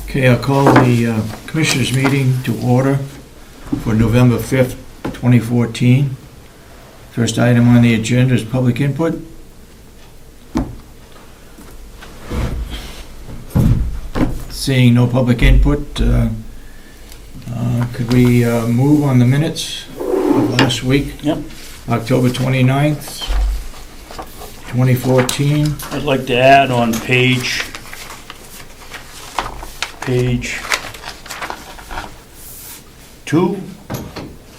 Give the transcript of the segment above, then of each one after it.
Okay, I'll call the Commissioners' meeting to order for November 5th, 2014. First item on the agenda is public input. Seeing no public input, could we move on the minutes of last week? Yep. October 29th, 2014. I'd like to add on page 2.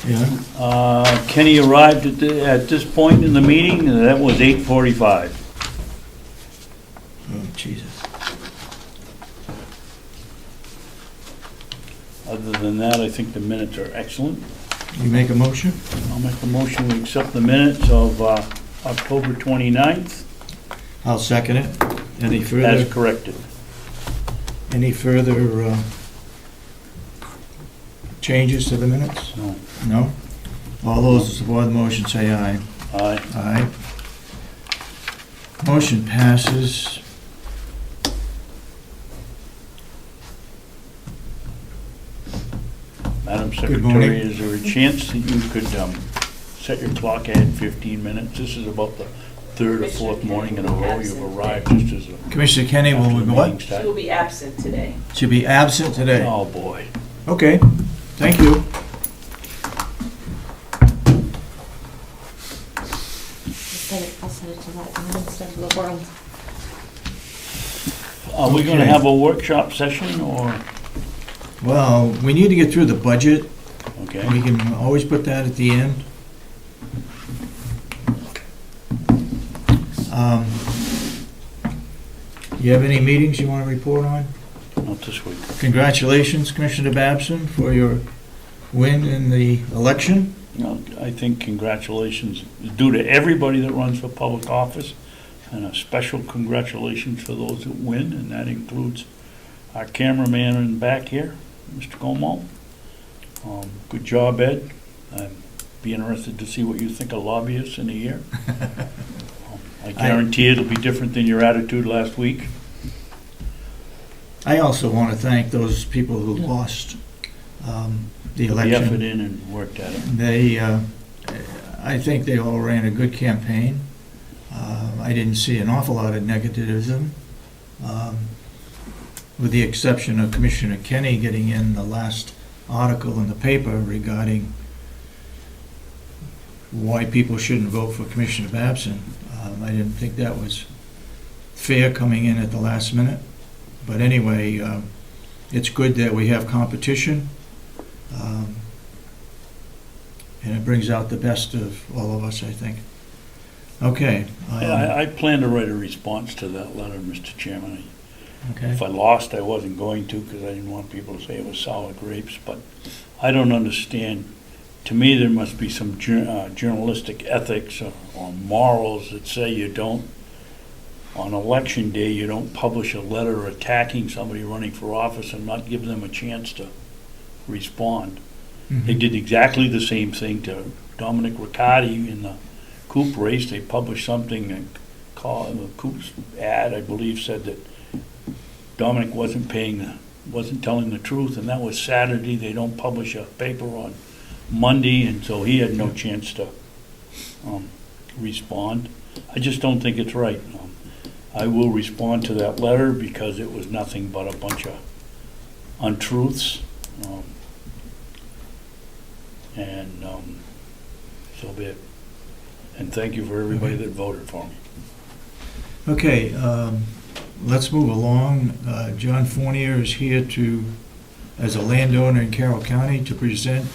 Yeah. Kenny arrived at this point in the meeting, and that was 8:45. Oh, Jesus. Other than that, I think the minutes are excellent. You make a motion? I'll make a motion to accept the minutes of October 29th I'll second it. Any as further? corrected. Any further changes to the minutes? No. No? All those who support the motion say aye. Aye. Aye. Motion passes. Madam Good morning. Secretary, is there a chance that you could set your clock at 15 minutes? This is about the third or fourth morning in a row you've arrived just as a... Commissioner Kenney will after the be what? meeting She started. will be absent today. Should be absent today. Oh, boy. Okay, thank you. I'll send it to that one instead of the world. Are we gonna Okay. have a workshop session, or, Well, we need to get through the budget. okay? We can always put that at the end. You have any meetings you want to report on? Not this week. Congratulations, Commissioner Babson, for your win in the election. No, I think congratulations is due to everybody that runs for public office, and a special congratulations for those that win, and that includes our cameraman in the back here, Mr. Comeau. Good job, Ed. I'd be interested to see what you think of lobbyists in a year. I guarantee it'll be different than your attitude last week. I also want to thank those people who lost the Put the effort election. in and worked at it. They, I think they all ran a good campaign. I didn't see an awful lot of negativism, with the exception of Commissioner Kenney getting in the last article in the paper regarding why people shouldn't vote for Commissioner Babson. I didn't think that was fair coming in at the last minute. But anyway, it's good that we have competition. And it brings out the best of all of us, I think. Okay. I plan to write a response to that letter, Mr. Chairman. Okay. If I lost, I wasn't going to, because I didn't want people to say it was sour grapes, but I don't understand. To me, there must be some journalistic ethics or morals that say you don't, on election day, you don't publish a letter attacking somebody running for office and not give them a chance to respond. They did exactly the same thing to Dominic Riccardi in the Coop race. They published something that called the Coop's ad, I believe, said that Dominic wasn't telling the truth, and that was Saturday. They don't publish a paper on Monday, and so he had no chance to respond. I just don't think it's right. I will respond to that letter because it was nothing but a bunch of untruths. And so be it. And thank you for everybody that voted for me. Okay, let's move along. John Fournier is here as a landowner in Carroll County, to present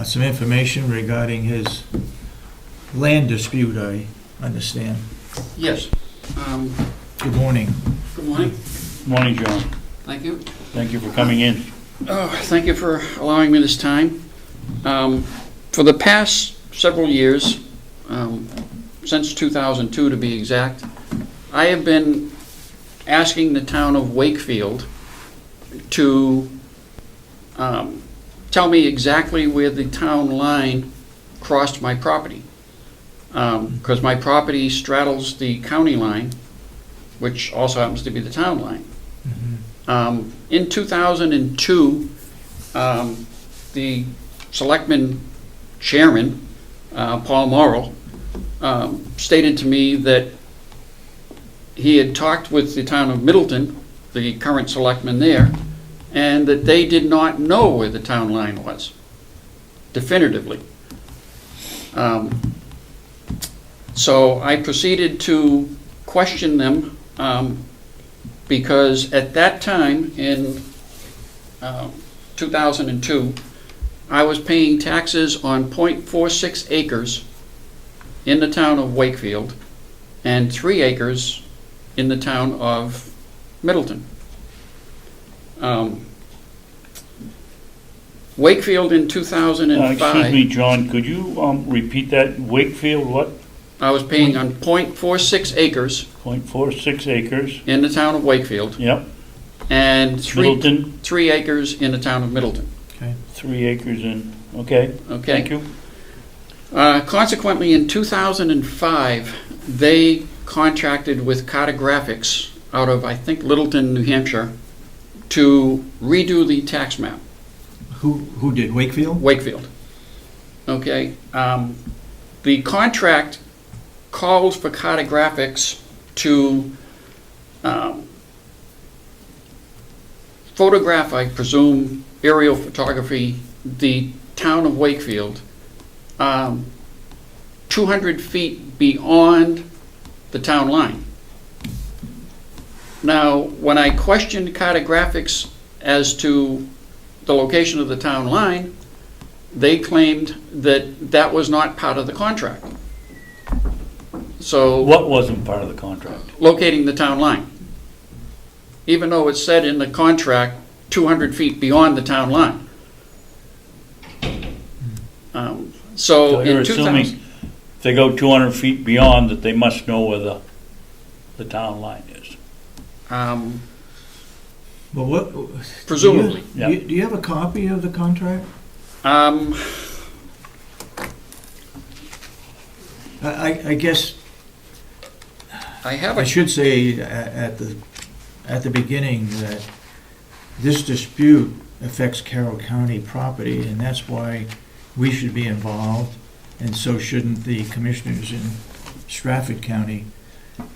some information regarding his land dispute, I understand. Yes. Good morning. Good morning. Morning, John. Thank you. Thank you for coming in. Thank you for allowing me this time. For the past several years, since 2002 to be exact, I have been asking the town of Wakefield to tell me exactly where the town line crossed my property. Because my property straddles the county line, which also happens to be the town line. Mhm. In 2002, the selectman chairman, Paul Morrow, stated to me that he had talked with the town of Middleton, the current selectman there, and that they did not know where the town line was, definitively. So I proceeded to question them, because at that time, in 2002, I was paying taxes on .46 acres in the town of Wakefield and 3 acres in the town of Middleton. Wakefield in 2005. Excuse me, John, could you repeat that? Wakefield, what? I was paying on .46 acres 0.46 acres. in the town of Wakefield Yep. and Middleton, 3 acres in the town of Middleton. 3 acres in, okay. Okay. Thank you. Consequently, in 2005, they contracted with Cartographics out of, I think, Littleton, New Hampshire, to redo the tax map. Who did, Wakefield? Wakefield. Okay. The contract calls for Cartographics to photograph, I presume, aerial photography, the town of Wakefield 200 feet beyond the town line. Now, when I questioned Cartographics as to the location of the town line, they claimed that that was not part of the contract. So, What wasn't part of the contract? locating the town line, even though it said in the contract 200 feet beyond the town line. So So you're in assuming 2000, if they go 200 feet beyond that, they must know where the town line is. Well, what? Presumably. Do you have a copy of the contract? I guess I have I a, should say at the beginning that this dispute affects Carroll County property, and that's why we should be involved, and so shouldn't the commissioners in Stratford County,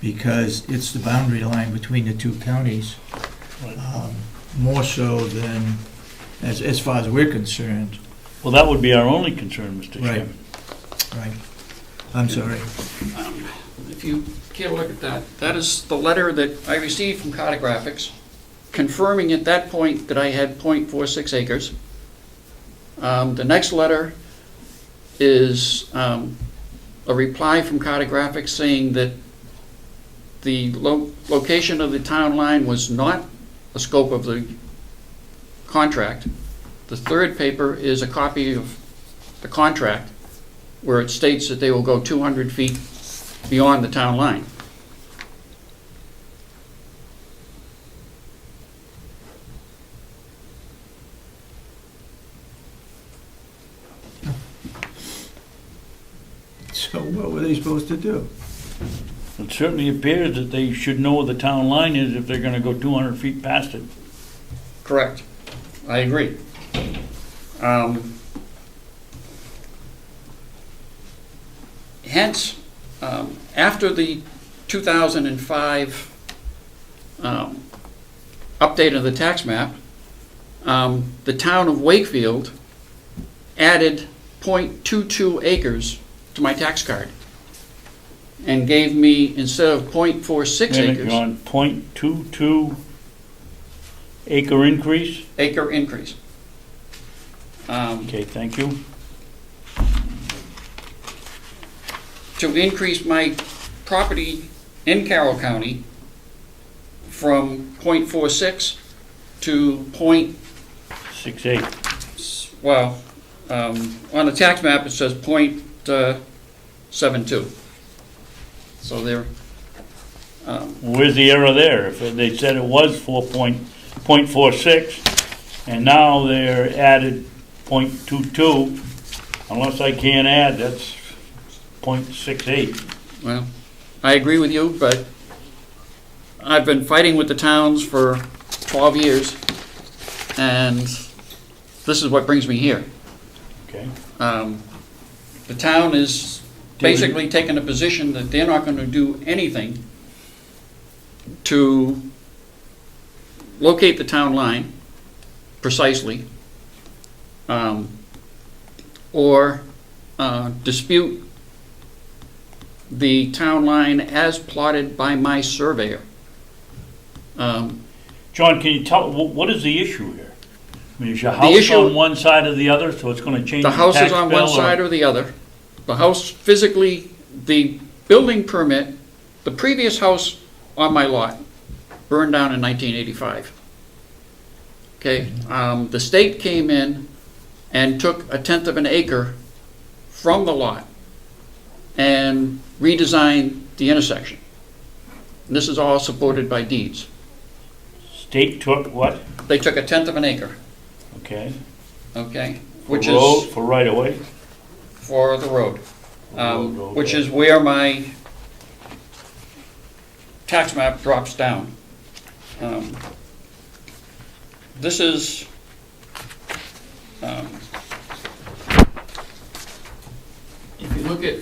because it's the boundary line between the two counties, Right. more so than, as far as we're concerned. Well, that would be our only concern, Mr. Right. Chairman. Right. I'm sorry. if you care to look at that, that is the letter that I received from Cartographics, confirming at that point that I had .46 acres. The next letter is a reply from Cartographics saying that the location of the town line was not a scope of the contract. The third paper is a copy of the contract where it states that they will go 200 feet beyond the town line. So what were they supposed to do? It certainly appears that they should know where the town line is if they're gonna go 200 feet past it. Correct. I agree. Hence, after the 2005 update of the tax map, the town of Wakefield added .22 acres to my tax card and gave me, instead of .46 Wait a minute, acres, you're on .22 acre increase? acre increase. Okay, thank you. To increase my property in Carroll County from .46 to .68. well, on the tax map, it says .72. So they're, Where's the error there? If they said it was .46, and now they're added .22, unless I can't add, that's .68. well, I agree with you, but I've been fighting with the towns for 12 years, and this is what brings me here. Okay. The town is basically taking a position that they're not going to do anything to locate the town line precisely, or dispute the town line as plotted by my surveyor. John, can you tell, what is the issue here? I mean, is your The house issue- on one side or the other, so it's gonna change the The house tax is on bill, one side or the other. The house physically, the building permit, the previous house on my lot burned down in 1985. Okay, the state came in and took 1/10 of an acre from the lot and redesigned the intersection. And this is all supported by deeds. State took what? They took 1/10 of an acre, Okay. okay? For Which road, is for right of way? for the road. Road, Which okay. is where my tax map drops down. This is, if you look at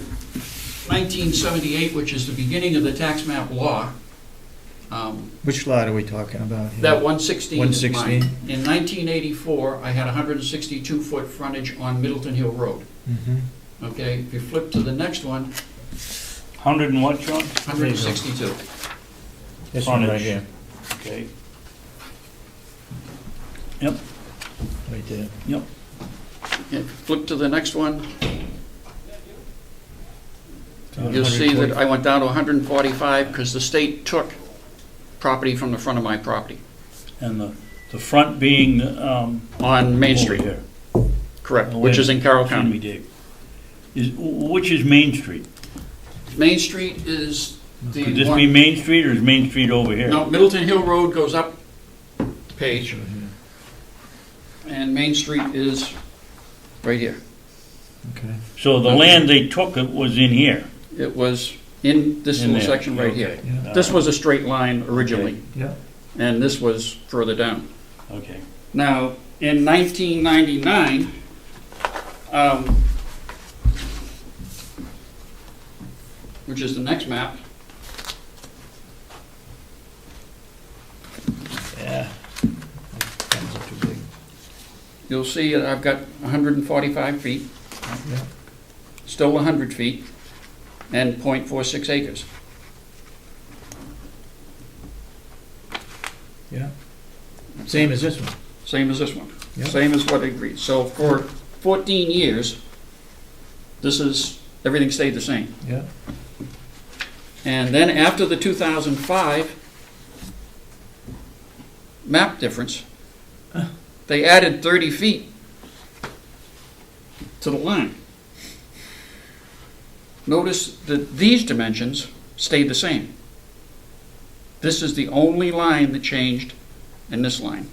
1978, which is the beginning of the tax map law, Which lot are we talking about here? that 116 is mine. 116? In 1984, I had 162-foot frontage on Middleton Hill Road. Mhm. Okay, if you flip to the next one, 100 and what, John? 162. This one right Frontage. here, Okay. right there. Yep. If you flip to the next one, you'll see that I went down to 145 because the state took property from the front of my property And the front being, on Main over Street, here. correct, which is in Carroll Excuse me, County. Dave. Which is Main Street? Main Street is the Could this one. be Main Street or is Main Street over here? No, Middleton Hill Road goes up the page, and Main Street is right here. Okay. So the land they took it was in here? It was in this In little there, section right okay. here. Yeah. This was a straight line originally, Yeah, and this was further down. Okay. Now, in 1999, which is the next map, yeah. Pens are too big. you'll see that I've got 145 feet, Yeah. still 100 feet, and .46 acres. Yeah. Same as this one. Same as this one. Yeah. Same as what I agreed. So for 14 years, everything stayed the same. Yeah. And then after the 2005 map difference, they added 30 feet to the line. Notice that these dimensions stayed the same. This is the only line that changed in this line.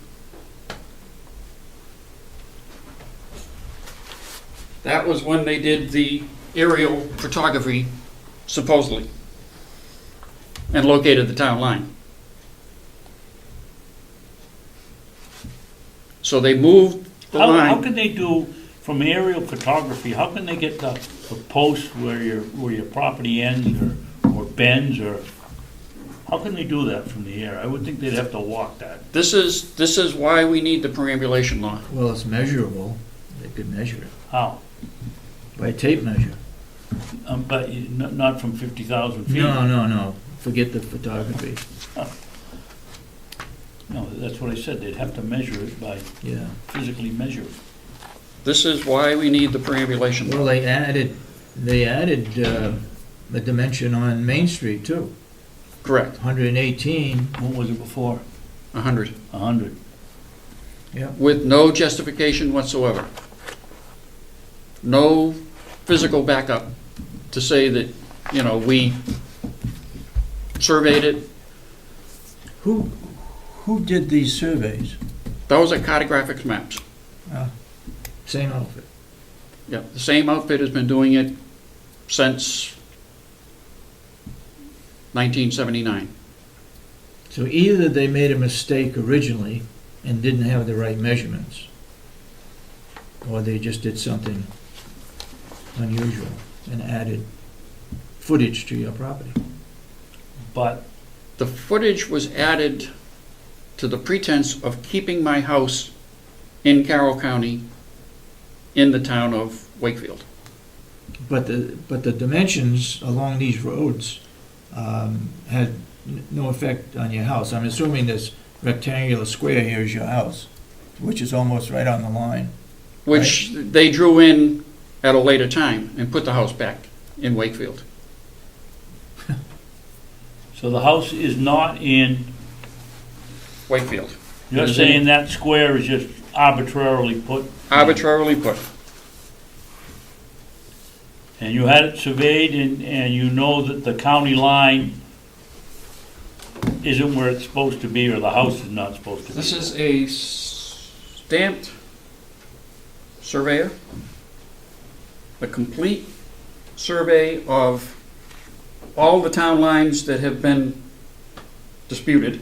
That was when they did the aerial photography, supposedly, and located the town line. So they moved the How line. can they do, from aerial photography, how can they get the post where your property ends or bends, or how can they do that from the air? I would think they'd have to walk that. This is why we need the perambulation law. Well, it's measurable. They could measure it How? by tape measure. But not from 50,000 feet. No. Forget the photography. No, that's what I said. They'd have to measure it by Yeah. physically measure it. This is why we need the perambulation law. Well, they added the dimension on Main Street too. Correct, 118. What was it before? 100, 100. Yeah. with no justification whatsoever. No physical backup to say that, we surveyed it. Who did these surveys? Those are cartographic maps. Same outfit. Yeah, the same outfit has been doing it since 1979. So either they made a mistake originally and didn't have the right measurements, or they just did something unusual and added footage to your property. But The footage was added to the pretense of keeping my house in Carroll County in the town of Wakefield. But the dimensions along these roads had no effect on your house. I'm assuming this rectangular square here is your house, which is almost right on the line. Which they drew in at a later time and put the house back in Wakefield. so the house is not in, Wakefield. you're It is saying in- that square is just arbitrarily put? Arbitrarily put. And you had it surveyed and you know that the county line isn't where it's supposed to be, or the house is not supposed to be? This is a stamped surveyor. A complete survey of all the town lines that have been disputed.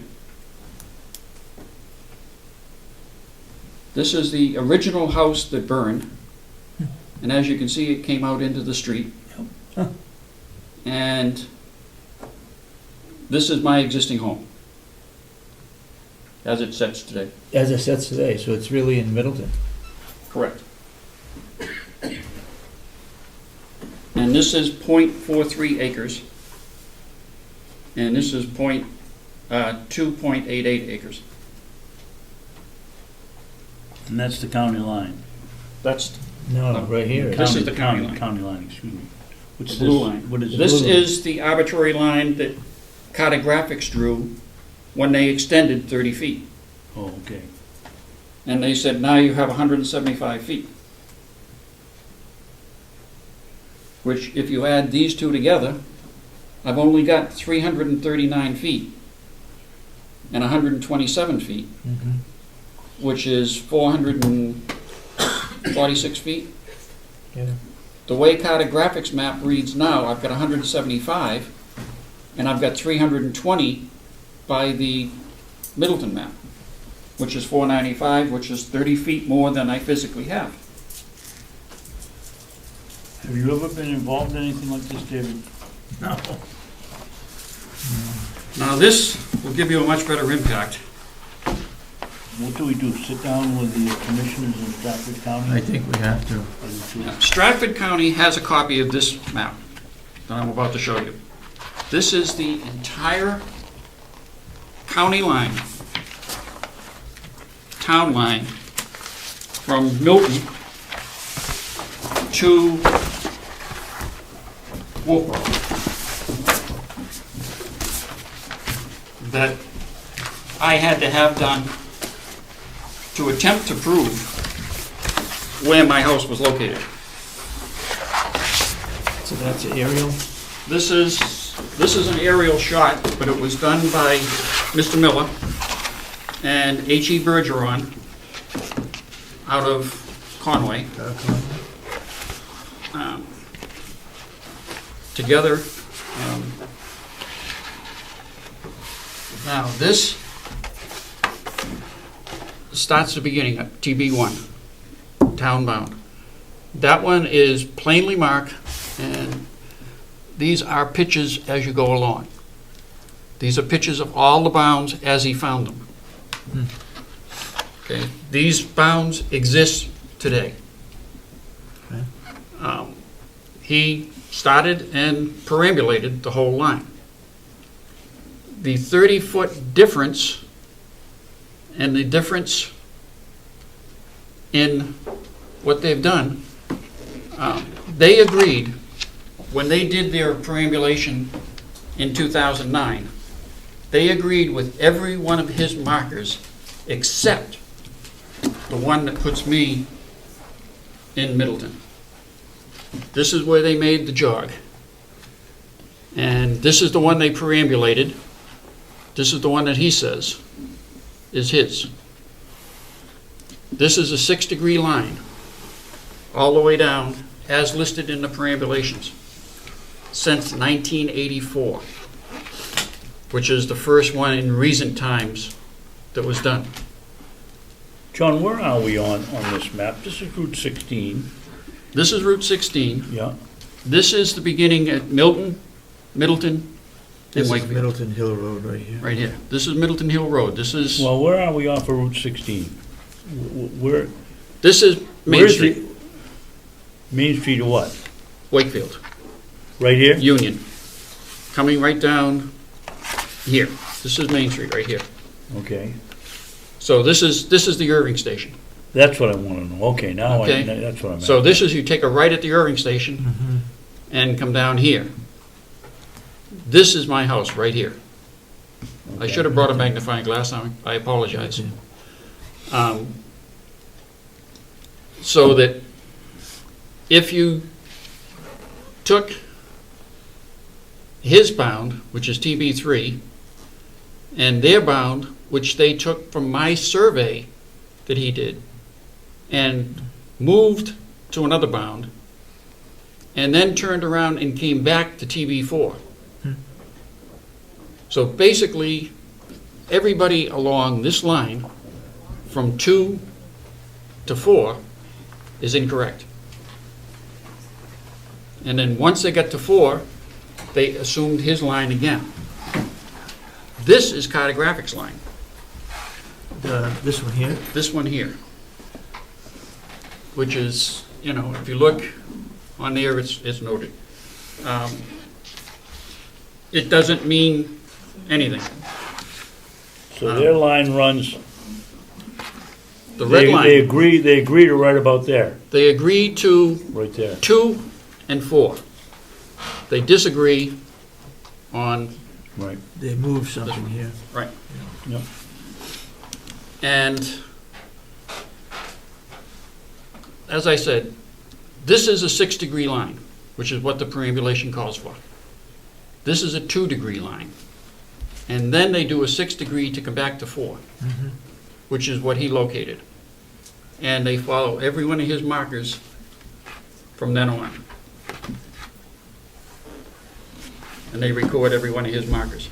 This is the original house that burned. And as you can see, it came out into the street. Huh. And this is my existing home, as it sits today. As it sits today, so it's really in Middleton. Correct. And this is .43 acres. And this is 2.88 acres. And that's the county line? That's No, right here. This is the county line. County line, excuse me. What's the blue this? line. What is This this? is the arbitrary line that cartographics drew when they extended 30 feet. Oh, okay. And they said, now you have 175 feet. Which, if you add these two together, I've only got 339 feet and 127 feet, Mhm. which is 446 feet. Yeah. The way cartographics map reads now, I've got 175, and I've got 320 by the Middleton map, which is 495, which is 30 feet more than I physically have. Have you ever been involved in anything like this, David? No. Now this will give you a much better impact. What do we do, sit down with the commissioners in Stratford County? I think we have to. Stratford County has a copy of this map that I'm about to show you. This is the entire county line, town line, from Milton to Wolfboro, that I had to have done to attempt to prove where my house was located. So that's the aerial? This is an aerial shot, but it was done by Mr. Miller and H.E. Bergeron out of Conway. Together. Now this starts the beginning at TB1, town bound. That one is plainly marked, and these are pictures as you go along. These are pictures of all the bounds as he found them. Okay, these bounds exist today. Okay. He started and perambulated the whole line. The 30-foot difference and the difference in what they've done, they agreed when they did their perambulation in 2009, they agreed with every one of his markers except the one that puts me in Middleton. This is where they made the jog. And this is the one they perambulated. This is the one that he says is his. This is a 6-degree line all the way down as listed in the perambulations since 1984. which is the first one in recent times that was done. John, where are we on this map? This is Route 16, This is Route 16. yeah. This is the beginning at Milton, Middleton, This and is Wakefield. Middleton Hill Road right here. Right here. This is Middleton Hill Road. This is, Well, where are we off of Route 16? Where, this is Main where's Street, the, Main Street or what? Wakefield, Right here? Union. Coming right down here. This is Main Street right here. Okay, So this is the Irving Station. that's what I want to know. Okay, now Okay. that's what I'm at. So this is, you take a right at the Irving Station Mhm. and come down here. This is my house right here. I Okay. should have brought a magnifying glass on. I apologize. So that if you took his bound, which is TB3, and their bound, which they took from my survey that he did, and moved to another bound, and then turned around and came back to TB4. So basically, everybody along this line, from 2 to 4, is incorrect. And then once they got to 4, they assumed his line again. This is cartographics line, This one here? this one here, which is, you know, if you look on there, it's noted. It doesn't mean anything. So their line runs, The red they line, agree to right about there, they agree to right there. 2 and 4. They disagree on, Right. They moved something here. right. Yep. And as I said, this is a 6-degree line, which is what the perambulation calls for. This is a 2-degree line. And then they do a 6-degree to come back to 4, Mhm. which is what he located. And they follow every one of his markers from then on. And they record every one of his markers.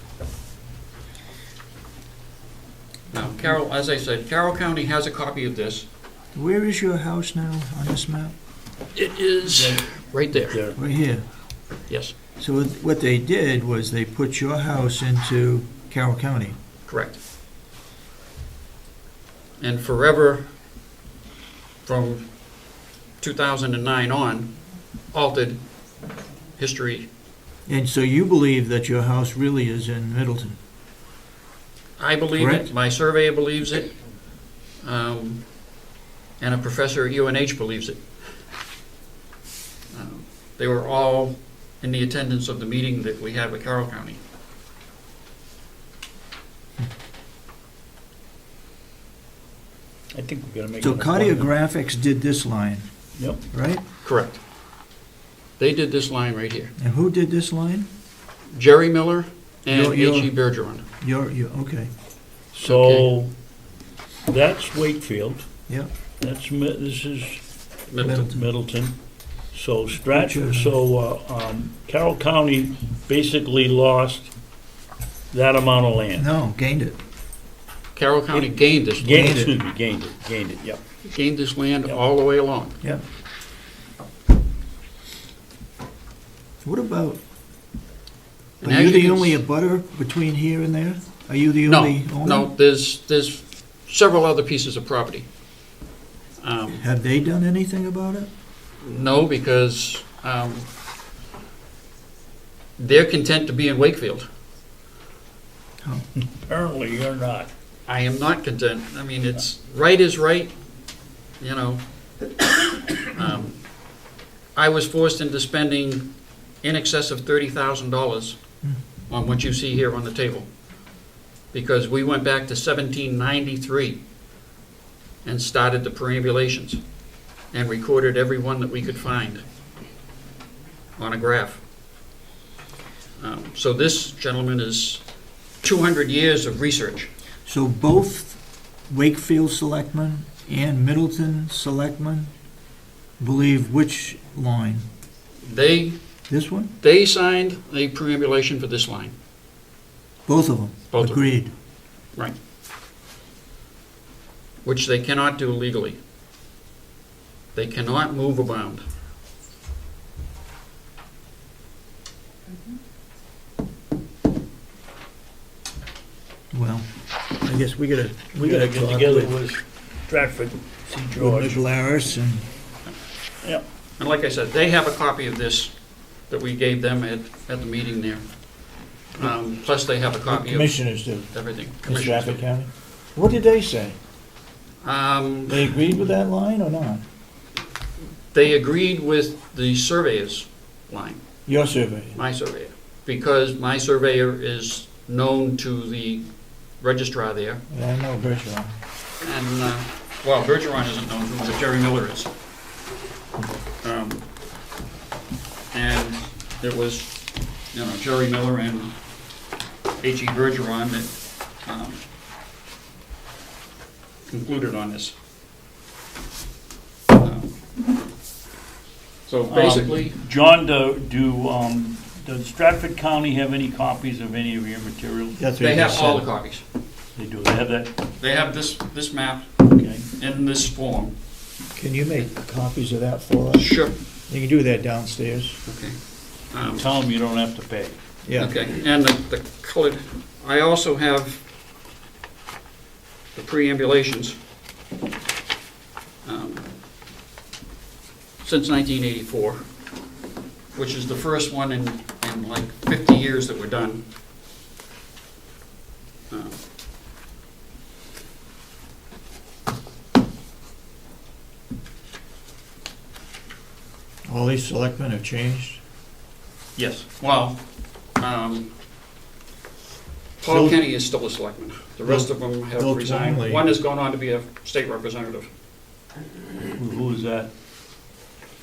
Now, Carroll, as I said, Carroll County has a copy of this. Where is your house now on this map? It is right there, There. Right here. yes, So what they did was they put your house into Carroll County. correct. And forever, from 2009 on, altered history. And so you believe that your house really is in Middleton? I believe Correct. it, my surveyor believes it, and a professor at UNH believes it. They were all in the attendance of the meeting that we had with Carroll County. I think we gotta make. So an appointment. cartographics did this line, Yep. right? Correct. They did this line right here. And who did this line? Jerry Miller and Your- H.E. Bergeron. Okay, So, that's Wakefield. Yep. This is Middleton. Middleton. So Stratford, Carroll County basically lost that amount of land. no, gained it. Carroll County gained this, Gained it. Gained it, yep. gained this land Yep. all the way along. Yep. What about, And are as you the can only s- abutter between here and there? Are you the No, only owner? no, there's several other pieces of property. Have they done anything about it? No, because they're content to be in Wakefield. Apparently you're not. I am not content. I mean, it's, right is right, you know. I was forced into spending in excess of $30,000 on what you see here on the table, because we went back to 1793 and started the perambulations and recorded every one that we could find on a graph. So this, gentleman, is 200 years of research. So both Wakefield selectmen and Middleton selectmen believe which line? They This one? signed a perambulation for this line. Both of them. Both of them. Agreed. Right. Which they cannot do legally. They cannot move a bond. Well, I guess we gotta Get talk together with with Stratford, see George. McLaris and, Yep. And like I said, they have a copy of this that we gave them at the meeting there. Plus they have a copy of commissioners do, everything. in Commissioners Stratford do. County. What did they say? Um, They agreed with that line or not? They agreed with the surveyor's line, Your survey? my surveyor, because my surveyor is known to the registrar there. Yeah, I know Bergeron. And, well, Bergeron isn't known to him, but Jerry Miller is. And it was, Jerry Miller and H.E. Bergeron that concluded on this. So basically, John, does Stratford County have any copies of any of your materials? That's what they you have just all said. the copies. They do, they have that, They have this map okay. in this form. Can you make copies of that for us? Sure. You can do that downstairs. Okay. Tell them you don't have to pay. Yeah. Okay, and the colored, I also have the preambulations since 1984, which is the first one in like 50 years that were done. All these selectmen have changed? Yes, well, Paul Bill- Kenney is still a selectman. The rest of them have Bill resigned. Twomley. One has gone on to be a state representative. Who is that?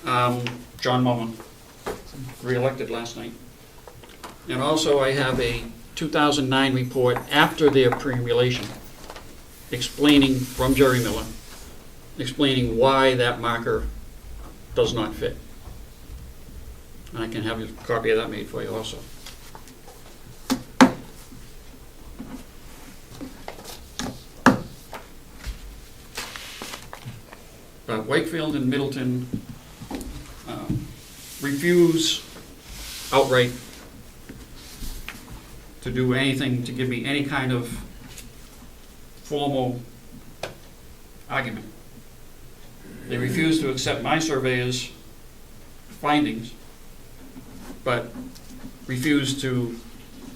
John Mullen, re-elected last night. And also I have a 2009 report after their preambulation explaining, from Jerry Miller, explaining why that marker does not fit. And I can have a copy of that made for you also. Wakefield and Middleton refuse outright to do anything to give me any kind of formal argument. They refuse to accept my surveyor's findings, but refuse to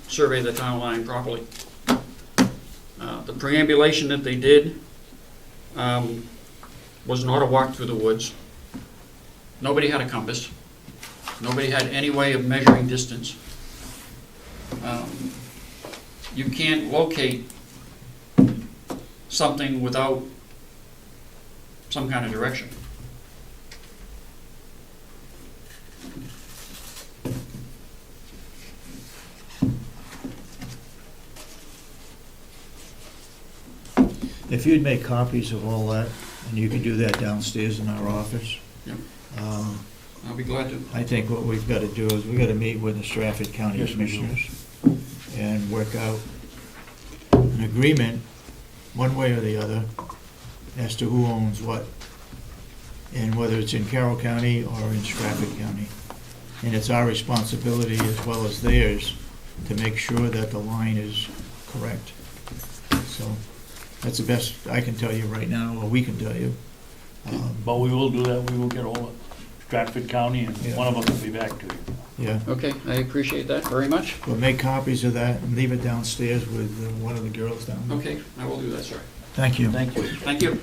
survey the town line properly. The preambulation that they did was not a walk through the woods. Nobody had a compass. Nobody had any way of measuring distance. You can't locate something without some kind of direction. If you'd make copies of all that, and you can do that downstairs in our office. Yep. um, I'll be glad to. I think what we've got to do is we've got to meet with the Stratford County Yes, we do. Commissioners and work out an agreement, one way or the other, as to who owns what, and whether it's in Carroll County or in Stratford County. And it's our responsibility as well as theirs to make sure that the line is correct. So that's the best I can tell you right now, or we can tell you. But we will do that, we will get all of Stratford County, and Yeah. one of us will be back to you. Yeah, Okay, I appreciate that very much. but make copies of that and leave it downstairs with one of the girls down there. Okay, I will do that, sir. Thank you. Thank you. Thank you.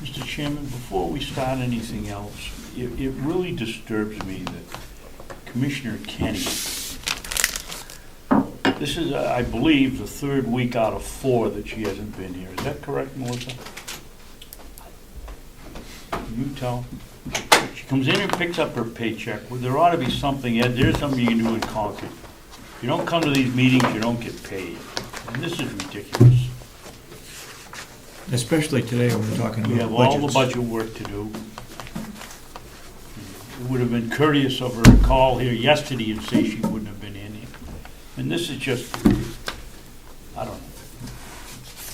Mr. Chairman, before we start anything else, it really disturbs me that Commissioner Kenney, this is, I believe, the third week out of 4 that she hasn't been here. Is that correct, Melissa? Can you tell? She comes in and picks up her paycheck. Well, there ought to be something, Ed, there's something you can do in Concord. If you don't come to these meetings, you don't get paid. And this is ridiculous. Especially today when we're talking We about have all the budgets. budget work to do. it would have been courteous of her to call here yesterday and say she wouldn't have been in here. And this is just, I don't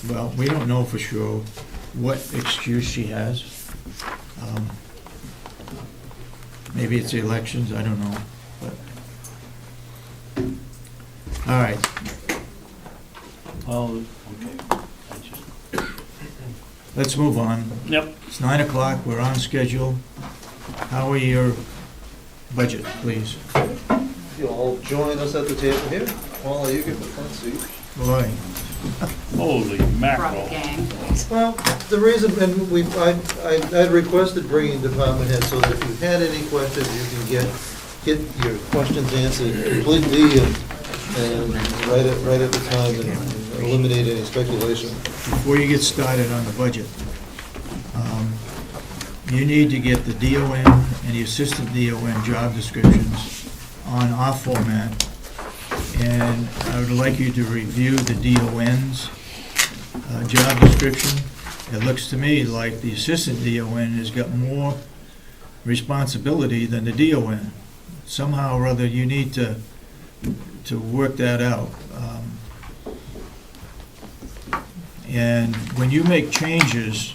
know. Well, we don't know for sure what excuse she has. Maybe it's the elections, I don't know, but. All right, Well, okay. I just, let's move on. yep. It's 9 o'clock, we're on schedule. How are your budget, please? You'll all join us at the table here. Paula, you get the front seat. Boy, Holy mackerel. Well, the reason, and I'd requested bringing department heads so that if you had any questions, you can get your questions answered completely and right at the time and eliminate any speculation. before you get started on the budget, you need to get the DON and the assistant DON job descriptions on our format. And I would like you to review the DON's job description. It looks to me like the assistant DON has got more responsibility than the DON. Somehow or other, you need to work that out. And when you make changes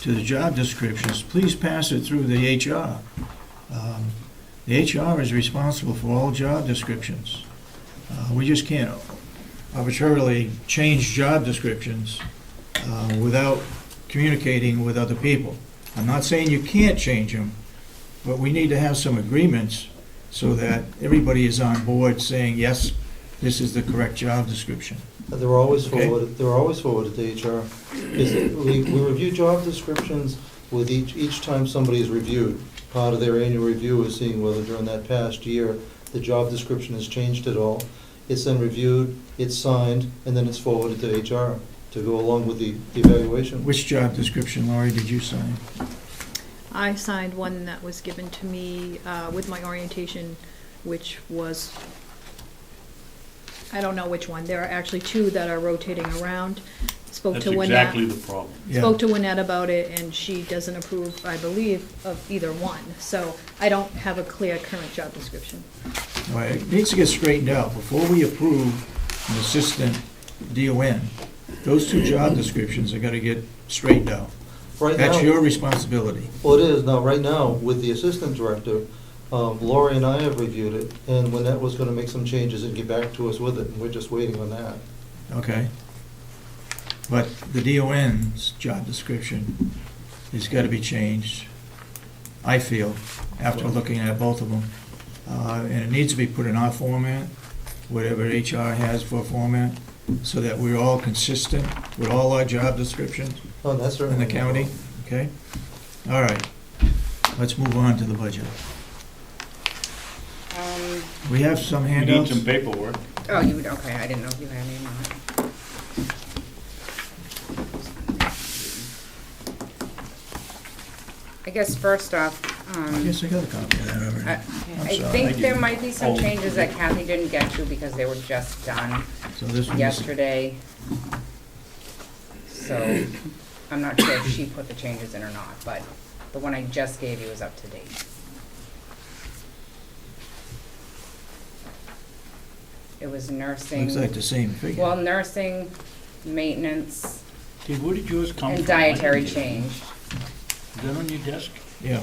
to the job descriptions, please pass it through the HR. The HR is responsible for all job descriptions. We just can't arbitrarily change job descriptions without communicating with other people. I'm not saying you can't change them, but we need to have some agreements so that everybody is on board saying, yes, this is the correct job description. They're always Okay. forwarded, to HR. We review job descriptions with each time somebody is reviewed. Part of their annual review is seeing whether during that past year, the job description has changed at all. It's then reviewed, it's signed, and then it's forwarded to HR to go along with the evaluation. Which job description, Laurie, did you sign? I signed one that was given to me with my orientation, which was, I don't know which one. There are actually two that are rotating around. Spoke That's to exactly Lynette. the problem. Yeah. Spoke to Lynette about it, and she doesn't approve, I believe, of either one. So I don't have a clear current job description. All right, it needs to get straightened out. Before we approve an assistant DON, those two job descriptions are gonna get straightened out. Right That's now- your responsibility. Well, it is. Now, right now, with the assistant director, Lori and I have reviewed it, and Lynette was gonna make some changes and get back to us with it, and we're just waiting on that. Okay? But the DON's job description has got to be changed, I feel, after looking at both of them. And it needs to be put in our format, whatever HR has for a format, so that we're all consistent with all our job descriptions Oh, that's in certainly. the county, okay? All right, let's move on to the budget. We have some We need handouts. some paperwork. Oh, you would, okay, I didn't know if you had any or not. I guess first off, I guess I got a copy of that already. I I'm sorry. think there didn't. might be some Oh. changes that Kathy didn't get to because they were just done So this one is, yesterday. So, I'm not sure if she put the changes in or not, but the one I just gave you is up to date. It was nursing, looks like the same figure. well, nursing, maintenance, Dave, where did yours come from? and dietary change. Is that on your desk? Yeah.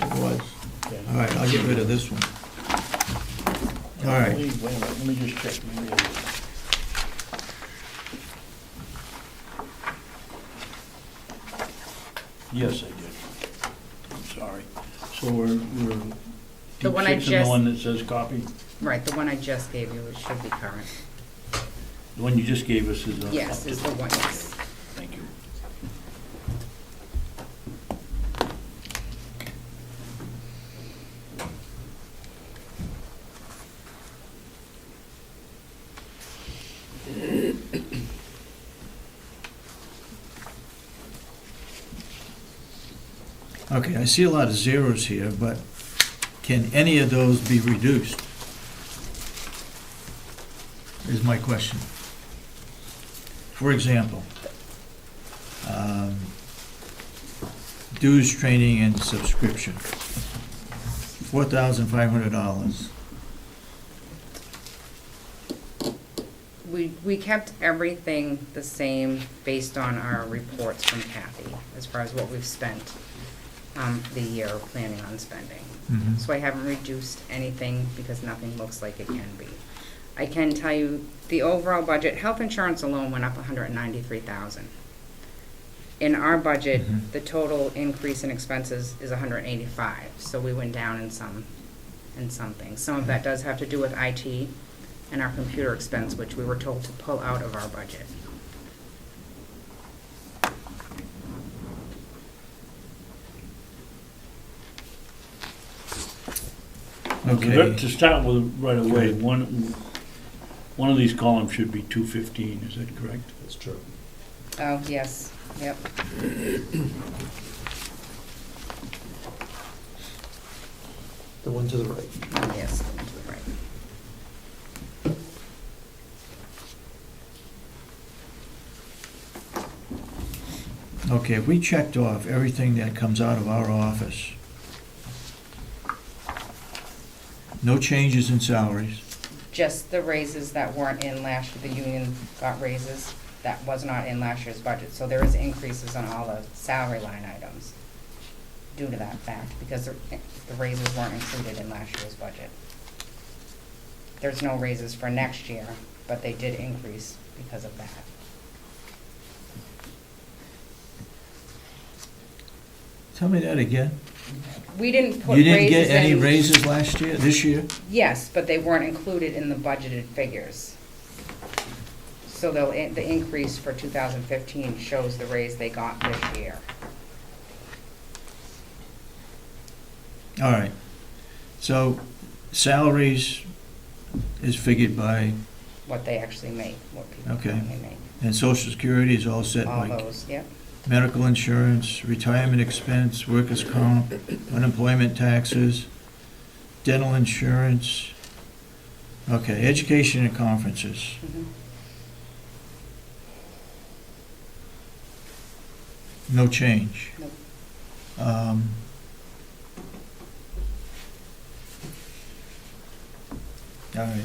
It was. Okay. All right, I'll get rid of this one. All right. Wait a minute, let me just check. Maybe I- Yes, I did. I'm sorry. So we're The one I deep six in the just- one that says copy? Right, the one I just gave you, it should be current. The one you just gave us is up Yes, to is the date. one, yes. Thank you. Okay, I see a lot of zeros here, but can any of those be reduced? Is my question. For example, dues, training, and subscription. $4,500. We kept everything the same based on our reports from Kathy, as far as what we've spent the year planning on spending. Mhm. So I haven't reduced anything because nothing looks like it can be. I can tell you, the overall budget, health insurance alone went up 193,000. In our budget, Mhm. the total increase in expenses is 185, so we went down in some things. Some of that does have to do with IT and our computer expense, which we were told to pull out of our budget. Okay. To start with right away, one of these columns should be 215, is that correct? That's true. Oh, yes, yep. The one to the right. Yes, to the right. Okay, we checked off everything that comes out of our office. No changes in salaries. Just the raises that weren't in last year, the union got raises, that was not in last year's budget. So there is increases on all the salary line items due to that fact, because the raises weren't included in last year's budget. There's no raises for next year, but they did increase because of that. Tell me that again. We didn't put You raises in. didn't get any raises last year, this year? Yes, but they weren't included in the budgeted figures. So the increase for 2015 shows the raise they got this year. All right. So salaries is figured by, What they actually make, what people Okay. currently make. and Social Security is all set All like those, yep. medical insurance, retirement expense, workers' comp, unemployment taxes, dental insurance. Okay, education and conferences. Mhm. No change. Nope. All right.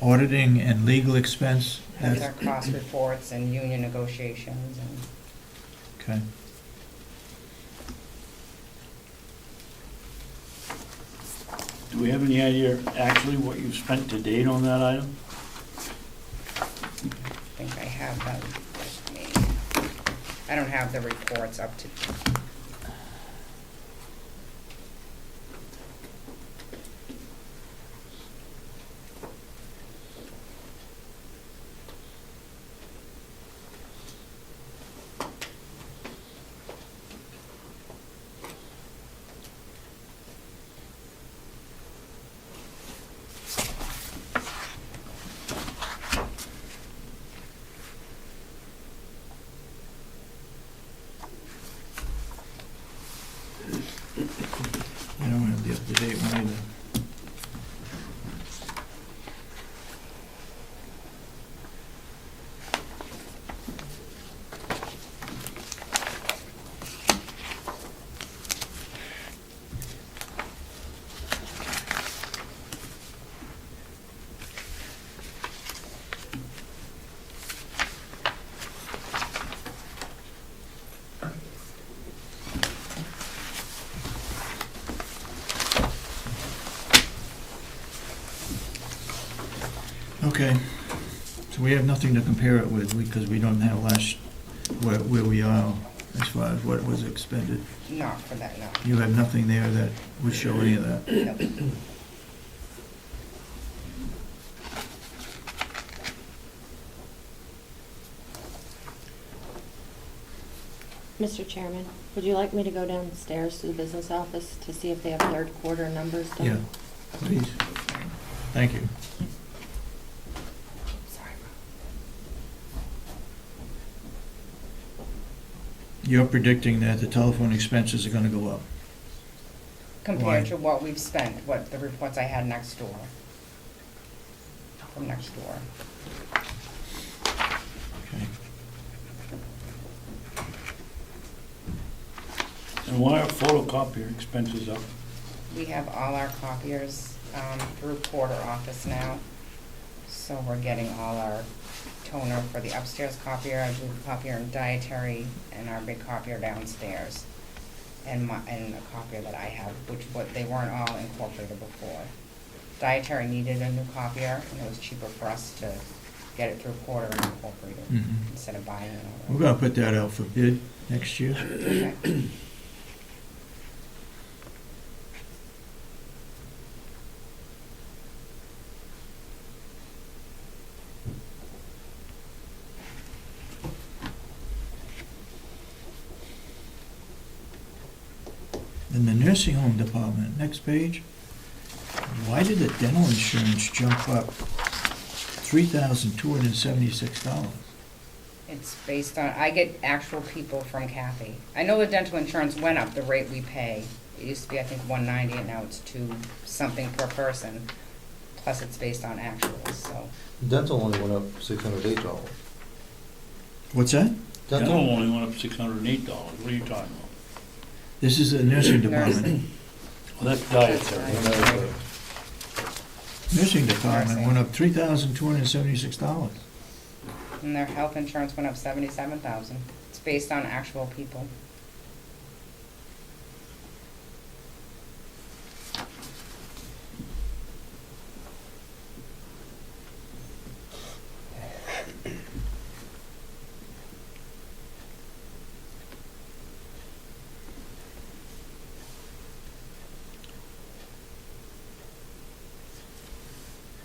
Auditing and legal expense? That's our cost reports and union negotiations and Okay. Do we have any idea actually what you've spent to date on that item? I think I have them with me. I don't have the reports up to. I don't have the up-to-date one either. Okay, so we have nothing to compare it with because we don't have where we are as far as what was expended. Not for that, no. You have nothing there that would show any of that. Nope. Mr. Chairman, would you like me to go downstairs to the business office to see if they have third quarter numbers done? Yeah, please. Thank you. Sorry. You're predicting that the telephone expenses are gonna go up. Why? Compared to what we've spent, what the reports I had next door. From next door. Okay. And why are photocopier expenses up? We have all our copiers through Porter office now. So we're getting all our toner for the upstairs copier, our blue copier and dietary, and our big copier downstairs. And a copier that I have, they weren't all incorporated before. Dietary needed a new copier, and it was cheaper for us to get it through Porter and incorporate it Mhm. instead of buying it We're already. gonna put that out for bid next year. Okay. In the nursing home department, next page, why did the dental insurance jump up $3,276? It's based on, I get actual people from Kathy. I know the dental insurance went up, the rate we pay. It used to be, I think, $190, and now it's $2 something per person. Plus, it's based on actuals, so. Dental only went up $608. What's that? Dental only went up $608. What are you talking about? This is the nursing department. Nursing. Well, that's dietary. Dietary. Nursing department Nursing. went up $3,276. And their health insurance went up $77,000. It's based on actual people.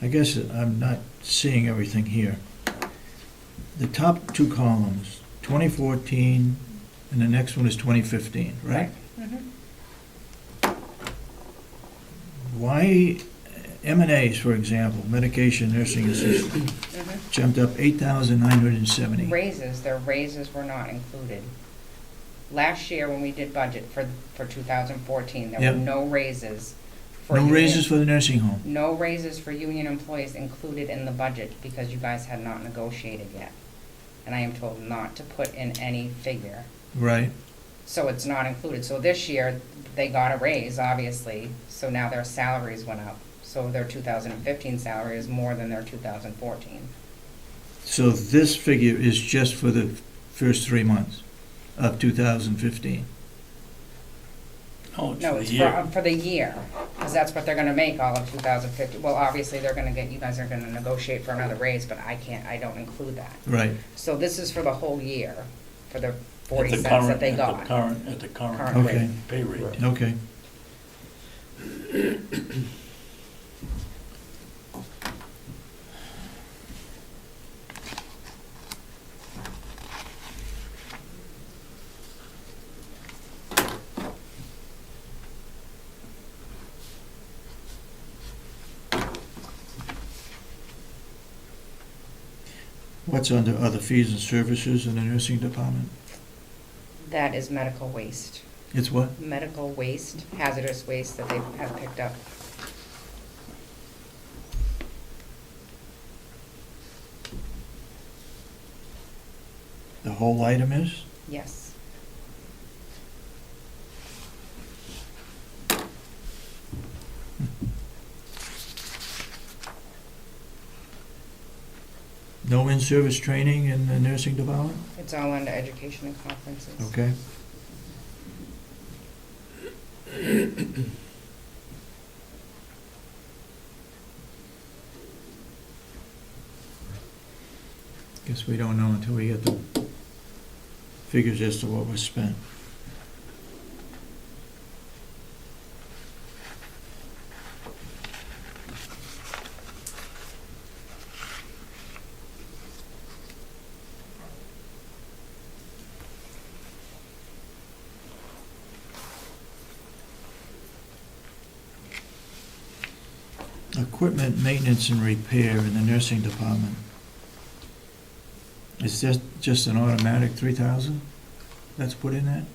I guess I'm not seeing everything here. The top two columns, 2014, and the next one is 2015, right? Mhm. Why M&As, for example, medication nursing assistant, Mhm. jumped up 8,970? Raises, their raises were not included. Last year, when we did budget for 2014, there Yep. were no raises. for No union- raises for the nursing home? No raises for union employees included in the budget because you guys had not negotiated yet. And I am told not to put in any figure. Right. So it's not included. So this year, they got a raise, obviously, so now their salaries went up. So their 2015 salary is more than their 2014. So this figure is just for the first 3 months of 2015? No, it's No, for it's the year. for the year, because that's what they're gonna make all of 2015. Well, obviously, you guys are gonna negotiate for another raise, but I don't include that. Right. So this is for the whole year, for the 40 At the cents current- that they at got. the current Current Okay. rate. pay rate. Right. Okay. What's under other fees and services in the nursing department? That is medical waste. It's what? Medical waste, hazardous waste that they have picked up. The whole item is? Yes. No in-service training in the nursing department? It's all under education and conferences. Okay. Guess we don't know until we get the figures as to what was spent. Equipment maintenance and repair in the nursing department. Is this just an automatic 3,000 that's put in there?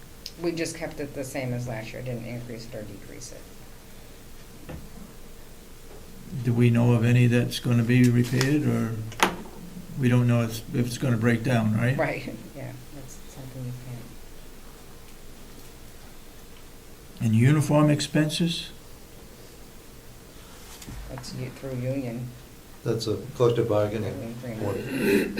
We just kept it the same as last year, didn't increase it or decrease it. Do we know of any that's gonna be repaired, or we don't know if it's gonna break down, right? Right, yeah, that's something you And uniform expenses? That's through union. That's a collective bargaining. agreement.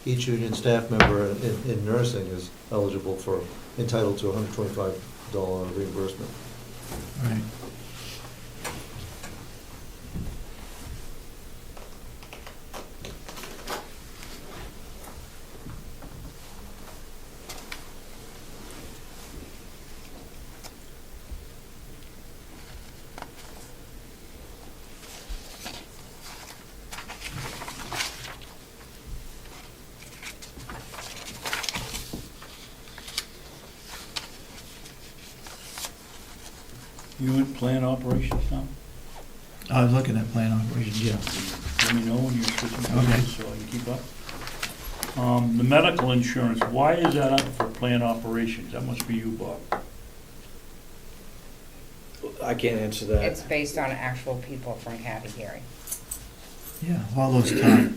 Each union staff member in nursing is eligible for, entitled to a $125 reimbursement. Right. You in plan operations now? I was looking at plan operations, yeah. Let me know when you're switching Okay. pages so I can keep up. The medical insurance, why is that up for plan operations? That must be you, Bob. I can't answer that. It's based on actual people from Kathy hearing. Yeah, all those time,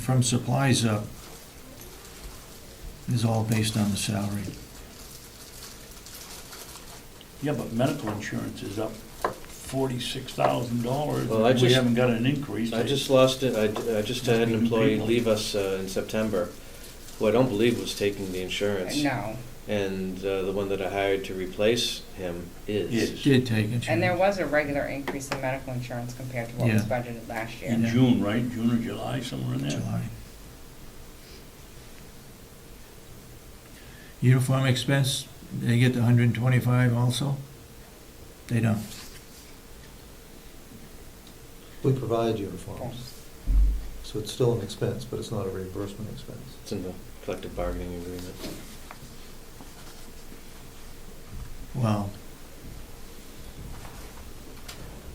from supplies up, is all based on the salary. Yeah, but medical insurance is up $46,000. Well, I We just- haven't got an increase. I just lost it, I just had an employee leave us in September, who I don't believe was taking the insurance. No, And the one that I hired to replace him is. Did take insurance. and there was a regular increase in medical insurance compared to what was Yeah. budgeted last year. In June, right? June or July, somewhere in there? July. Uniform expense, they get the 125 also? They don't. We provide uniforms, so it's still an expense, but it's not a reimbursement expense. It's in the collective bargaining agreement. Well,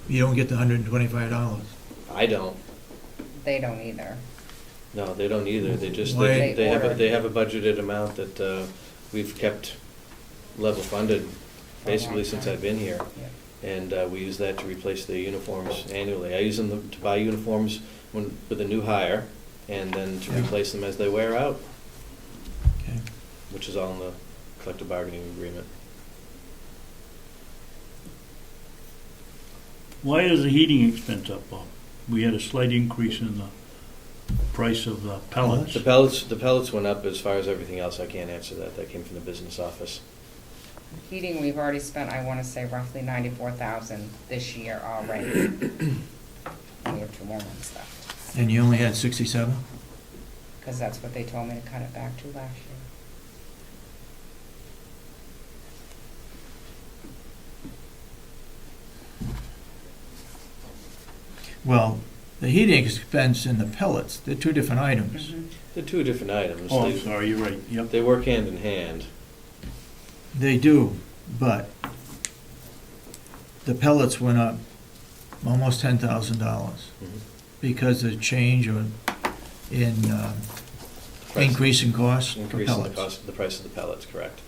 you don't get the $125. I don't. They don't either. No, they don't either. They just, Why- they have a budgeted amount that we've kept level funded basically since I've been here. And we use that to replace the uniforms annually. I use them to buy uniforms with a new hire and then to Yeah. replace them as they wear out, Okay. which is all in the collective bargaining agreement. Why is the heating expense up, Bob? We had a slight increase in the price of the pellets. The pellets went up. As far as everything else, I can't answer that. That came from the business office. Heating, we've already spent, I wanna say roughly 94,000 this year already. And we have 2 more months left, And you only had 67? because that's what they told me to cut it back to last year. Well, the heating expense and the pellets, they're two different items. They're two different items. Oh, I'm They- sorry, you're right, yep. They work hand in hand. They do, but the pellets went up almost $10,000 because of change or in Price- increase in cost for Increase in the pellets. cost, the price of the pellets, correct.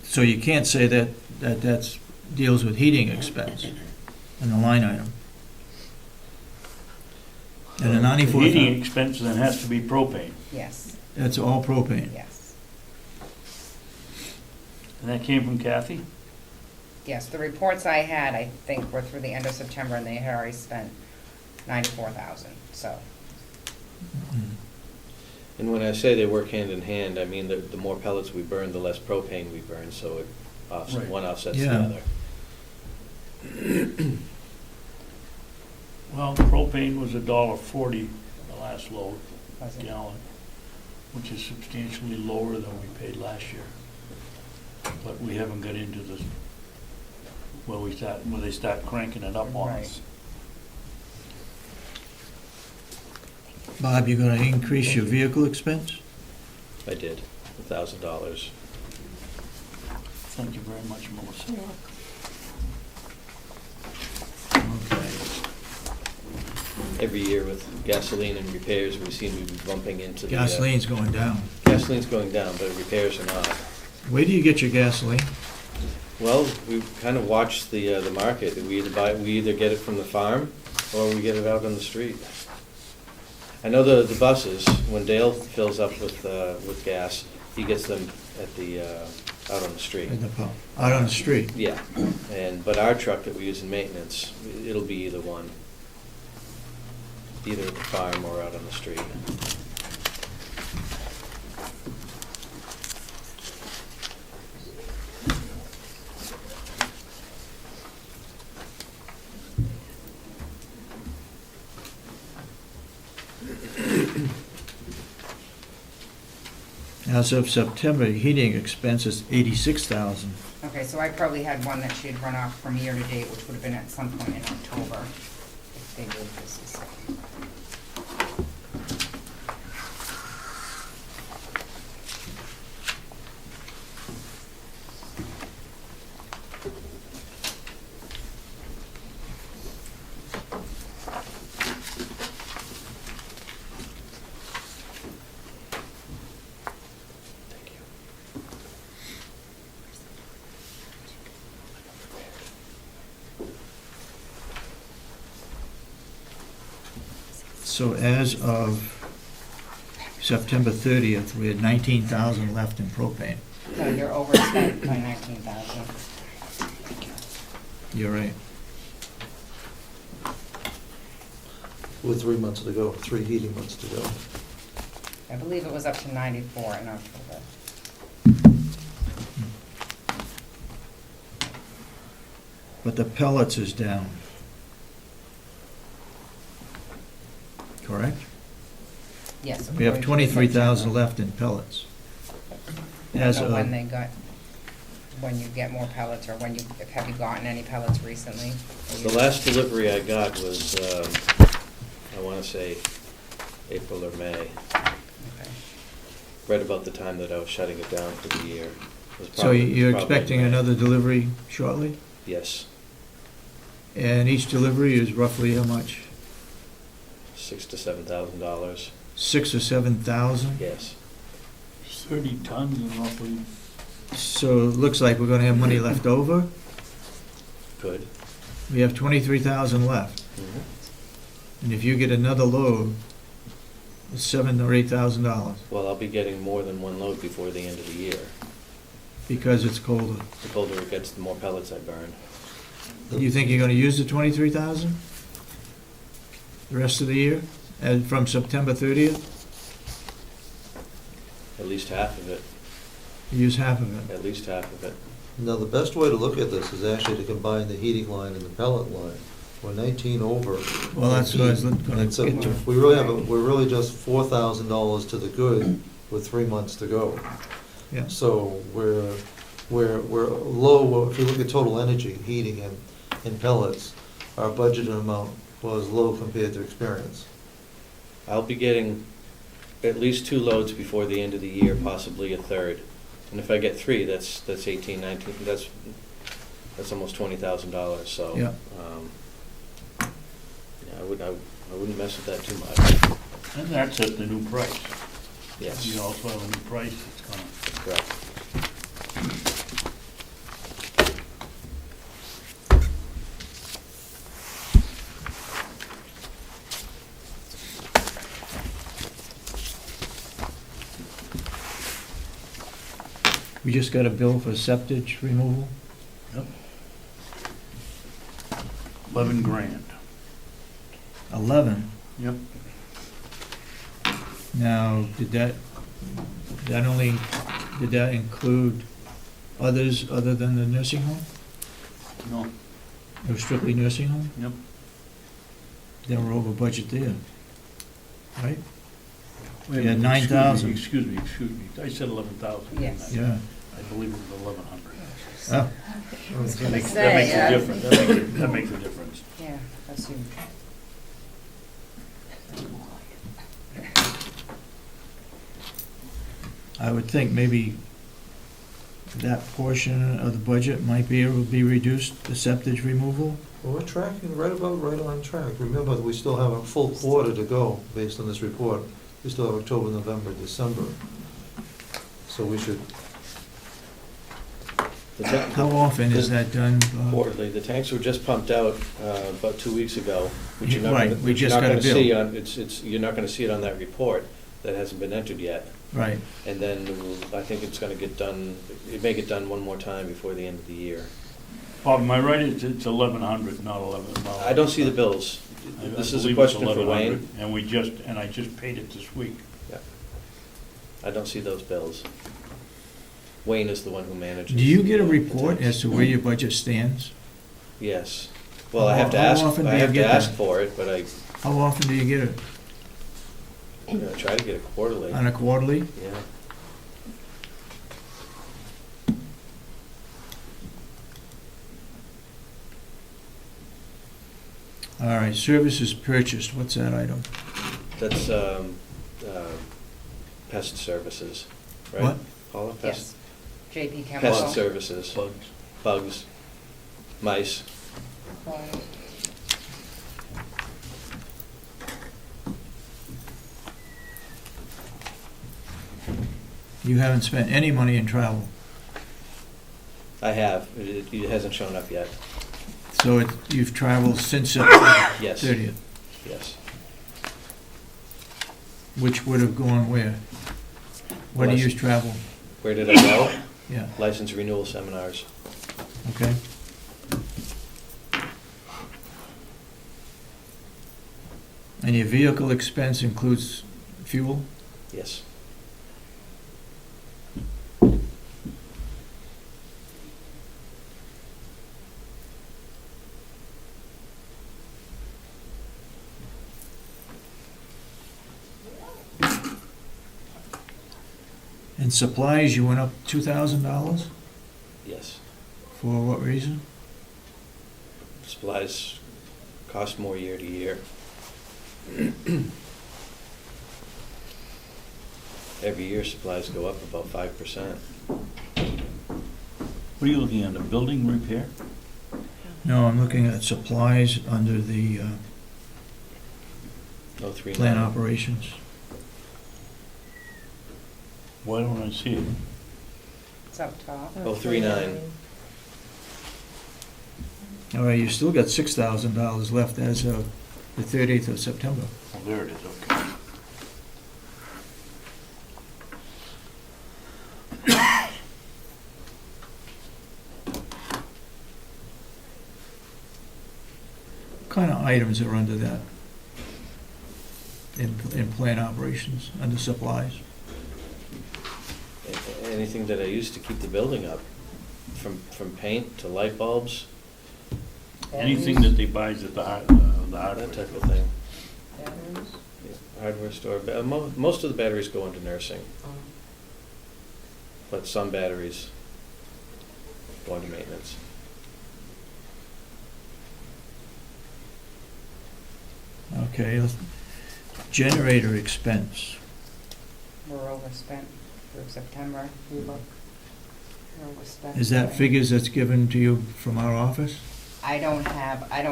So you can't say that that's deals with heating expense in the line item. And the The 94, heating expense then has to be propane, Yes, that's all propane. yes. and that came from Kathy? Yes, the reports I had, I think, were through the end of September, and they had already spent 94,000, so. Mm. And when I say they work hand in hand, I mean the more pellets we burn, the less propane we burn, so Right. one offsets the Yeah. other. Well, propane was $1.40 the last load Was it? gallon, which is substantially lower than we paid last year. But we haven't got into this, where they start cranking it up on us. Bob, you gonna increase your vehicle expense? I did, $1,000. Thank you very much, Melissa. Okay. Every year with gasoline and repairs, we seem to be bumping into the... Gasoline's going down. Gasoline's going down, but repairs are not. Where do you get your gasoline? Well, we kind of watch the market. We either get it from the farm or we get it out on the street. I know the buses, when Dale fills up with gas, He gets them at the, out on the street. In the pump, out on the street. Yeah, but our truck that we use in maintenance, it'll be either one. Either at the farm or out on the street. As of September, heating expense is 86,000. Okay, so I probably had one that she had run off from year to date, which would have been at some point in October, if they did this. Thank you. So as of September 30th, we had 19,000 left in propane. No, you're overspent by 19,000. You're right. With 3 months to go, 3 heating months to go. I believe it was up to 94 in October. But the pellets is down. Correct? Yes. We have according to 23,000 September. left in pellets. I As don't know when of, they got, when you get more pellets, or when you, have you gotten any pellets recently? The last delivery I got was, I want to say April or May, Okay. right about the time that I was shutting it down for the year. It was so probably- you're probably expecting May. another delivery shortly? Yes, And each delivery is roughly how much? $6,000 to $7,000. 6,000 or 7,000? Yes. 30 tons and roughly, So it looks like we're gonna have money left over. Good. We have 23,000 left. And if you get another load, it's $7,000 or $8,000 Well, I'll be getting more than one load before the end of the year. because it's colder. The colder it gets, the more pellets I burn. You think you're gonna use the 23,000? The rest of the year, and from September 30th? At least half of it, You use half of it. at least half of it. Now, the best way to look at this is actually to combine the heating line and the pellet line. We're 19 over. Well, that's what I was gonna And so get to. we really have, we're really just $4,000 to the good with 3 months to go. Yeah. So we're low, if you look at total energy, heating and pellets, our budgeted amount was low compared to experience. I'll be getting at least 2 loads before the end of the year, possibly a third. And if I get 3, that's 18, 19, that's almost $20,000, so. Yeah. Yeah, I wouldn't mess with that too much. and that's at the new price. Yes, You also have a new price that's gonna, that's correct. We just got a bill for septic removal. 11 grand. 11. Yep. Now, did that include others other than the nursing home? No, It was strictly nursing home? yep. Then we're over budget there, right? Wait a Yeah, minute, 9,000. Excuse me. I said 11,000. Yes. Yeah. I believe it was 1,100. Oh, gonna That say, makes yeah. a difference, that makes a difference. Yeah, that's huge. I would think maybe that portion of the budget might be able to be reduced, the septic removal. Well, we're tracking right on track. Remember, we still have a full quarter to go based on this report. We still have October, November, December. So we should, The ta- How often is that done, Bob? Quarterly, the tanks were just pumped out about 2 weeks ago, which you're not Right, gonna, we which you're just not got a gonna see bill. on, you're not gonna see it on that report. That hasn't been entered yet. Right. And then I think it's gonna get done, it may get done one more time before the end of the year. Bob, am I right? It's 1,100, not 11. I don't see the bills. I This is a believe question it's for 1,100, Wayne. And I just paid it this week. I don't see those bills. Wayne is the one who manages. Do you get a the report tax. as to where your budget stands? Yes. Well, I have to How ask, often do I you have to get ask that? for it, but I How often do you get it? try to get it quarterly. On a quarterly? Yeah. All right, services purchased, what's that item? That's pest services, right? What? Paula, Yes. pest, JP Chemical. pest services, Bugs. bugs, mice. You haven't spent any money in travel, I have, it hasn't shown up yet. so you've traveled since September Yes, 30th, yes. which would have gone where? Where do you travel? Where did I go? Yeah, License renewal seminars. okay. And your vehicle expense includes fuel? Yes. And supplies, you went up $2,000? Yes. For what reason? Supplies cost more year to year. Every year supplies go up about 5%. What are you looking at, a building repair? No, I'm looking at supplies under the Oh, 3.9. plant operations. Why don't I see it? It's up top. Oh, 3.9. All right, you still got $6,000 left as of the 30th of September. Oh, there it is, okay. What kind of items are under that? In plant operations, under supplies? Anything that I use to keep the building up, from paint to light bulbs, Anything that they buys at the hardware that type of thing. Batteries. Hardware store, most of the batteries go into nursing, but some batteries go into maintenance. Okay, generator expense. We're overspent through September. We look. We're overspent. Is that figures that's given to you from our office? I don't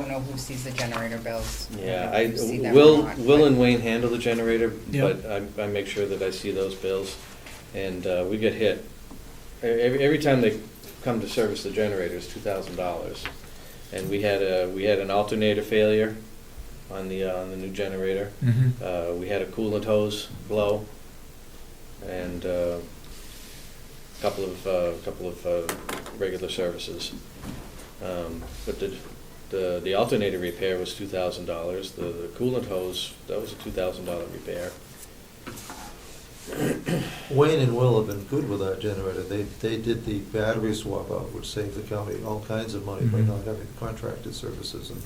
know who sees the generator bills. Yeah, don't know who see them or Will not, Will but- and Wayne handle the generator, Yeah. but I make sure that I see those bills, and we get hit. Every time they come to service the generator, it's $2,000. And we had an alternator failure on the new generator. Mm-hmm. We had a coolant hose blow, and a couple of regular services. But the alternator repair was $2,000. The coolant hose, that was a $2,000 repair. Wayne and Will have been good with that generator. They did the battery swap out, which saved the county all kinds of money by Mhm. not having contracted services, and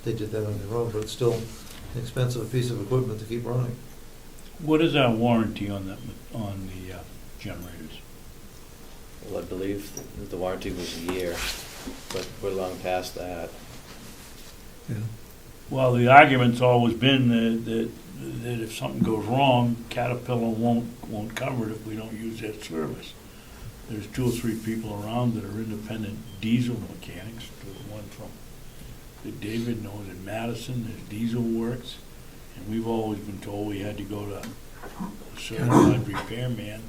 they did that on their own, but it's still an expensive piece of equipment to keep running. What is our warranty on the generators? Well, I believe that the warranty was a year, but we're long past that. Yeah. Well, the argument's always been that if something goes wrong, Caterpillar won't cover it if we don't use their service. There's 2 or 3 people around that are independent diesel mechanics. There's one that David knows in Madison, there's Diesel Works, and we've always been told we had to go to a certified repairman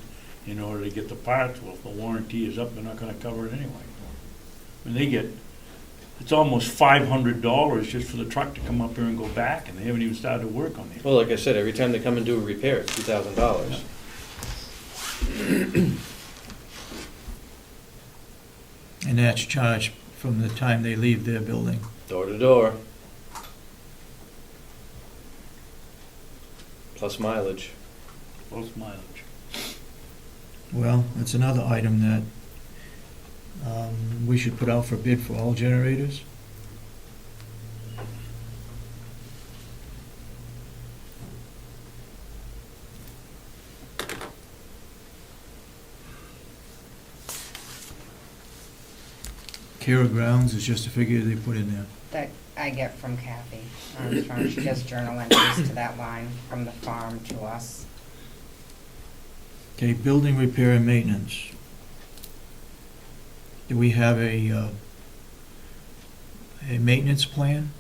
in order to get the parts. Well, if the warranty is up, they're not gonna cover it anyway. I mean, it's almost $500 just for the truck to come up here and go back, and they haven't even started to work on it. Well, like I said, every time they come and do a repair, it's $2,000. that's charged from the time they leave their building. Door to door. Plus mileage. Both mileage. Well, that's another item that we should put out for bid for all generators. Care of grounds is just a figure they put in there. That I get from Kathy Armstrong. She does journal entries to that line from the farm to us. Okay, building repair and maintenance. Do we have a maintenance plan?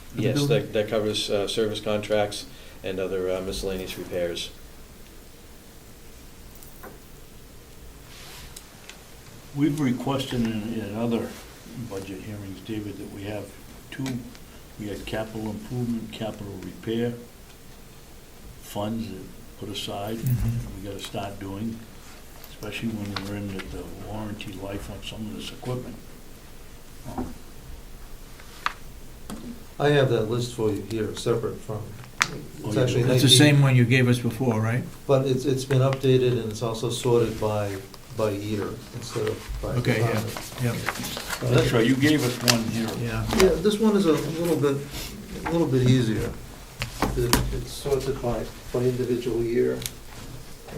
for the Yes, building? that covers service contracts and other miscellaneous repairs. We've requested in other budget hearings, David, that we have we had capital improvement, capital repair funds that put aside, Mhm. we gotta start doing, especially when we're in the warranty life on some of this equipment. I have that list for you here, separate from, it's you actually do? It's the 19, same one you gave us before, right? but it's been updated and it's also sorted by year instead of by Okay, yeah, department. yeah, That's right, you gave us one here. yeah. Yeah, this one is a little bit easier. It's sorted by individual year,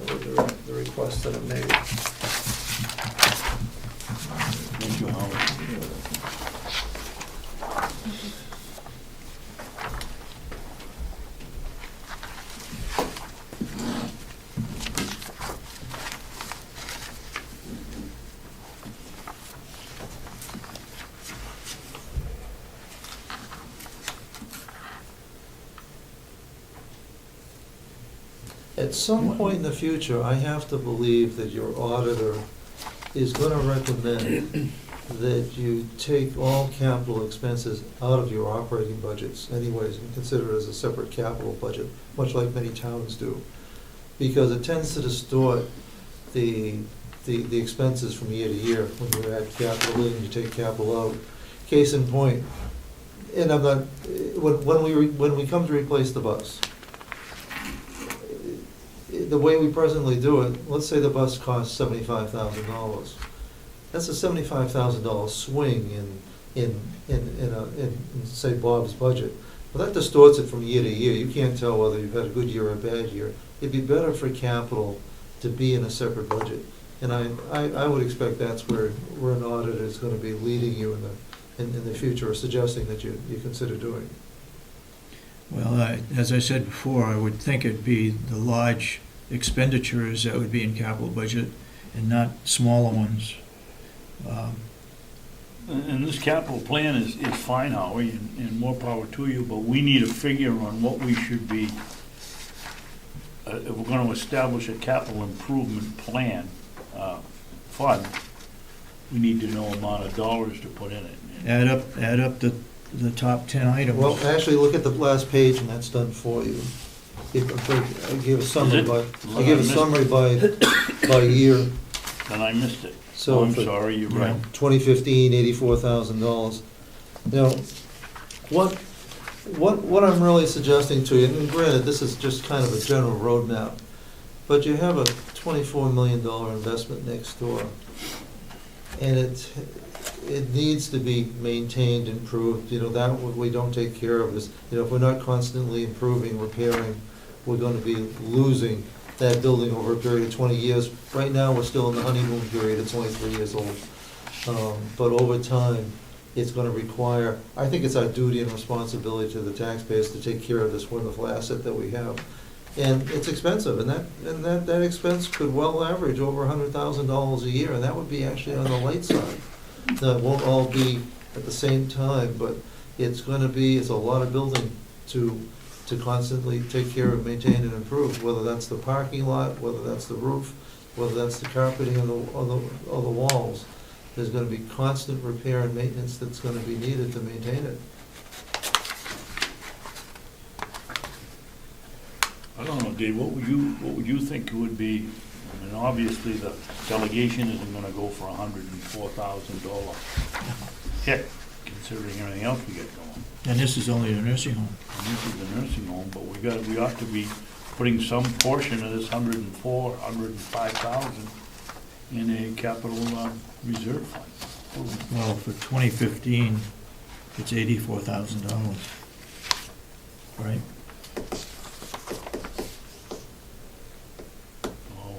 the requests that are made. Thank you, Howard. At some point in the future, I have to believe that your auditor is gonna recommend that you take all capital expenses out of your operating budgets anyways, and consider it as a separate capital budget, much like many towns do. Because it tends to distort the expenses from year to year, when you add capital in, you take capital out. Case in point, and I'm not, when we come to replace the bus, the way we presently do it, let's say the bus costs $75,000. That's a $75,000 swing in say Bob's budget. Well, that distorts it from year to year. You can't tell whether you've had a good year or a bad year. It'd be better for capital to be in a separate budget. And I would expect that's where an auditor is gonna be leading you in the future, or suggesting that you consider doing. Well, as I said before, I would think it'd be the large expenditures that would be in capital budget and not smaller ones. And this capital plan is fine, Howie, and more power to you, but we need a figure on what we should be, if we're gonna establish a capital improvement plan, fund, we need to know amount of dollars to put in it. Add up the top 10 items. Well, actually, look at the last page, and that's done for you. I gave a summary Is it? I gave a summary by year. Then I missed it. So Oh, I'm for- sorry, you're Yeah. right. 2015, $84,000. Now, what I'm really suggesting to you, and granted, this is just kind of a general roadmap, but you have a $24 million investment next door, and it needs to be maintained, improved. That what we don't take care of is, if we're not constantly improving, repairing, we're gonna be losing that building over a period of 20 years. Right now, we're still in the honeymoon period, it's only 3 years old. But over time, it's gonna require, I think it's our duty and responsibility to the taxpayers to take care of this wonderful asset that we have. And it's expensive, and that expense could well average over $100,000 a year, and that would be actually on the light side. That won't all be at the same time, but it's a lot of building to constantly take care of, maintain, and improve, whether that's the parking lot, whether that's the roof, whether that's the carpeting on the walls. There's gonna be constant repair and maintenance that's gonna be needed to maintain it. I don't know, Dave, what would you think would be And obviously, the delegation isn't gonna go for $104,000 hit, considering everything else we got going. And this is only a nursing home. And this is a nursing home, but we ought to be putting some portion of this 105,000 in a capital reserve fund. Well, for 2015, it's $84,000, right? Oh,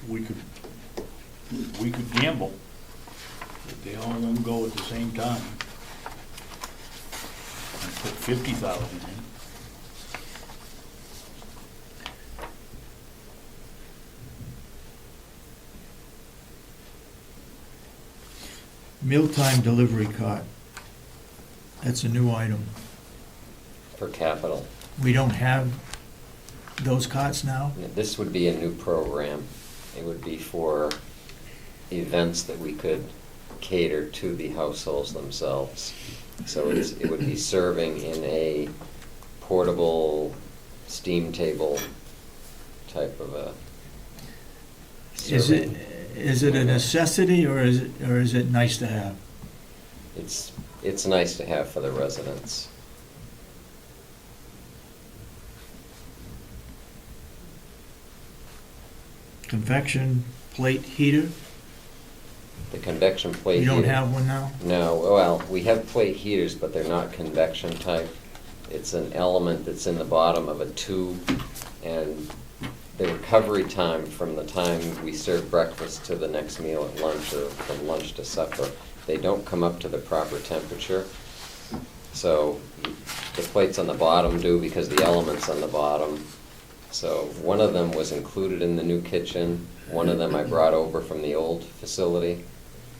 we could gamble, but they all won't go at the same time. And put 50,000 in. Mealtime delivery cart. That's a new item. For capital. We don't have those carts now? This would be a new program. It would be for events that we could cater to the households themselves. So it would be serving in a portable steam table type of a serving. Is it a necessity, or is it nice to have? It's nice to have for the residents. Convection plate heater? The convection plate You don't heater- have one now? No, well, we have plate heaters, but they're not convection type. It's an element that's in the bottom of a tube, and the recovery time from the time we serve breakfast to the next meal at lunch, or from lunch to supper, they don't come up to the proper temperature. So the plates on the bottom do, because the element's on the bottom. So one of them was included in the new kitchen. One of them I brought over from the old facility.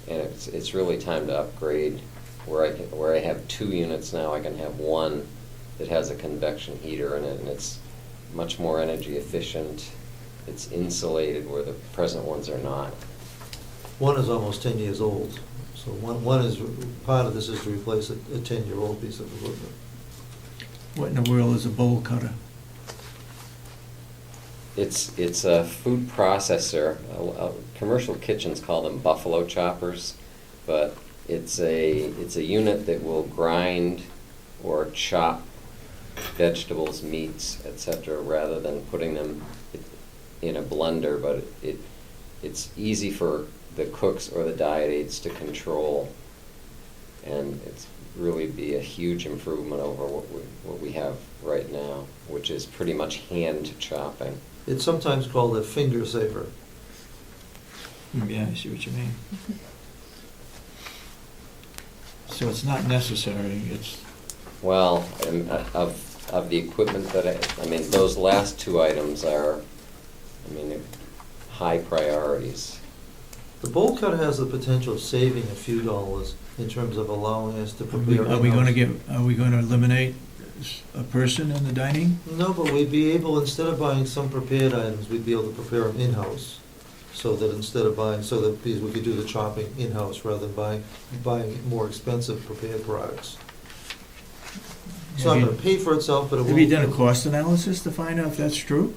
And it's really time to upgrade. Where I have 2 units now, I can have one that has a convection heater in it, and it's much more energy efficient. It's insulated where the present ones are not. One is almost 10 years old, so one is, part of this is to replace a 10-year-old piece of equipment. What in the world is a bowl cutter? It's a food processor. Commercial kitchens call them buffalo choppers, but it's a unit that will grind or chop vegetables, meats, etc., rather than putting them in a blender. But it's easy for the cooks or the diet aides to control, and it's really be a huge improvement over what we have right now, which is pretty much hand chopping. It's sometimes called a finger saver. Yeah, I see what you mean. So it's not necessary, it's, Well, of the equipment that I mean, those last 2 items are, they're high priorities. The bowl cutter has the potential of saving a few dollars in terms of allowing us to prepare. are we gonna in-house. are we gonna eliminate a person in the dining? No, but we'd be able, instead of buying some prepared items, we'd be able to prepare them in-house. So that instead of buying, so that we could do the chopping in-house rather than buying more expensive prepared products. It's not gonna pay for itself, but it will. Have you done a cost analysis to find out if that's true?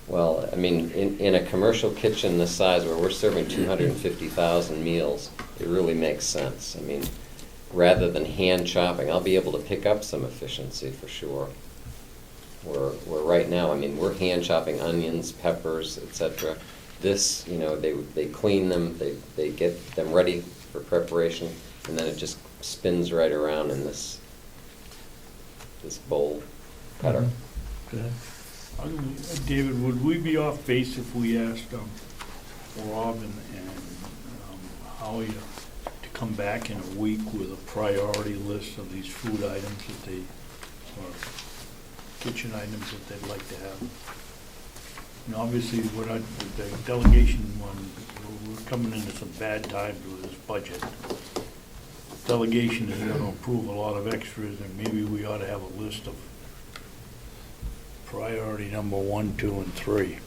Well, in a commercial kitchen this size where we're serving 250,000 meals, it really makes sense. Rather than hand chopping, I'll be able to pick up some efficiency for sure. Where right now, we're hand chopping onions, peppers, etc. This, they clean them, they get them ready for preparation, and then it just spins right around in this bowl cutter. Good. David, would we be off base if we asked Rob and Howie to come back in a week with a priority list of these food items or kitchen items that they'd like to have? And obviously, the delegation one, we're coming into some bad times with this budget. Delegation is going to approve a lot of extras, and maybe we ought to have a list of priority number 1, 2, and 3.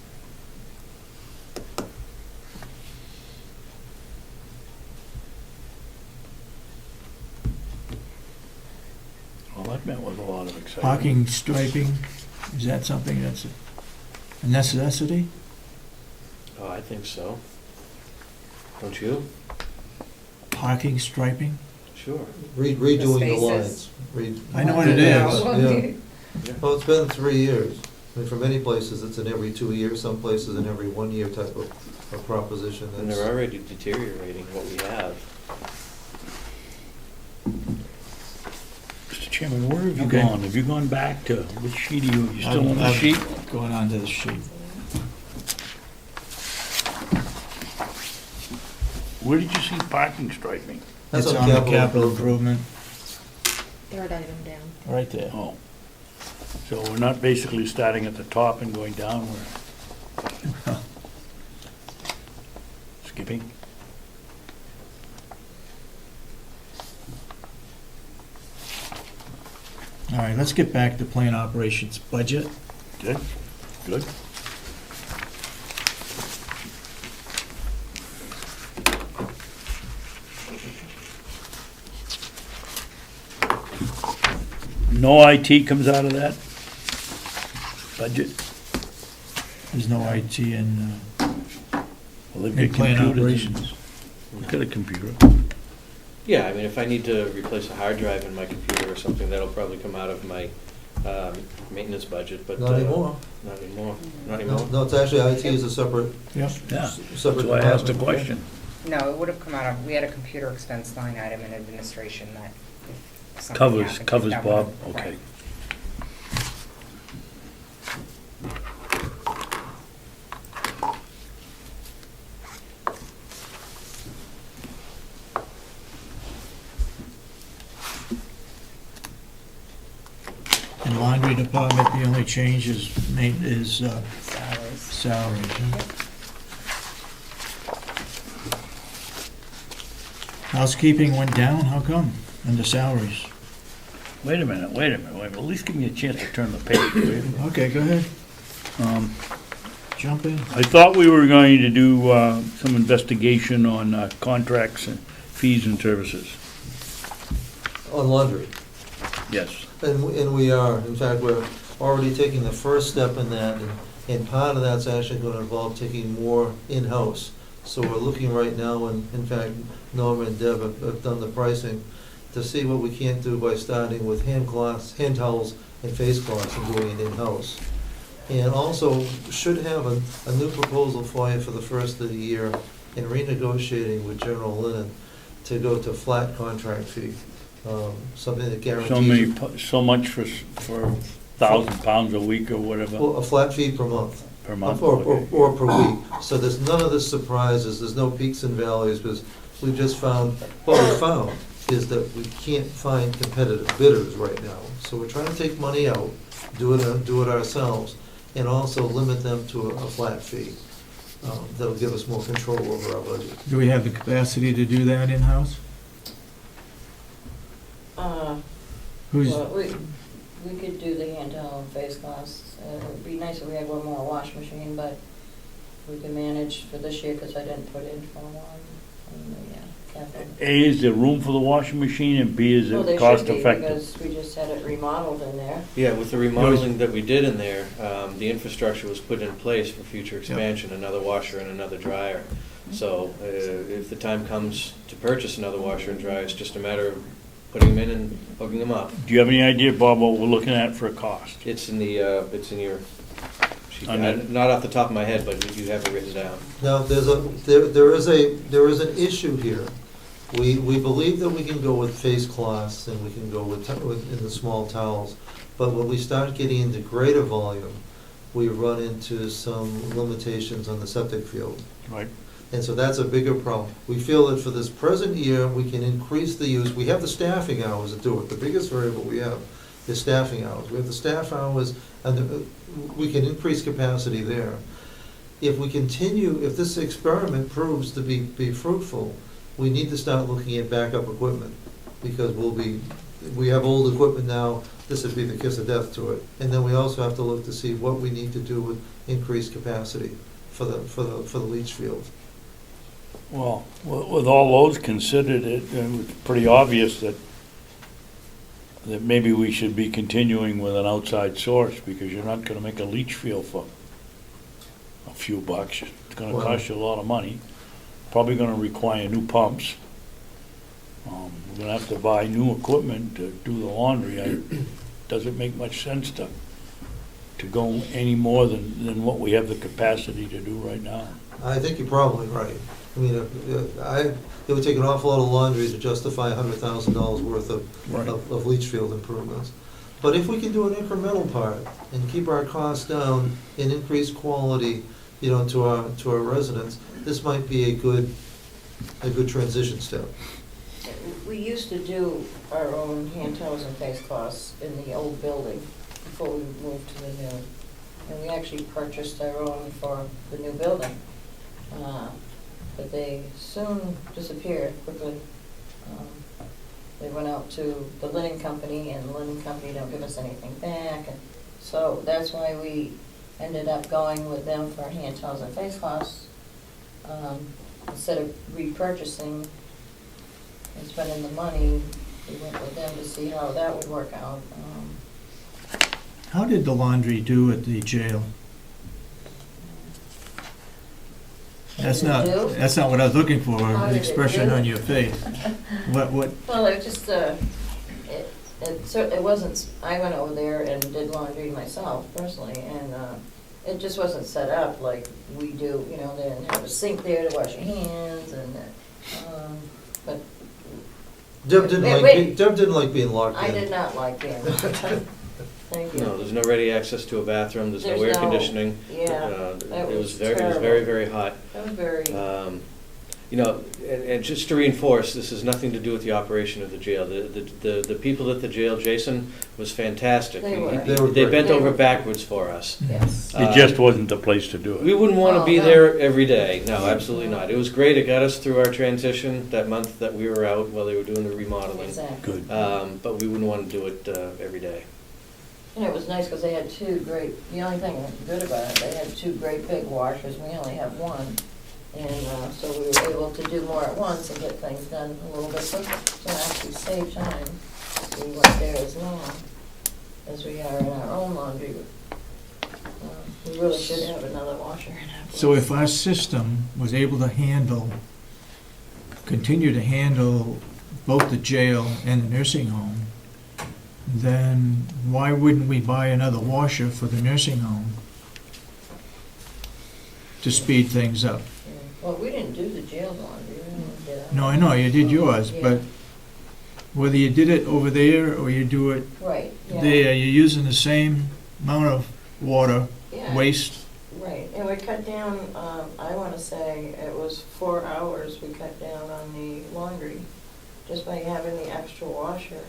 Well, that met with a lot of excitement. Parking striping, is that something that's a necessity? Oh, I think so. Don't you? Parking striping? Sure. Redoing the spaces. lines. I know what it Yeah. is. Yeah. Well, it's been 3 years. I mean, for many places, it's an every 2 years, some places an every 1 year type of proposition. And That's- they're already deteriorating what we have. Mr. Chairman, where have you Okay. gone? Have you gone back to, which sheet are you still on the I'm sheet? Going on to the sheet. Where did you see parking striping? That's It's on on the capital capital improvement. improvement. Third item down. Right there. Oh. So we're not basically starting at the top and going down, we're skipping? All right, let's get back to plant operations budget. Good, good. No IT comes out of that budget? There's no IT in, Well, they've in got plant computers. operations. They've got a computer. Yeah, I mean, if I need to replace a hard drive in my computer or something, that'll probably come out of my maintenance budget, but. Not anymore. Not anymore, not No, anymore. no, it's actually, IT is a separate, Yep. Yeah, separate that's why I asked the department. question. No, it would have come out of, we had a computer expense line item in administration that if something Covers, happened, covers that Bob, would've- okay. right. In laundry department, the only change is Salaries. salaries. huh? Housekeeping went down, how come? Under salaries? Wait a minute, wait a minute, at least give me a chance to turn the page, will you? Okay, go ahead, Um, jump in. I thought we were going to do some investigation on contracts and fees and services. On laundry. Yes. And we are, in fact, we're already taking the first step in that, and part of that's actually gonna involve taking more in-house. So we're looking right now, and in fact, Norma and Deb have done the pricing, to see what we can't do by starting with hand towels and face cloths and doing it in-house. And also, should have a new proposal for you for the first of the year in renegotiating with General Linen to go to flat contract fee, something that guarantees. So much for 1,000 pounds a week or whatever, Well, a flat fee per month. per month? Or Okay. per week. So there's none of the surprises, there's no peaks and valleys, because we've just found, what we found is that we can't find competitive bidders right now. So we're trying to take money out, do it ourselves, and also limit them to a flat fee. That'll give us more control over our budget. Do we have the capacity to do that in-house? Who's, Well, we could do the hand towel and face cloths. It'd be nice if we had one more wash machine, but we can manage for this year, because I didn't put in for one. Capital. A, is there room for the washing machine, and B, is Well, it there cost should be, effective? because we just had it remodeled in there. Yeah, with the remodeling that we did in there, the infrastructure was put in place for future expansion, another washer and another dryer. So if the time comes to purchase another washer and dryer, it's just a matter of putting them in and hooking them up. Do you have any idea, Bob, what we're looking at for a cost? It's in your sheet. On the- Not off the top of my head, but you have it written down. Now, there is an issue here. We believe that we can go with face cloths and we can go with in the small towels, but when we start getting into greater volume, we run into some limitations on the septic field. Right. And so that's a bigger problem. We feel that for this present year, we can increase the use. We have the staffing hours to do it. The biggest variable we have is staffing hours. We have the staff hours, and we can increase capacity there. If we continue, if this experiment proves to be fruitful, we need to start looking at backup equipment, because we have old equipment now, this would be the kiss of death to it. And then we also have to look to see what we need to do with increased capacity for the leach field. Well, with all those considered, it was pretty obvious that maybe we should be continuing with an outside source, because you're not gonna make a leach field for a few bucks. It's gonna Well- cost you a lot of money. Probably gonna require new pumps. We're gonna have to buy new equipment to do the laundry. Doesn't make much sense to go any more than what we have the capacity to do right now. I think you're probably right. I mean, it would take an awful lot of laundry to justify $100,000 worth Right. of leach field improvements. But if we can do an incremental part and keep our costs down and increase quality, to our residents, this might be a good transition step. We used to do our own hand towels and face cloths in the old building before we moved to the new. And we actually purchased our own for the new building. But they soon disappeared quickly. They went out to the linen company, and the linen company don't give us anything back. And so that's why we ended up going with them for hand towels and face cloths. Instead of repurchasing and spending the money, we went with them to see how that would work out. How did the laundry do at the jail? That's Did it not, do? that's not what I was looking for, How the did it expression do? on your face. What, Well, it just, it wasn't, I went over there and did laundry myself personally, and it just wasn't set up like we do, they didn't have a sink there to wash your hands, and, but Deb didn't Wait. Deb didn't like being locked in. I did not like being locked in. Thank you. No, there's no ready access to a bathroom, there's no There's air no- conditioning. Yeah, that It was was very, terrible. very hot. That was very, And just to reinforce, this has nothing to do with the operation of the jail. The people at the jail, Jason was fantastic. They were. They were They great. bent They over were- backwards for us. yes. It just wasn't the place to do We it. wouldn't want to Oh, be no. there every day. No, absolutely not. It was great. It got us through our transition that month that we were out while they were doing the remodeling. Exactly. Good. But we wouldn't want to do it every day. And it was nice because they had two great, the only thing good about it, they had two great big washers, we only have one. And so we were able to do more at once and get things done a little bit quicker. So it actually saved time. We weren't there as long as we are in our own laundry. We really should have another washer in our place. so if our system was able to continue to handle both the jail and the nursing home, then why wouldn't we buy another washer for the nursing home to speed things up? Yeah. Well, we didn't do the jail laundry, we only did our- No, I know, you did yours, Yeah. but whether you did it over there or you do it Right, yeah. there, you're using the same amount of water, Yeah. waste. Right, and we cut down, I want to say it was 4 hours we cut down on the laundry, just by having the extra washer.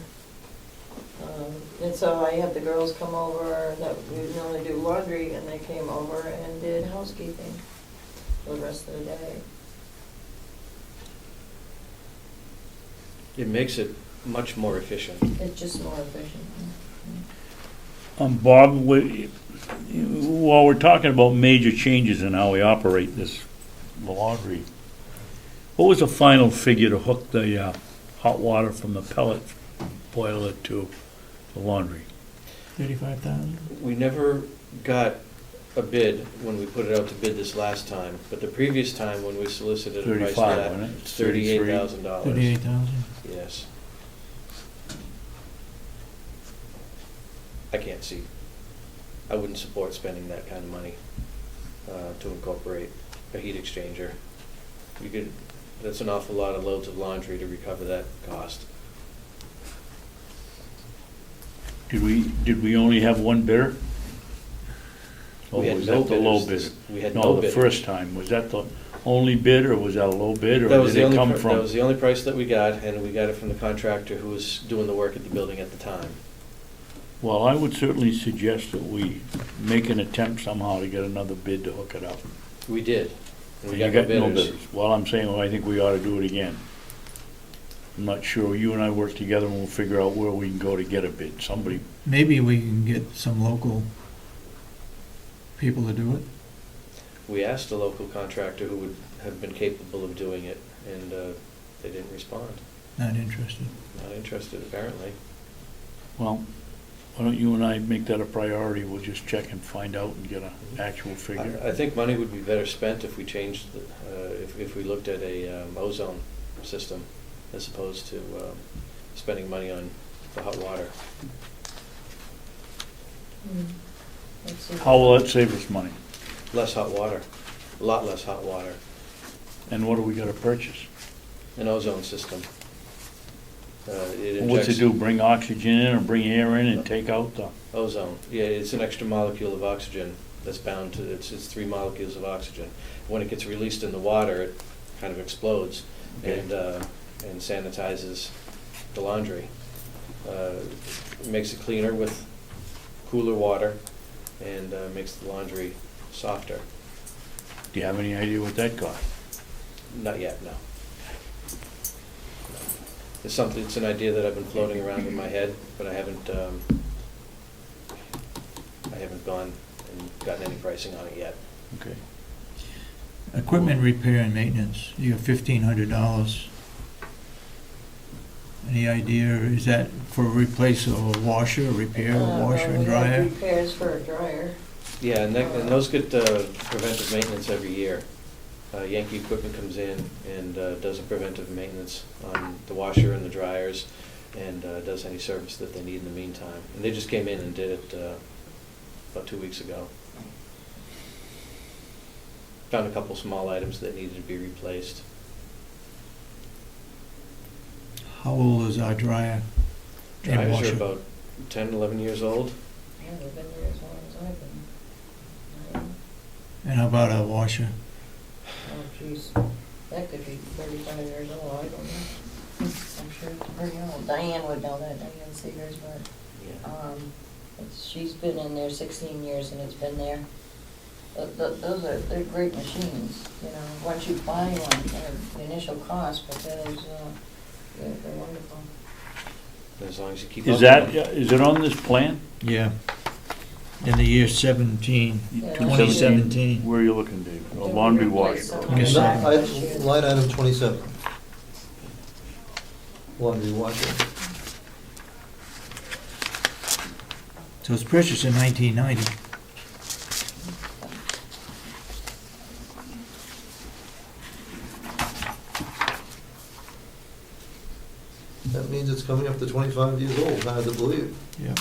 And so I had the girls come over that we normally do laundry, and they came over and did housekeeping for the rest of the day. It makes it much more efficient. It's just more efficient. Bob, while we're talking about major changes in how we operate this laundry, what was the final figure to hook the hot water from the pellet boiler to the laundry? 35,000? We never got a bid when we put it out to bid this last time, but the previous time when we solicited a price for 35, that, wasn't it? $38,000. 38,000? Yes. I can't see. I wouldn't support spending that kind of money to incorporate a heat exchanger. That's an awful lot of loads of laundry to recover that cost. Did we only have one bidder? Or We had was no that the low bidder? bidders. We had No, no the bidders. first time, was that the only bid, or was that a low bid, That or was did the it only, come that from? was the only price that we got, and we got it from the contractor who was doing the work at the building at the time. Well, I would certainly suggest that we make an attempt somehow to get another bid to hook it up. We did. And we You got no got no bidders. bidders. Well, I'm saying, well, I think we ought to do it again. I'm not sure, you and I work together and we'll figure out where we can go to get a bid. Somebody, Maybe we can get some local people to do it. We asked a local contractor who would have been capable of doing it, and they didn't respond. Not interested. Not interested, apparently. well, Why don't you and I make that a priority? We'll just check and find out and get an actual figure. I think money would be better spent if we changed, if we looked at a ozone system as opposed to spending money on the hot water. Let's see. How will that save us money? Less hot water, a lot less hot water. And what do we gotta purchase? An ozone system. It What's it injects do, bring oxygen in or bring air in and take out the? ozone. Yeah, it's an extra molecule of oxygen that's bound to, it's 3 molecules of oxygen. When it gets released in the water, it kind of explodes and sanitizes the laundry. It makes it cleaner with cooler water and makes the laundry softer. Do you have any idea what that costs? Not yet, no. It's something, it's an idea that I've been floating around in my head, but I haven't gone and gotten any pricing on it yet. Okay. Equipment repair and maintenance, you have $1,500. Any idea, is that for replace a washer, repair a washer and We have dryer? repairs for a dryer. Yeah, and those get preventive maintenance every year. Yankee Equipment comes in and does a preventive maintenance on the washer and the dryers and does any service that they need in the meantime. And they just came in and did it about 2 weeks ago. Found a couple small items that needed to be replaced. How old is our dryer and Dryers are washer? about 10, 11 years old. Yeah, they've been there as long as I've been. And how about our washer? Oh, geez, that could be 35 years old, I don't know. I'm sure it's pretty old. Diane would know that, Diane Seegers, but, Yeah. she's been in there 16 years and it's been there. They're great machines, you know, once you buy one, the initial cost, but that is, they're wonderful. As long as you keep Is up that, with them. is it on this plan? Yeah. In the year 17, Yeah. 2017. Where are you looking, Dave? A laundry washer. Yes, No, sir. line item 27. Laundry washer. So it's purchased in 1990. That means it's coming up to 25 years old, hard to believe. Yeah.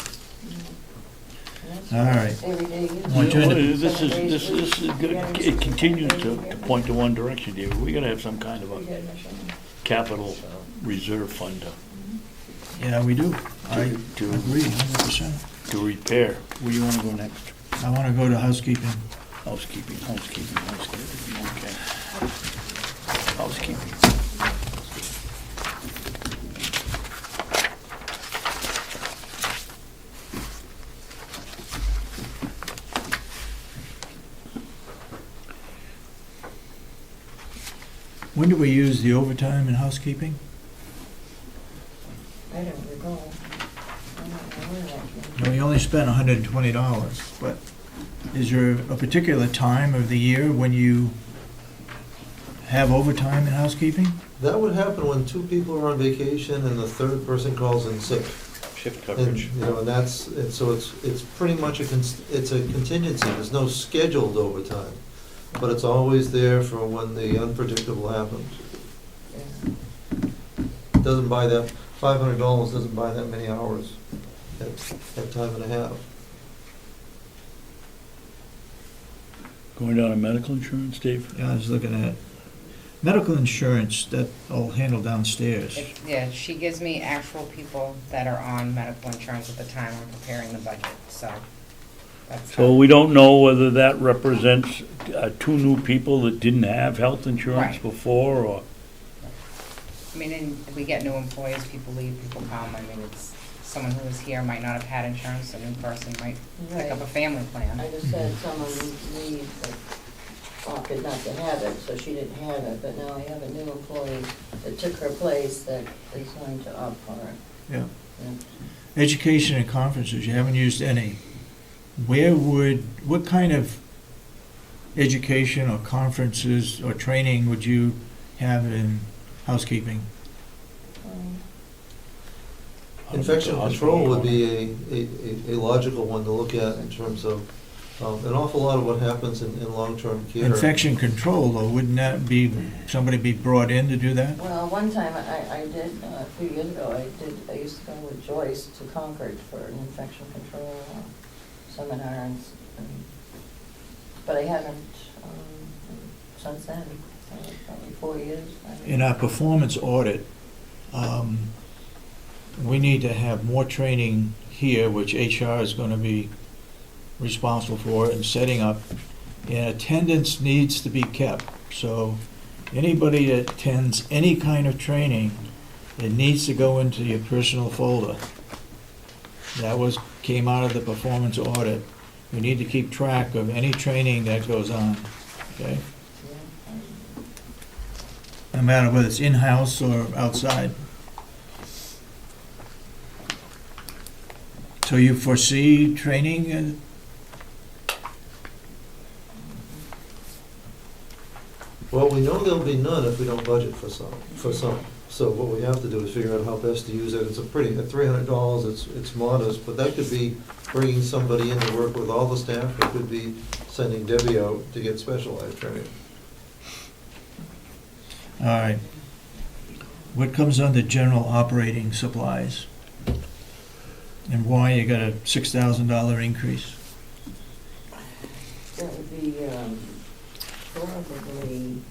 That's All right. Everyday use. Well, during the- This is good. It continues to point to one direction, David. We gotta have some kind of a capital reserve fund Yeah, we do. I to agree, 100%. repair. Where do you wanna go next? I want to go to housekeeping. Housekeeping. Okay. Housekeeping. When do we use the overtime in housekeeping? I don't recall. I don't know where that came No, we only spent $120, but is there a particular time of the year when you have overtime in housekeeping? That would happen when 2 people are on vacation and the third person calls in sick. Shift And, coverage. you know, and so it's pretty much it's a contingency, there's no scheduled overtime. But it's always there for when the unpredictable happens. Yeah. Doesn't buy that, $500 doesn't buy that many hours at time and a half. Going down to medical insurance, Dave? Yeah, I was looking at medical insurance, that all handled downstairs. Yeah, she gives me actual people that are on medical insurance at the time I'm preparing the budget, so that's. So we don't know whether that represents 2 new people that didn't have health insurance Right. before, or? I mean, and we get new employees, people leave, people come, I mean, it's, someone who was here might not have had insurance, a new person might pick up a family plan. I just had someone leave that opted not to have it, so she didn't have it, but now I have a new employee that took her place that is going to opt for it. Yeah. Yeah. Education and conferences, you haven't used any. What kind of education or conferences or training would you have in housekeeping? Infection control would be a logical one to look at in terms of, an awful lot of what happens in long-term care. Infection control, though, wouldn't that be, somebody be brought in to do that? Well, one time I did, a few years ago, I used to go with Joyce to Concord for an infection control seminar, but I haven't since then, probably 4 years. In our performance audit, we need to have more training here, which HR is going to be responsible for and setting up. And attendance needs to be kept. So anybody that attends any kind of training, it needs to go into your personal folder. That came out of the performance audit. We need to keep track of any training that goes on, okay? No matter whether it's in-house or outside. So you foresee training? Well, we know there'll be none if we don't budget for some. So what we have to do is figure out how best to use it. It's at $300, it's modest, but that could be bringing somebody in to work with all the staff. It could be sending Debbie out to get specialized training. All right. What comes under general operating supplies? And why you got a $6,000 increase? That would be probably,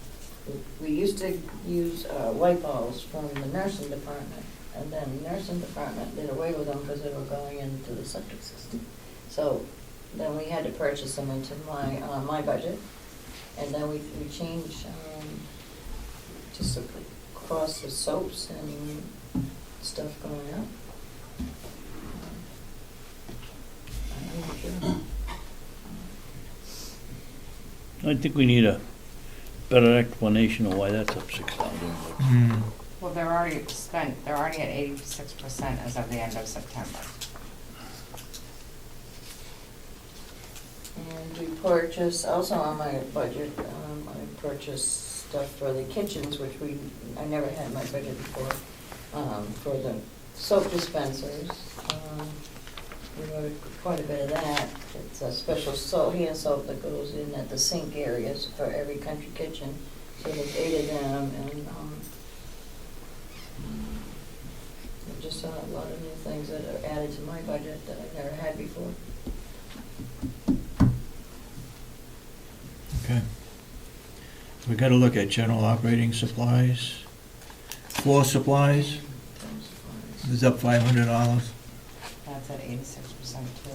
we used to use light bulbs from the nursing department, and then the nursing department did away with them because they were going into the septic system. So then we had to purchase them into my budget, and then we changed just across the soaps and stuff going up. I'm not sure. I think we need a better explanation of why that's up $6,000. Well, they're already at 86% as of the end of September. And we purchased, also on my budget, I purchased stuff for the kitchens, which I never had in my budget before, for the soap dispensers. We ordered quite a bit of that. It's a special soap, hand soap that goes in at the sink areas for every country kitchen. So there's 8 of them, and I just saw a lot of new things that are added to my budget that I never had before. Okay. We got to look at general operating supplies. Floor supplies is up $500. That's at 86% too,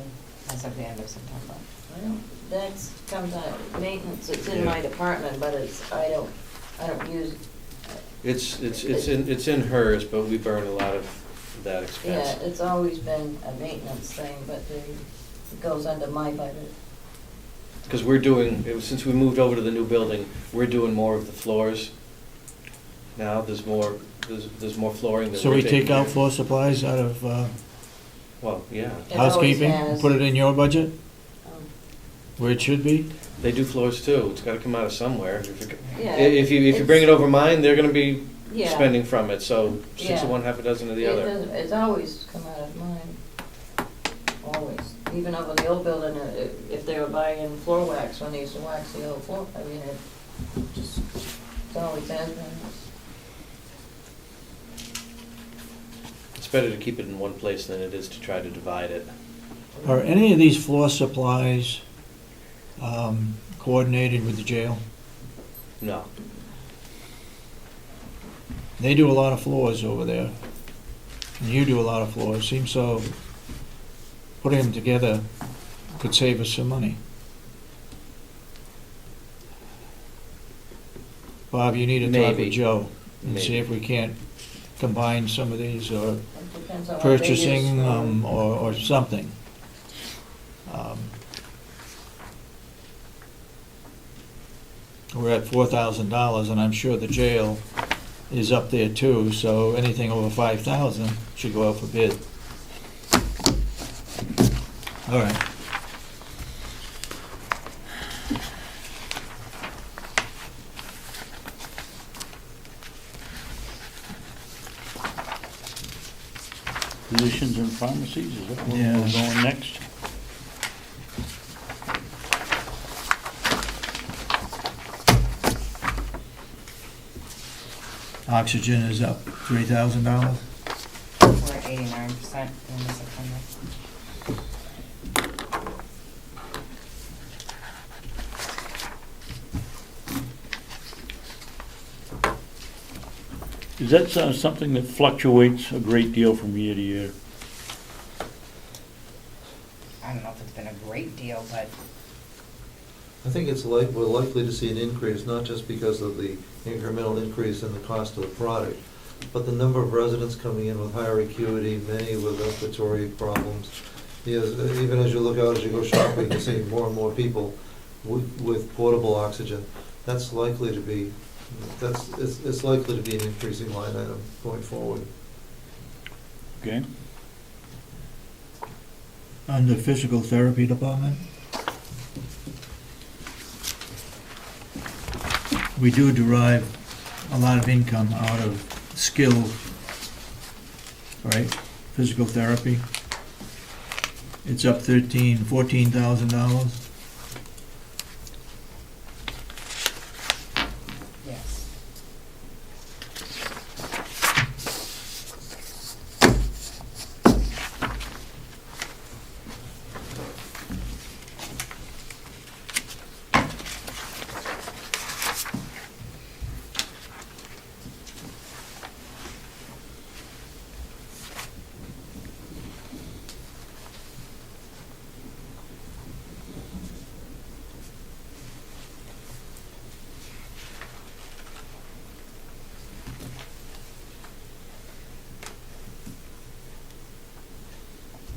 as of the end of September. That comes out of maintenance. It's in my department, but I don't use it. It's in hers, but we burn a lot of that expense. Yeah, it's always been a maintenance thing, but it goes under my budget. Because since we moved over to the new building, we're doing more of the floors. Now, there's more flooring that So we're we taking take out care floor supplies out of Well, yeah. It always housekeeping, has. put it in your budget, Um, where it should be? They do floors too. It's gotta come out of somewhere. Yeah, If you bring it over mine, they're gonna be yeah. spending from it, so 6 Yeah. of one, half a dozen of the It other. doesn't- It's always come out of mine, always. Even over the old building, if they were buying floor wax when they used to wax the old floor, I mean, it's always has been. It's better to keep it in one place than it is to try to divide it. Are any of these floor supplies coordinated with the jail? No. They do a lot of floors over there, and you do a lot of floors. Seems so putting them together could save us some money. Bob, you need to talk Maybe. with Joe and see Maybe. if we can't combine some of these, or It depends on what they use purchasing for. or something. We're at $4,000, and I'm sure the jail is up there too, so anything over 5,000 should go out for bid. All right. Physicians and pharmacies, is that where Yeah. we're going next? Oxygen is up $3,000. We're at 89% in September. Is that something that fluctuates a great deal from year to year? I don't know if it's been a great deal, but I think it's like, we're likely to see an increase, not just because of the incremental increase in the cost of the product, but the number of residents coming in with higher acuity, many with respiratory problems. Yes, even as you look out, as you go shopping, you see more and more people with portable oxygen. That's likely to be, it's likely to be an increasing line item going forward. Okay. On the physical therapy department, we do derive a lot of income out of skill, right? Physical therapy. It's up $14,000. yes.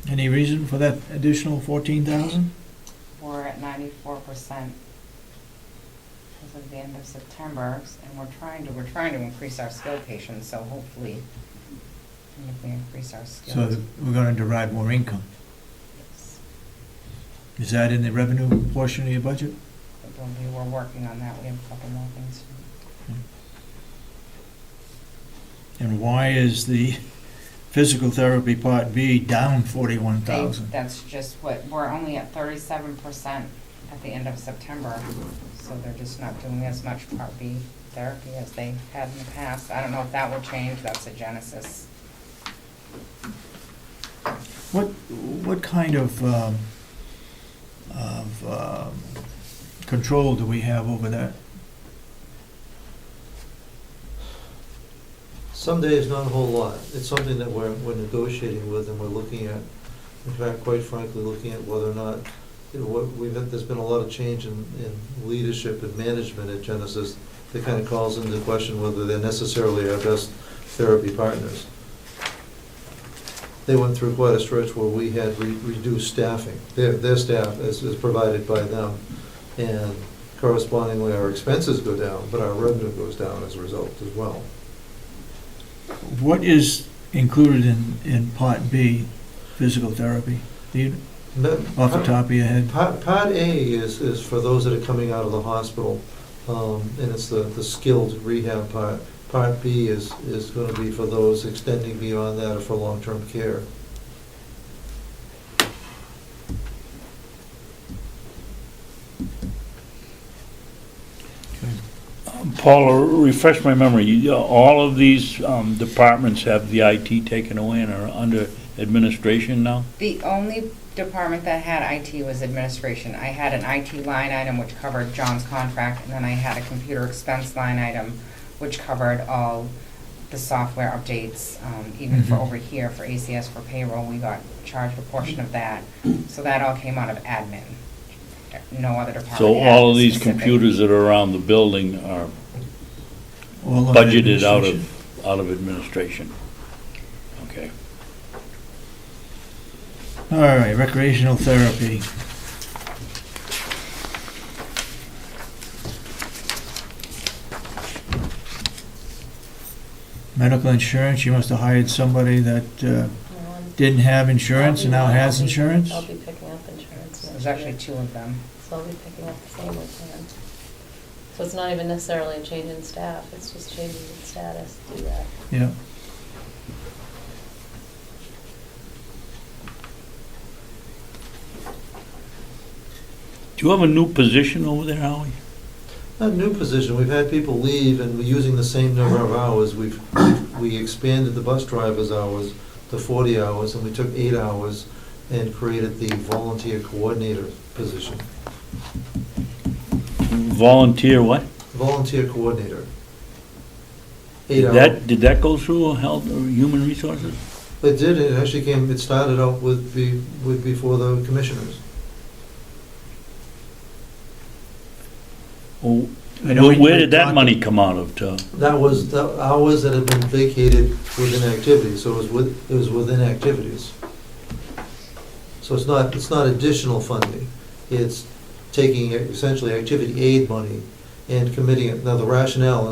Any reason for that additional 14,000? We're at 94% as of the end of September, and we're trying to increase our skill patients, so hopefully, if we increase our skills. So that we're gonna derive more income. Yes. Is that in the revenue portion of your budget? We're working on that, we have a couple more things. And why is the physical therapy Part B down 41,000? That's just what, we're only at 37% at the end of September, so they're just not doing as much Part B therapy as they had in the past. I don't know if that will change, that's a genesis. What kind of control do we have over that? Some days, not a whole lot. It's something that we're negotiating with and we're looking at. In fact, quite frankly, looking at whether or not, there's been a lot of change in leadership and management at Genesis that kind of calls into question whether they're necessarily our best therapy partners. They went through quite a stretch where we had reduced staffing. Their staff is provided by them, and correspondingly our expenses go down, but our revenue goes down as a result as well. What is included in Part B, physical therapy? Do you, off the top of your head? Part A is for those that are coming out of the hospital, and it's the skilled rehab part. Part B is going to be for those extending beyond that or for long-term care. Paula, refresh my memory, all of these departments have the IT taken away and are under administration now? The only department that had IT was administration. I had an IT line item which covered John's contract, and then I had a computer expense line item which covered all the software updates, even for over here, for ACS, for payroll, we got charged a portion of that. So that all came out of admin. No other department So had all of these specific- computers that are around the building are All under budgeted out administration. of administration? Okay. All right, recreational therapy. Medical insurance, you must have hired somebody that didn't have insurance and now has insurance? I'll be picking up insurance next There's actually year. 2 of them. So I'll be picking up the family plan. So it's not even necessarily a change in staff, it's just changing in status to do that. Yeah. Do you have a new position over there, Howie? Not a new position, we've had people leave and we're using the same number of hours. We expanded the bus driver's hours to 40 hours, and we took 8 hours and created the volunteer coordinator position. Volunteer what? Volunteer coordinator. 8 hours. Did that go through Health or Human Resources? It did, it actually came, it started out with before the commissioners. Well, I know where we did that talked- money come out of, That was the hours that had been vacated within activities, so it was within activities. So it's not additional funding, it's taking essentially activity aid money and committing it. Now, the rationale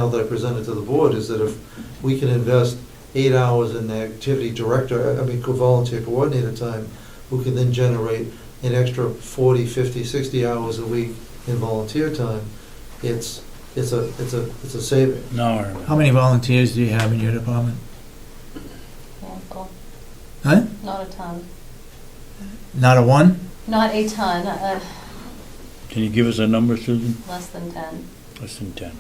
that I presented to the board is that if we can invest 8 hours in the activity director, volunteer coordinator time, who can then generate an extra 40, 50, 60 hours a week in volunteer time, it's a saving. No, I remember. How many volunteers do you have in your department? Handful. Huh? Not a ton. Not a one? Not a ton, Can you give us a number, Susan? less than 10. Less than 10.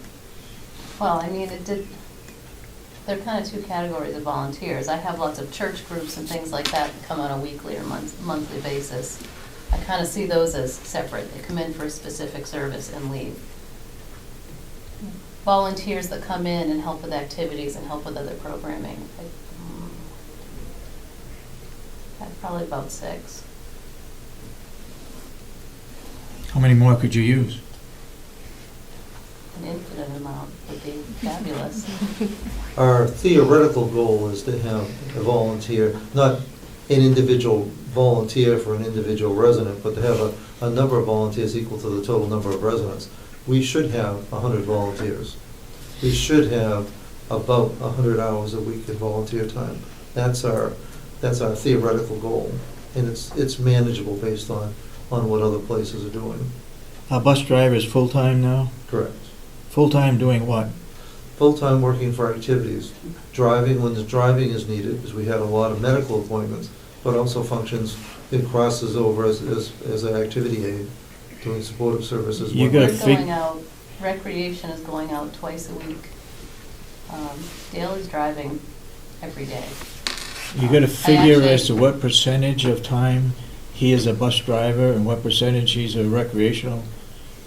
Well, I mean, there are kind of two categories of volunteers. I have lots of church groups and things like that that come on a weekly or monthly basis. I kind of see those as separate. They come in for a specific service and leave. Volunteers that come in and help with activities and help with other programming, probably about 6. How many more could you use? An infinite amount would be fabulous. Our theoretical goal is to have a volunteer, not an individual volunteer for an individual resident, but to have a number of volunteers equal to the total number of residents. We should have 100 volunteers. We should have about 100 hours a week in volunteer time. That's our theoretical goal, and it's manageable based on what other places are doing. Our bus driver is full-time now? Correct. Full-time doing what? Full-time working for activities, driving when the driving is needed, because we have a lot of medical appointments, but also functions, it crosses over as an activity aid, doing supportive services. You We're gotta going out, recreation is going out twice a week. Dale is driving every day. You got to figure actually- as to what percentage of time he is a bus driver and what percentage he's a recreational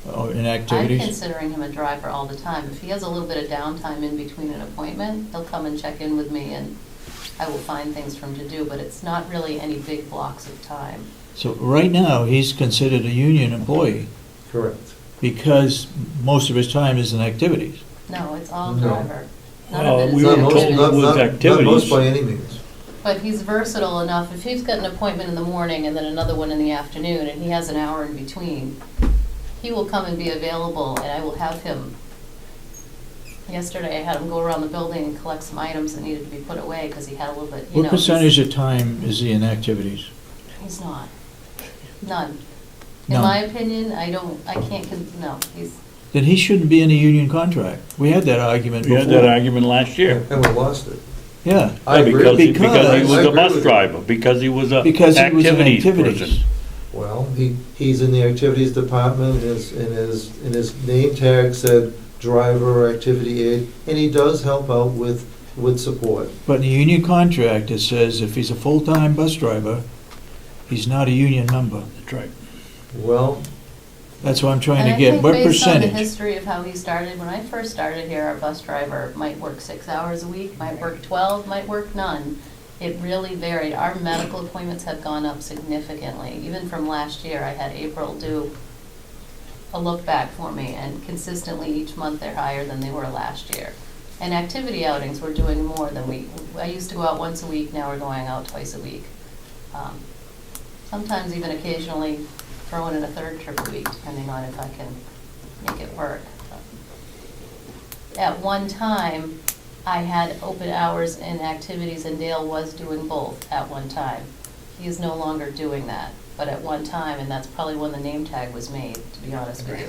in I'm activities? considering him a driver all the time. If he has a little bit of downtime in between an appointment, he'll come and check in with me and I will find things for him to do, but it's not really any big blocks of time. So right now, he's considered a union employee Correct. because most of his time is in activities. No, it's all No. driver. None Well, of it we is were Not most, told activities. not with activities. most by any means. But he's versatile enough, if he's got an appointment in the morning and then another one in the afternoon, and he has an hour in between, he will come and be available, and I will have him. Yesterday, I had him go around the building and collect some items that needed to be put away, because he had a little bit, you know. What percentage of time is he in activities? He's not. None. In None. my opinion, no, he's, Then he shouldn't be in a union contract. We had that argument We before. had that argument last year. And we lost it. Yeah, I agree. Because he Because- was I a agree bus with you. driver, because he was a because he was in activities activities. person. Well, he's in the activities department, and his name tag said driver, activity aid, and he does help out with support. But in the union contract, it says if he's a full-time bus driver, he's not a union member. That's right. Well, That's what I'm trying to and I get. think What based on the percentage? history of how he started, when I first started here, our bus driver might work 6 hours a week, might work 12, might work none. It really varied. Our medical appointments have gone up significantly. Even from last year, I had April do a look back for me, and consistently each month they're higher than they were last year. And activity outings, we're doing more than I used to go out once a week, now we're going out twice a week. Sometimes even occasionally throwing in a third trip a week, depending on if I can make it work. At one time, I had open hours in activities, and Dale was doing both at one time. He is no longer doing that, but at one time, and that's probably when the name tag was made, to be honest with you.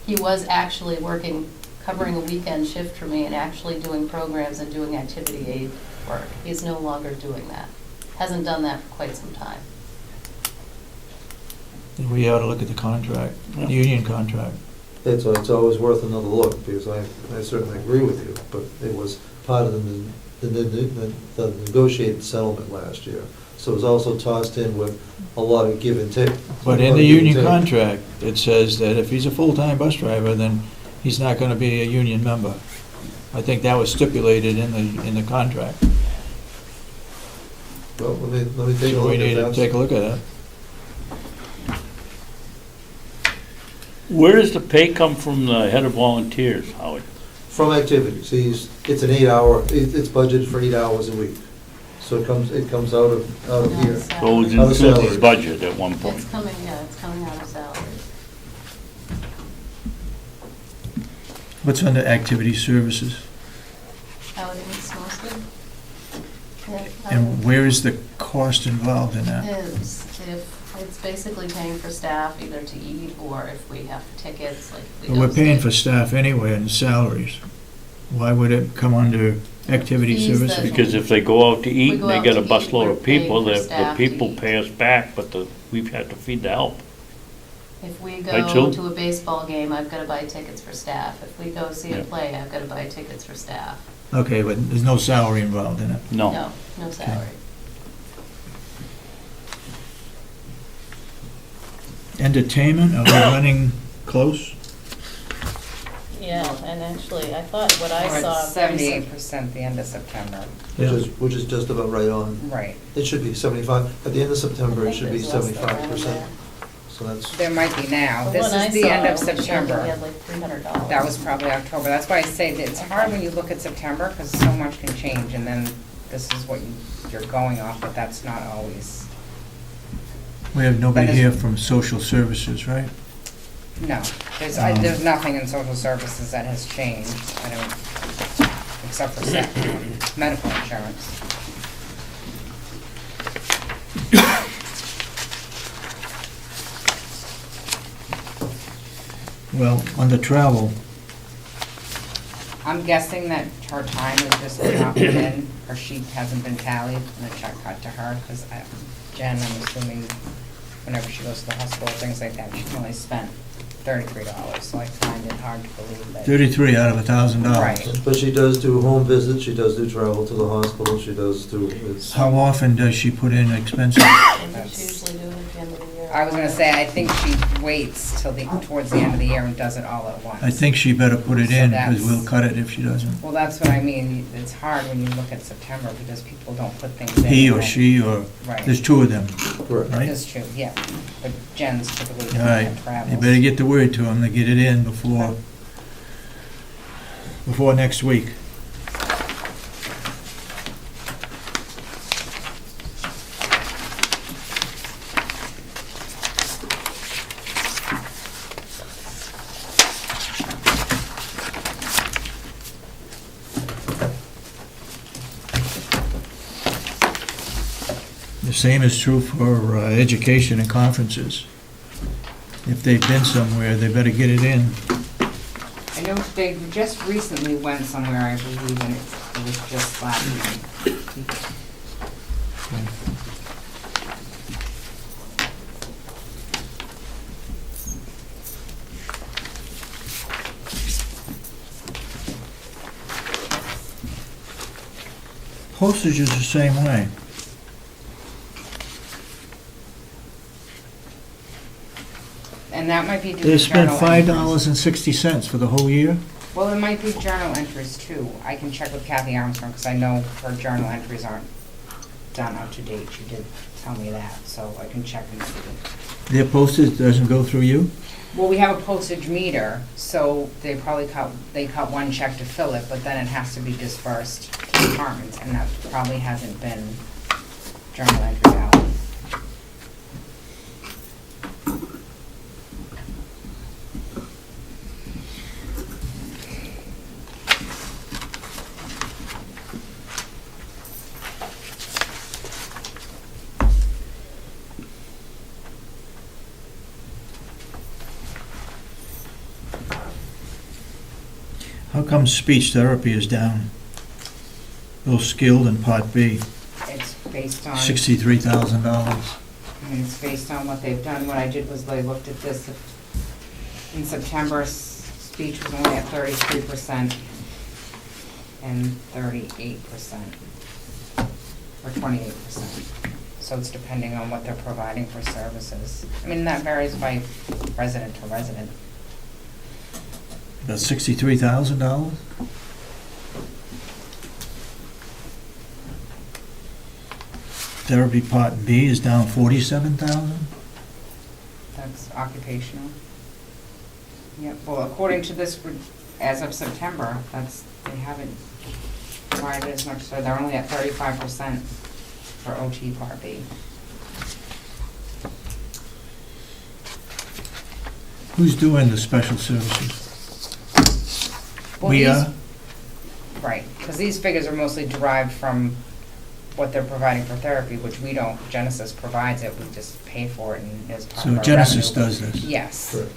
He was actually working, covering a weekend shift for me and actually doing programs and doing activity aid work. He's no longer doing that. Hasn't done that for quite some time. We ought to look at the contract, the union contract. It's always worth another look, because I certainly agree with you, but it was part of the negotiated settlement last year. So it was also tossed in with a lot of give and take. But in the union contract, it says that if he's a full-time bus driver, then he's not gonna be a union member. I think that was stipulated in the contract. Well, let me take a So look we need at to that. take a look at that. Where does the pay come from the head of volunteers, Howard? From activities, it's an 8-hour, it's budgeted for 8 hours a week. So it comes out of here. So it was Other in salaries. Susie's budget at one point. It's coming out of salaries. What's under activity services? Outings mostly. Yeah, And where is the cost involved in that? is if it's basically paying for staff either to eat or if we have tickets, like if we Well, go we're paying stay- for staff anyway and salaries. Why would it come under activity Fees that- services? Because if they go out to eat, We go they out get to a eat, busload we're of people, paying for the staff to people eat. pay us back, but we've had to feed the help. If we Right, go Sue? to a baseball game, I've gotta buy tickets for staff. If we go see a Yeah. play, I've gotta buy tickets for staff. Okay, but there's no salary involved in it. No. No salary. Entertainment, are we running close? Yeah, and actually, I thought what I We're saw. at 78% the end of September. Which is just about right on. Right. It should be 75, at the end of September, I it should be think there's less than that 75%. there. So that's, Oh, There might be now. The This one I is the end of saw, we September. had like $300. That was probably October. That's why I say that it's hard when you look at September, because so much can change, and then this is what you're going off, but that's not always, We have nobody But is- here from social services, right? no. There's nothing in social services that has changed, I don't, except for medical insurance. Well, under travel, I'm guessing that her time is just not put in, her sheet hasn't been tallied, and the check cut to her, because Jen, I'm assuming, whenever she goes to the hospital, things like that, she can only spend $33, so I find it hard to believe that. 33 out of $1,000. Right. but she does do home visits, she does do travel to the hospital, she does do, it's, How often does she put in expenses? And that's usually do it at the end of the year. I was gonna say, I think she waits till towards the end of the year and does it all at once. I think she better put it So in, that's- because we'll cut it if she doesn't. Well, that's what I mean, it's hard when you look at September, because people don't put things in. He or she, or, Right. there's two of them, correct. right? That's true, yeah, but Jen's typically All doing right, that travel. you better get the word to them to get it in before next week. The same is true for education and conferences. If they've been somewhere, they better get it in. I know they just recently went somewhere, I believe, and it was just last week. Postage is the same way. And that might be due to They spent journal entries. $5.60 for the whole year? Well, it might be journal entries too. I can check with Kathy Armstrong, because I know her journal entries aren't done up to date. She did tell me that, so I can check and see. Their postage doesn't go through you? Well, we have a postage meter, so they probably cut one check to fill it, but then it has to be dispersed to departments, and that probably hasn't been journal entry out. How come speech therapy is down? Those skilled in Part B, It's based on, $63,000. I mean, it's based on what they've done. What I did was I looked at this. In September, speech was only at 33% and 38%, or 28%. So it's depending on what they're providing for services. I mean, that varies by resident to resident. About $63,000? Therapy Part B is down 47,000? That's occupational. Yep, well, according to this, as of September, they haven't provided as much, so they're only at 35% for OT Part B. Who's doing the special services? Well, We these- are? Right, because these figures are mostly derived from what they're providing for therapy, which we don't, Genesis provides it, we just pay for it and as part of So our Genesis revenue. does this? Yes. Correct.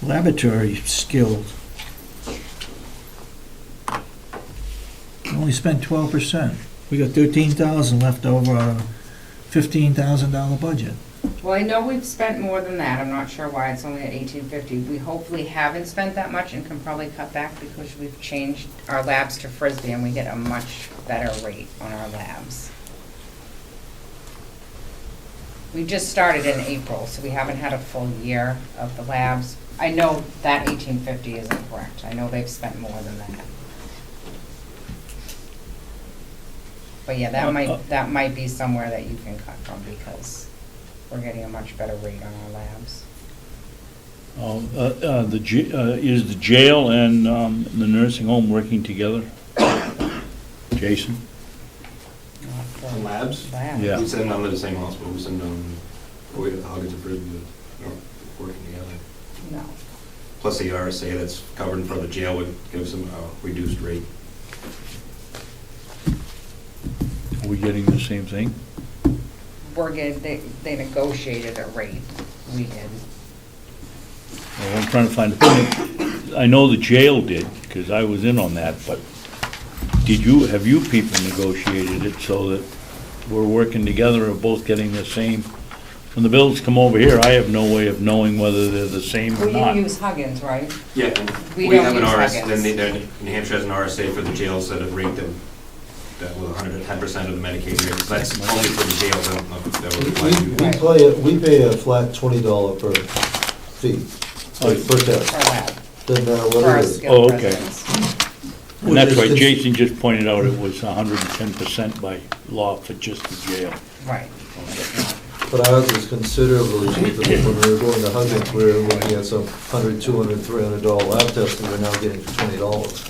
Laboratory skilled. We only spent 12%. We got 13,000 left over our $15,000 budget. Well, I know we've spent more than that, I'm not sure why it's only at 1850. We hopefully haven't spent that much and can probably cut back because we've changed our labs to Frisbee and we get a much better rate on our labs. We just started in April, so we haven't had a full year of the labs. I know that 1850 isn't correct. I know they've spent more than that. But yeah, that might be somewhere that you can cut from because we're getting a much better rate on our labs. Is the jail and the nursing home working together? Jason? Not for The labs? labs. Yeah. We send them to the same hospital, we send them away to the Huggins and Frisbee, working together. No. Plus the RSA that's covered from the jail would give them a reduced rate. Are we getting the same thing? They negotiated a rate. We did. Well, I'm trying to find the thing. I know the jail did, because I was in on that, but have you people negotiated it so that we're working together or both getting the same? When the bills come over here, I have no way of knowing whether they're the same or Well, not. you use Huggins, right? Yeah, and We we don't have an use RSA, Huggins. then New Hampshire has an RSA for the jails that have ranked them that with 110% of the Medicaid rate. So that's only for the jails that were applied to. We pay a flat $20 per fee, per test. For lab. Doesn't matter For what our it is. skilled Oh, okay. residents. And that's right, It's- Jason just pointed out it was 110% by law for just the jail. Right. But ours is considerably cheaper. When we were going to Huggins, we were looking at some $100, $200, $300 lab tests, and we're now getting for $20.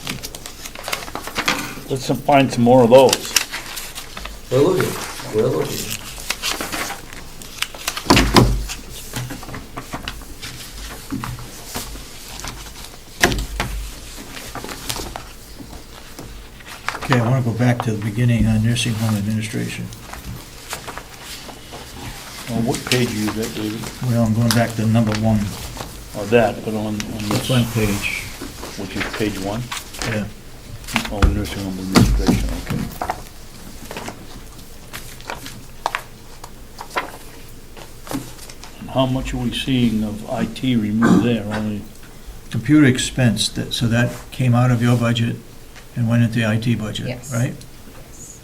Let's find some more of those. We're looking, we're looking. Okay, I want to go back to the beginning on nursing home administration. On what page are you at, David? Well, I'm going back to number 1, Or that, but on the this, front page. which is page 1? Yeah. Oh, nursing home administration, okay. And how much are we seeing of IT removed there? Only, Computer expense, so that came out of your budget and went into the IT budget, Yes. right? Yes.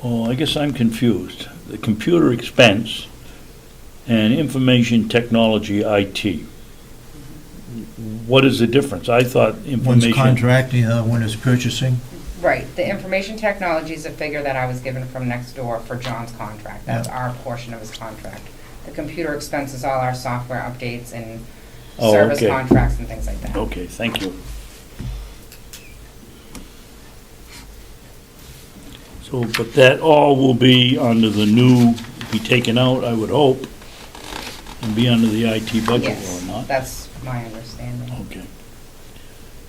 oh, I guess I'm confused. The computer expense and information technology IT. What is the difference? I thought One's information. contracting, the other one is purchasing. Right, the information technology is a figure that I was given from next door for John's contract. That's Yeah. our portion of his contract. The computer expense is all our software updates and Oh, service okay. contracts and things like that. Okay, thank you. So, but that all will be under the new be taken out, I would hope, and be under the IT budget, Yes, or not? that's my understanding. Okay.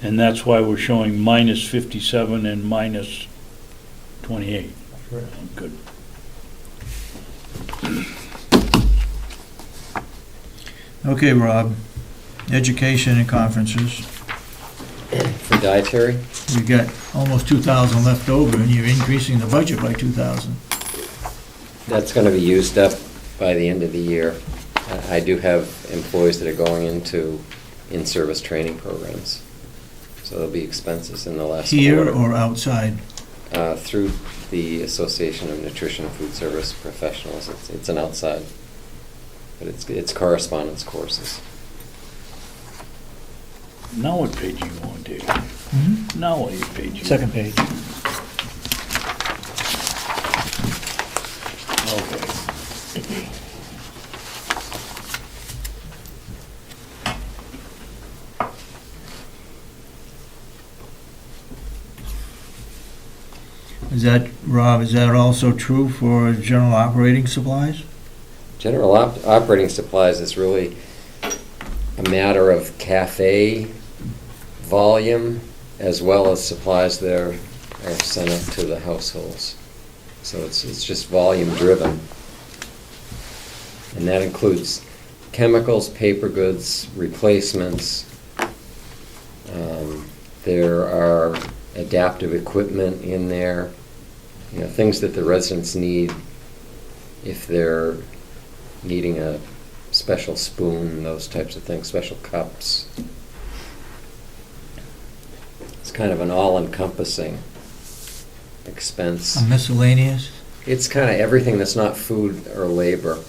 And that's why we're showing minus 57 and minus 28. Correct. Good. Okay, Rob, education and conferences. For dietary, We've got almost 2,000 left over, and you're increasing the budget by 2,000. that's going to be used up by the end of the year. I do have employees that are going into in-service training programs, so there'll be expenses in the last Here quarter. or outside? Through the Association of Nutrition and Food Service Professionals. It's an outside, but it's correspondence courses. Now what page are you on, Dave? Mhm. Now what page? you Second page. Okay. Is that, Rob, is that also true for general operating supplies? General operating supplies is really a matter of cafe volume as well as supplies that are sent up to the households. So it's just volume driven. And that includes chemicals, paper goods, replacements. There are adaptive equipment in there, things that the residents need if they're needing a special spoon, those types of things, special cups. It's kind of an all-encompassing expense. A miscellaneous? It's kind of everything that's not food or labor.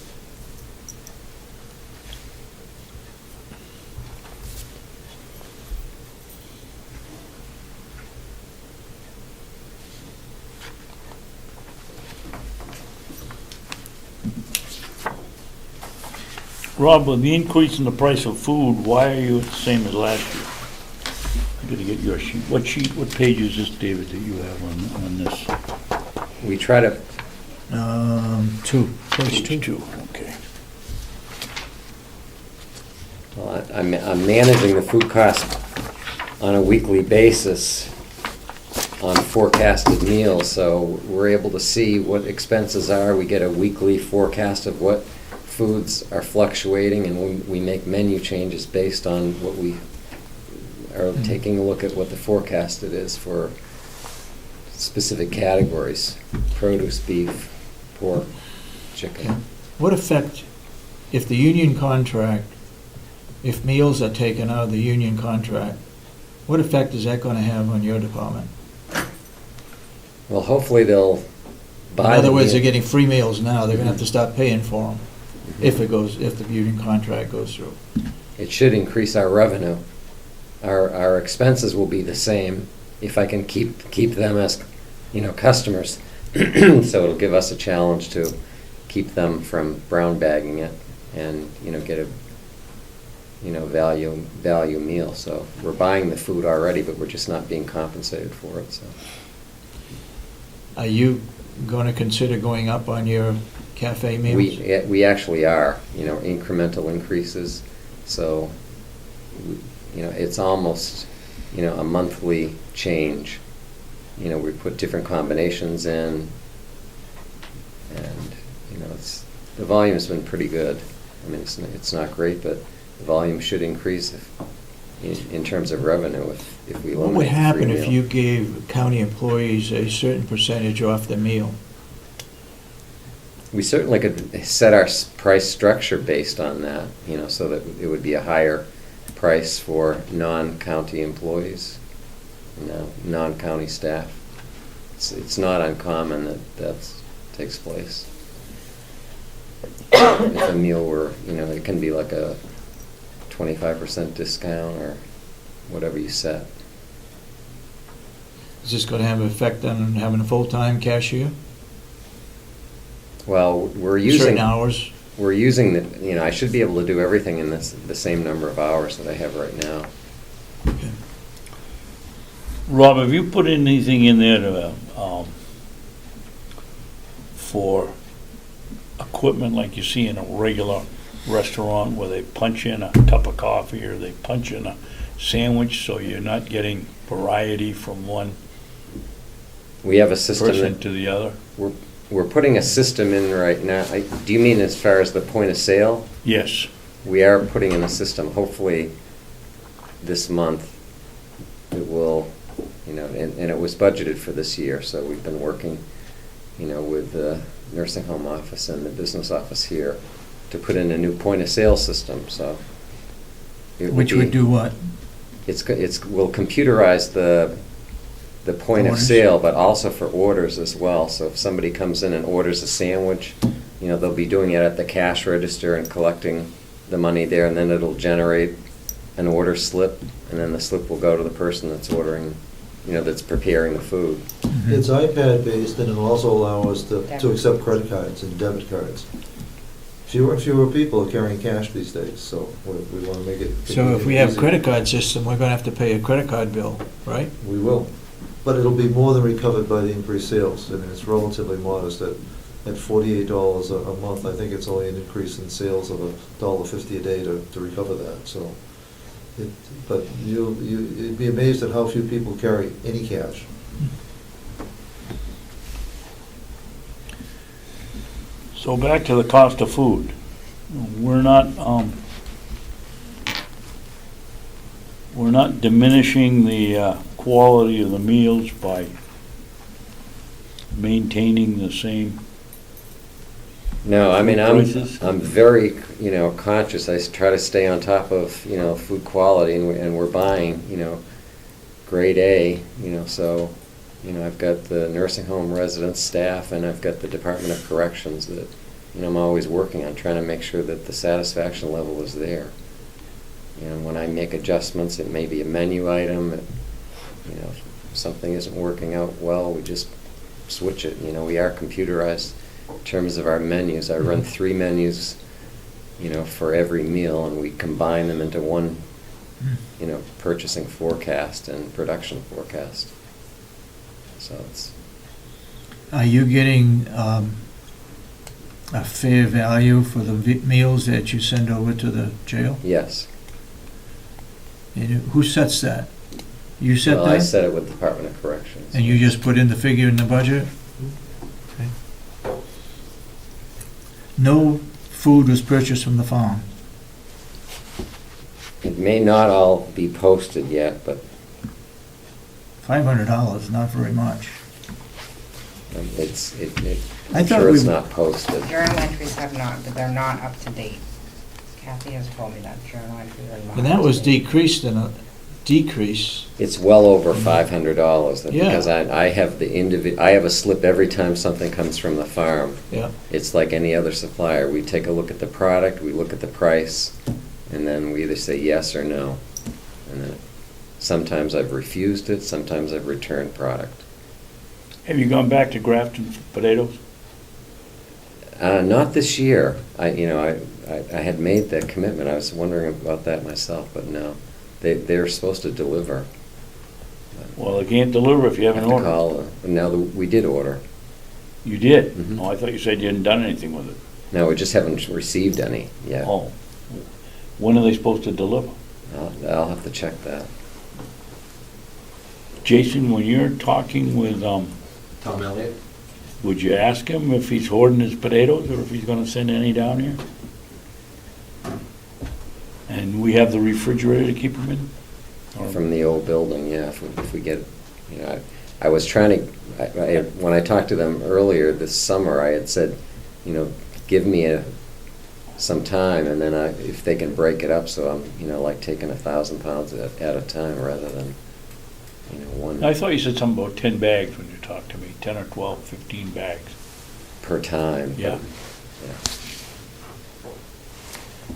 Rob, with the increase in the price of food, why are you at the same as last year? I gotta get your sheet. What page is this, David, that you have on this? We try to, Page two. Okay. well, I'm managing the food cost on a weekly basis on forecasted meals, so we're able to see what expenses are. We get a weekly forecast of what foods are fluctuating, and we make menu changes based on what we are taking a look at what the forecasted is for specific categories: produce, beef, pork, chicken. What effect, if the union contract, if meals are taken out of the union contract, what effect is that going to have on your department? Well, hopefully they'll In buy other the words, they're meal. getting free meals now, they're going to have to stop paying for them if the union contract goes through. It should increase our revenue. Our expenses will be the same if I can keep them as, customers. So it'll give us a challenge to keep them from brown bagging it and, get a, value meal. So we're buying the food already, but we're just not being compensated for it, so. Are you going to consider going up on your cafe meals? We actually are, incremental increases. So, it's almost, a monthly change. We put different combinations in, and, the volume's been pretty good. I mean, it's not great, but the volume should increase in terms of revenue if we eliminate the free meal. What would happen if you gave county employees a certain percentage off the meal? We certainly could set our price structure based on that, so that it would be a higher price for non-county employees, non-county staff. It's not uncommon that takes place. If a meal were, it can be like a 25% discount or whatever you set. Is this going to have an effect on having a full-time cashier? Well, Certain hours? we're using the, I should be able to do everything in the same number of hours that I have right now. Okay. Rob, have you put anything in there to, for a equipment like you see in a regular restaurant where they punch in a cup of coffee or they punch in a sandwich, so you're not getting variety from one We have a system person that to the other? we're putting a system in right now. Do you mean as far as the point of sale? Yes. We are putting in a system, hopefully this month. It will, and it was budgeted for this year, so we've been working, with the nursing home office and the business office here to put in a new point of sale system, so. Which would do what? We'll computerize the point of Orders. sale, but also for orders as well. So if somebody comes in and orders a sandwich, they'll be doing it at the cash register and collecting the money there, and then it'll generate an order slip, and then the slip will go to the person that's ordering, that's preparing the food. It's iPad-based, and it'll also allow us to accept credit cards and debit cards. Fewer and fewer people are carrying cash these days, so we want to make it. So if we have a easy. credit card system, we're gonna have to pay a credit card bill, right? We will. But it'll be more than recovered by the increased sales. I mean, it's relatively modest. At $48 a month, I think it's only an increase in sales of $1.50 a day to recover that, so. But you'd be amazed at how few people carry any cash. So back to the cost of food. We're not diminishing the quality of the meals by maintaining the same. No, I mean, Prices? I'm very, conscious. I try to stay on top of, food quality, and we're buying, grade A, so, I've got the nursing home residents, staff, and I've got the Department of Corrections that, I'm always working on, trying to make sure that the satisfaction level is there. When I make adjustments, it may be a menu item, if something isn't working out well, we just switch it. We are computerized in terms of our menus. I run 3 menus, for every meal, and we combine them into one, purchasing forecast and production forecast. So it's. Are you getting a fair value for the meals that you send over to the jail? Yes. And who sets that? You set Well, I that? set it with Department of Corrections. And you just put in the figure in the budget? Okay. No food was purchased from the farm. It may not all be posted yet, but $500, not very much. I'm I thought sure it's we- not posted. Journal entries they're not up to date. Kathy has told me that journal entries are not. And that up was to date. decreased in a decrease. It's well over $500, Yeah. because I have I have a slip every time something comes from the farm. Yeah. It's like any other supplier. We take a look at the product, we look at the price, and then we either say yes or no. And then sometimes I've refused it, sometimes I've returned product. Have you gone back to Grafton potatoes? Not this year. I had made that commitment. I was wondering about that myself, but no. They're supposed to deliver. Well, they can't deliver if you haven't Have to ordered. call. No, we did order. You did? Mhm. Oh, I thought you said you hadn't done anything with it. No, we just haven't received any yet. Oh. When are they supposed to deliver? I'll have to check that. Jason, when you're talking with, Tom Elliott? would you ask him if he's hoarding his potatoes or if he's gonna send any down here? And we have the refrigerator to keep them in? Or- From the old building, yeah, if we get, I was trying to, when I talked to them earlier this summer, I had said, give me some time, and then if they can break it up, so I'm, like taking 1,000 pounds at a time rather than, one I thought you said something about 10 bags when you talked to me, 10 or 12, 15 bags. per time. Yeah. Yeah.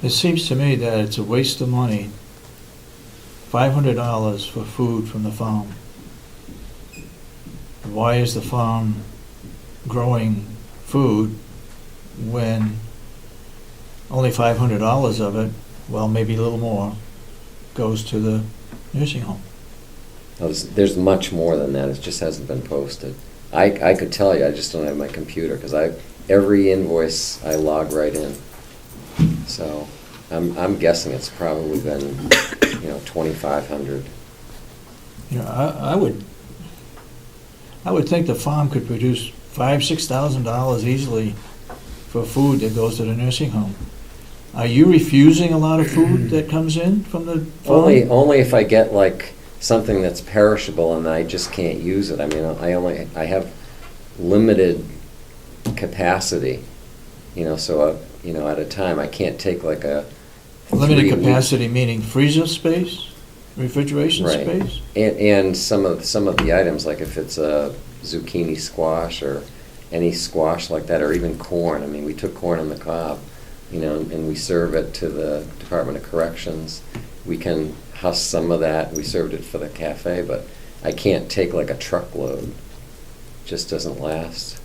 It seems to me that it's a waste of money, $500 for food from the farm. Why is the farm growing food when only $500 of it, well, maybe a little more, goes to the nursing home? There's much more than that, it just hasn't been posted. I could tell you, I just don't have my computer, because every invoice I log right in. So I'm guessing it's probably been, 2,500. You know, I would think the farm could produce $5,000-6,000 easily for food that goes to the nursing home. Are you refusing a lot of food that comes in from the farm? Only if I get like something that's perishable and I just can't use it. I mean, I have limited capacity, so at a time I can't take like a Limited 3 week capacity meaning freezer space, refrigeration Right. space? And some of the items, like if it's a zucchini squash or any squash like that, or even corn. I mean, we took corn on the cob, and we serve it to the Department of Corrections. We can husk some of that. We served it for the cafe, but I can't take like a truckload. Just doesn't last.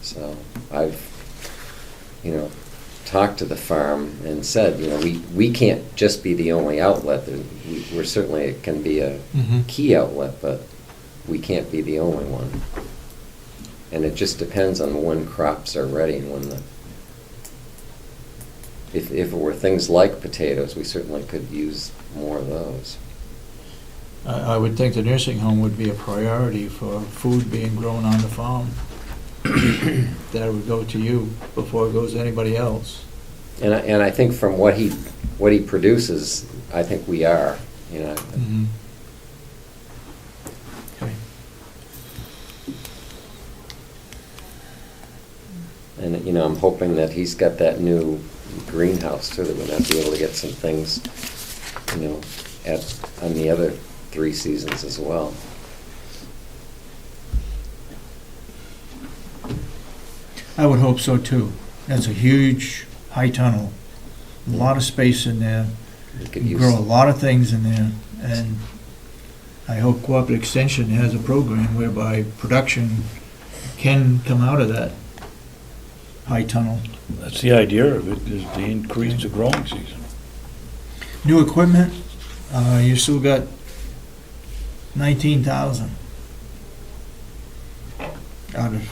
So I've, talked to the farm and said, we can't just be the only outlet. We're certainly, it can be a key outlet, but we can't be the only one. And it just depends on when crops are ready and when if it were things like potatoes, we certainly could use more of those. I would think the nursing home would be a priority for food being grown on the farm. That would go to you before it goes to anybody else. And I think from what he produces, I think we are, Mhm. Okay. And, I'm hoping that he's got that new greenhouse too, that we're going to be able to get some things, on the other 3 seasons as well. I would hope so too. That's a huge high tunnel, a lot of space in there. We could You use, grow a lot of things in there, and I hope Cooperative Extension has a program whereby production can come out of that high tunnel. That's the idea of it, is to increase the growing season. New equipment, you still got 19,000 out of,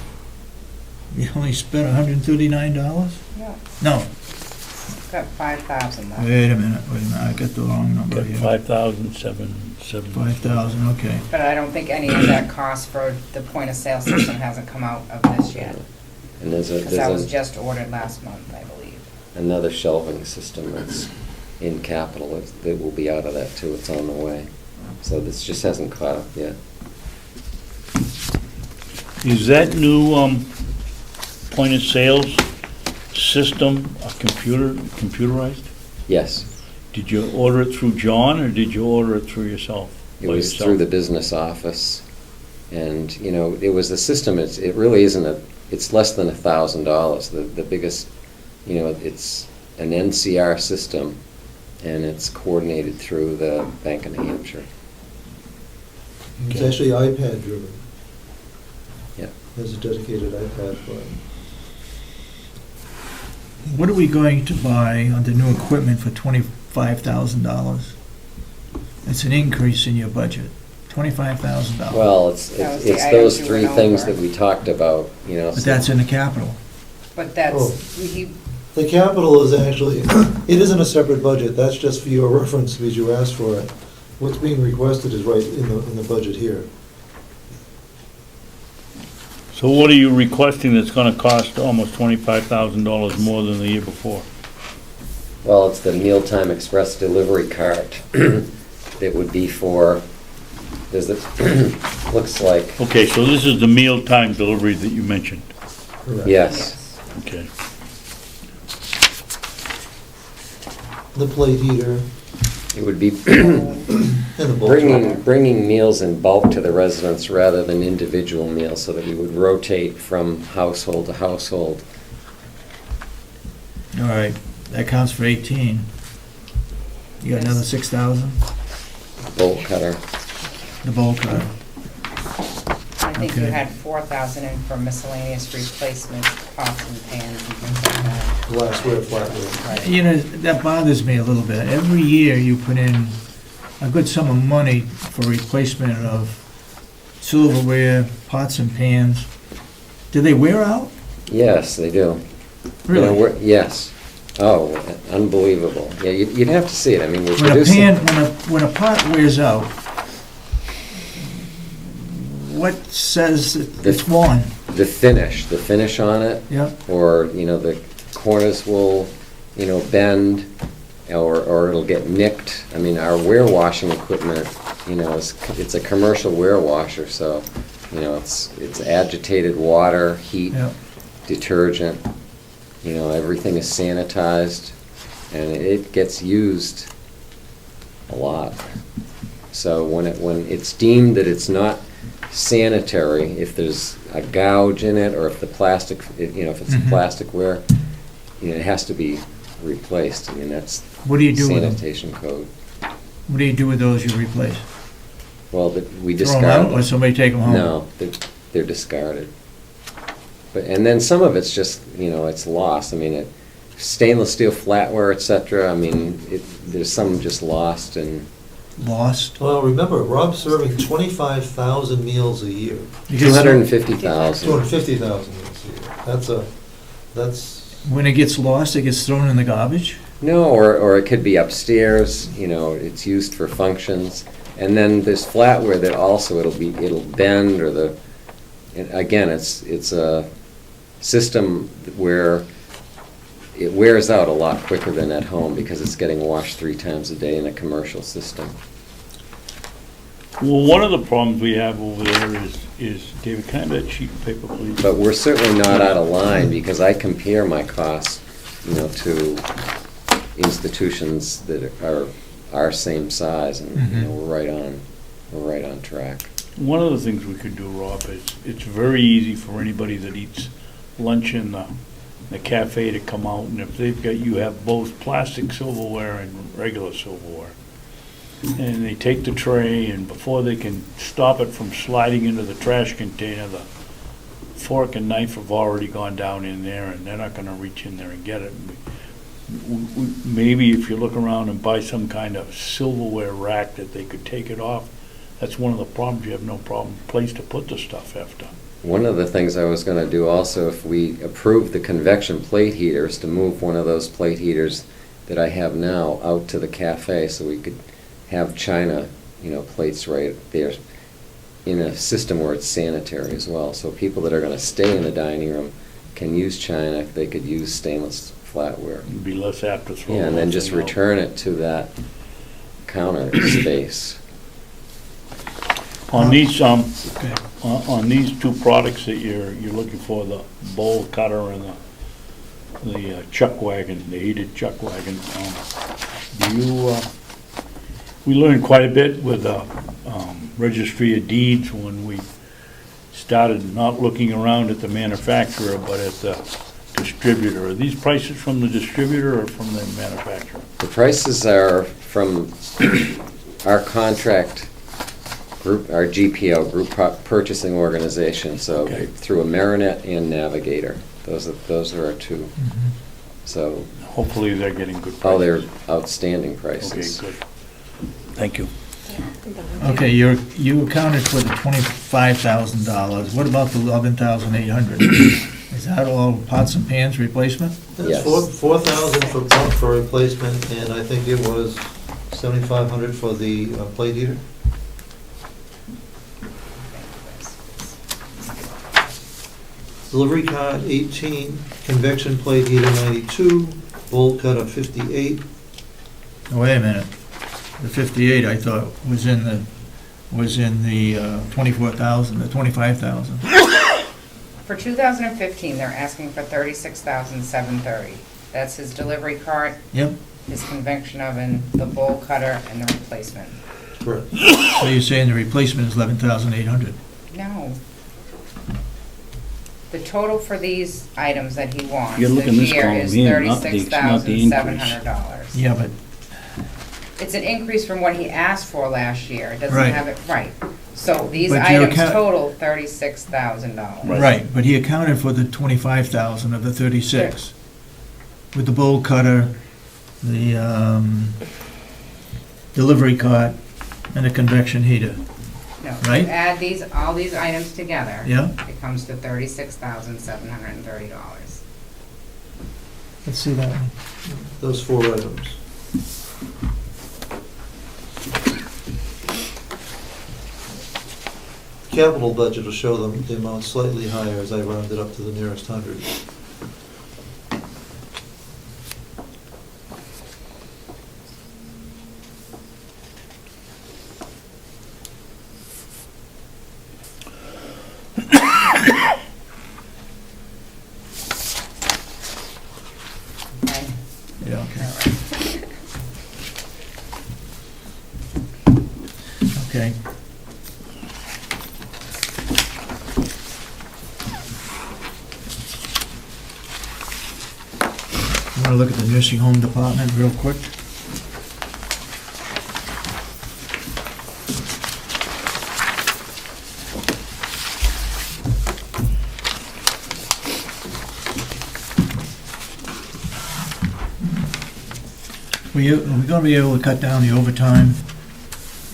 you only spent $139? Yeah, No, got 5,000 left. wait a minute, I got the wrong number Got here. 5,770. 5,000, okay. But I don't think any of that cost for the point of sale system hasn't come out of this yet. and there's Because that was a just ordered last month, I believe. another shelving system that's in capital that will be out of that too. It's on the way. So this just hasn't caught up yet. Is that new point of sales system a computerized? Yes, Did you order it through John, or did you order it through yourself? it was through the business office. And, it was the system, it really isn't it's less than $1,000. The biggest, it's an NCR system, and it's coordinated through the Bank of New Hampshire. It's actually iPad driven. Yeah. There's a dedicated iPad for it. What are we going to buy on the new equipment for $25,000? It's an increase in your budget, $25,000. Well, That was the it's items those you 3 went things over. that we talked about, But that's in the capital. But Oh. that's, he, The capital is actually, it isn't a separate budget, that's just for your reference because you asked for it. What's being requested is right in the budget here. So what are you requesting that's gonna cost almost $25,000 more than the year before? Well, it's the mealtime express delivery cart that would be for, looks like, Okay, so this is the mealtime delivery that you mentioned. Correct. yes. Okay. The plate heater It would be and the bulk. bringing meals in bulk to the residents rather than individual meals, so that we would rotate from household to household. All right, that counts for 18. You got another 6,000? Bolt cutter. The bowl cutter. I think you Okay. had 4,000 in for miscellaneous replacements, pots and pans and things like that. Glassware, flatware. Right. You know, that bothers me a little bit. Every year you put in a good sum of money for replacement of silverware, pots and pans. Do they wear out? Yes, they do. You know, Really? Yes. Oh, unbelievable. Yeah, you'd have to see it. I mean, we're When a producing. when a pot wears out, what says it's gone? The finish on it, Yeah, or, the corners will, bend, or it'll get nicked. I mean, our ware-washing equipment, it's a commercial ware-washer, so, it's agitated water, heat, yeah. detergent, everything is sanitized, and it gets used a lot. So when it's deemed that it's not sanitary, if there's a gouge in it, or if the plastic, if it's Mhm. plasticware, it has to be replaced. I mean, that's What do you do with them? sanitation code. What do you do with those you replace? Well, we Throw 'em discard out, them. or somebody take them home? No, they're discarded. And then some of it's just, it's lost. I mean, stainless steel flatware, et cetera, I mean, there's some just lost, and Lost? Well, remember, Rob's serving 25,000 meals a year, You get some- 250,000. 250,000 meals a year. That's, When it gets lost, it gets thrown in the garbage? No, or it could be upstairs, it's used for functions. And then there's flatware that also it'll bend, or and again, it's a system where it wears out a lot quicker than at home because it's getting washed 3 times a day in a commercial system. Well, one of the problems we have over there is, David, can I have that sheet of paper, please? But we're certainly not out of line, because I compare my costs, to institutions that are our same size, and, Mhm. we're right on track. One of the things we could do, Rob, is it's very easy for anybody that eats lunch in the cafe to come out, and if you have both plastic silverware and regular silverware. And they take the tray, and before they can stop it from sliding into the trash container, the fork and knife have already gone down in there, and they're not gonna reach in there and get it. Maybe if you look around and buy some kind of silverware rack that they could take it off, that's one of the problems. You have no place to put the stuff after. One of the things I was going to do also, if we approve the convection plate heaters, to move one of those plate heaters that I have now out to the cafe, so we could have china, plates right there in a system where it's sanitary as well. So people that are going to stay in the dining room can use china, they could use stainless flatware. It'd be less apt to throw. Yeah, and then the just whole thing out. return it to that counter space. On these, Okay. on these 2 products that you're looking for, the bowl cutter and the chuck wagon, the heated chuck wagon, we learned quite a bit with the Registry of Deeds when we started not looking around at the manufacturer, but at the distributor. Are these prices from the distributor or from the manufacturer? The prices are from our contract group, our GPO, Group Purchasing Organization, so Okay. through Amerinet and Navigator. Those are our 2. Mhm. So, Hopefully they're getting good prices. oh, they're outstanding Okay, prices. good. Thank you. Okay, you accounted for the $25,000. What about the $11,800? Is that all pots and pans replacement? that's Yes. 4,000 for pump for replacement, and I think it was 7,500 for the plate heater. Delivery cart 18, convection plate heater 92, bolt cutter 58. Wait a minute. The 58, I thought, was in the 24,000, the 25,000. For 2015, they're asking for $36,730. That's his delivery cart, Yep. his convection oven, the bowl cutter, and the replacement. Correct. So you're saying the replacement is 11,800? No. The total for these items that he wants You're looking this this year column is here, not the $36,700. Yeah, but, It's an increase from what he asked for last year. It doesn't Right. have it, right. So these But you items account- total $36,000. right, but he accounted for the 25,000 of the 36. With the bowl cutter, the delivery cart, and the convection heater. No, Right? you add all these items together. Yeah? It comes to $36,730. Let's see that one. Those 4 items. Capital budget will show them the amount slightly higher as I round it up to the nearest hundred. Okay? Yeah, okay. Okay. I'm gonna look at the nursing home department real quick. Are we gonna be able to cut down the overtime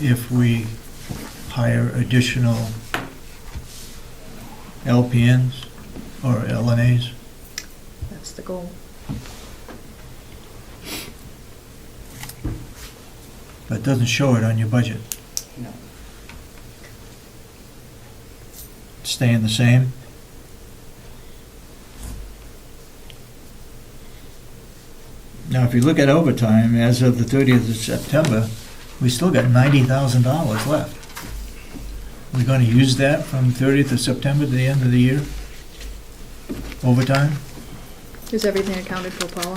if we hire additional LPNs or LNAs? That's the goal. But it doesn't show it on your budget. No. Staying the same? Now, if you look at overtime, as of the 30th of September, we still got $90,000 left. We're gonna use that from 30th of September to the end of the year? Overtime? Is everything accounted for, Paula?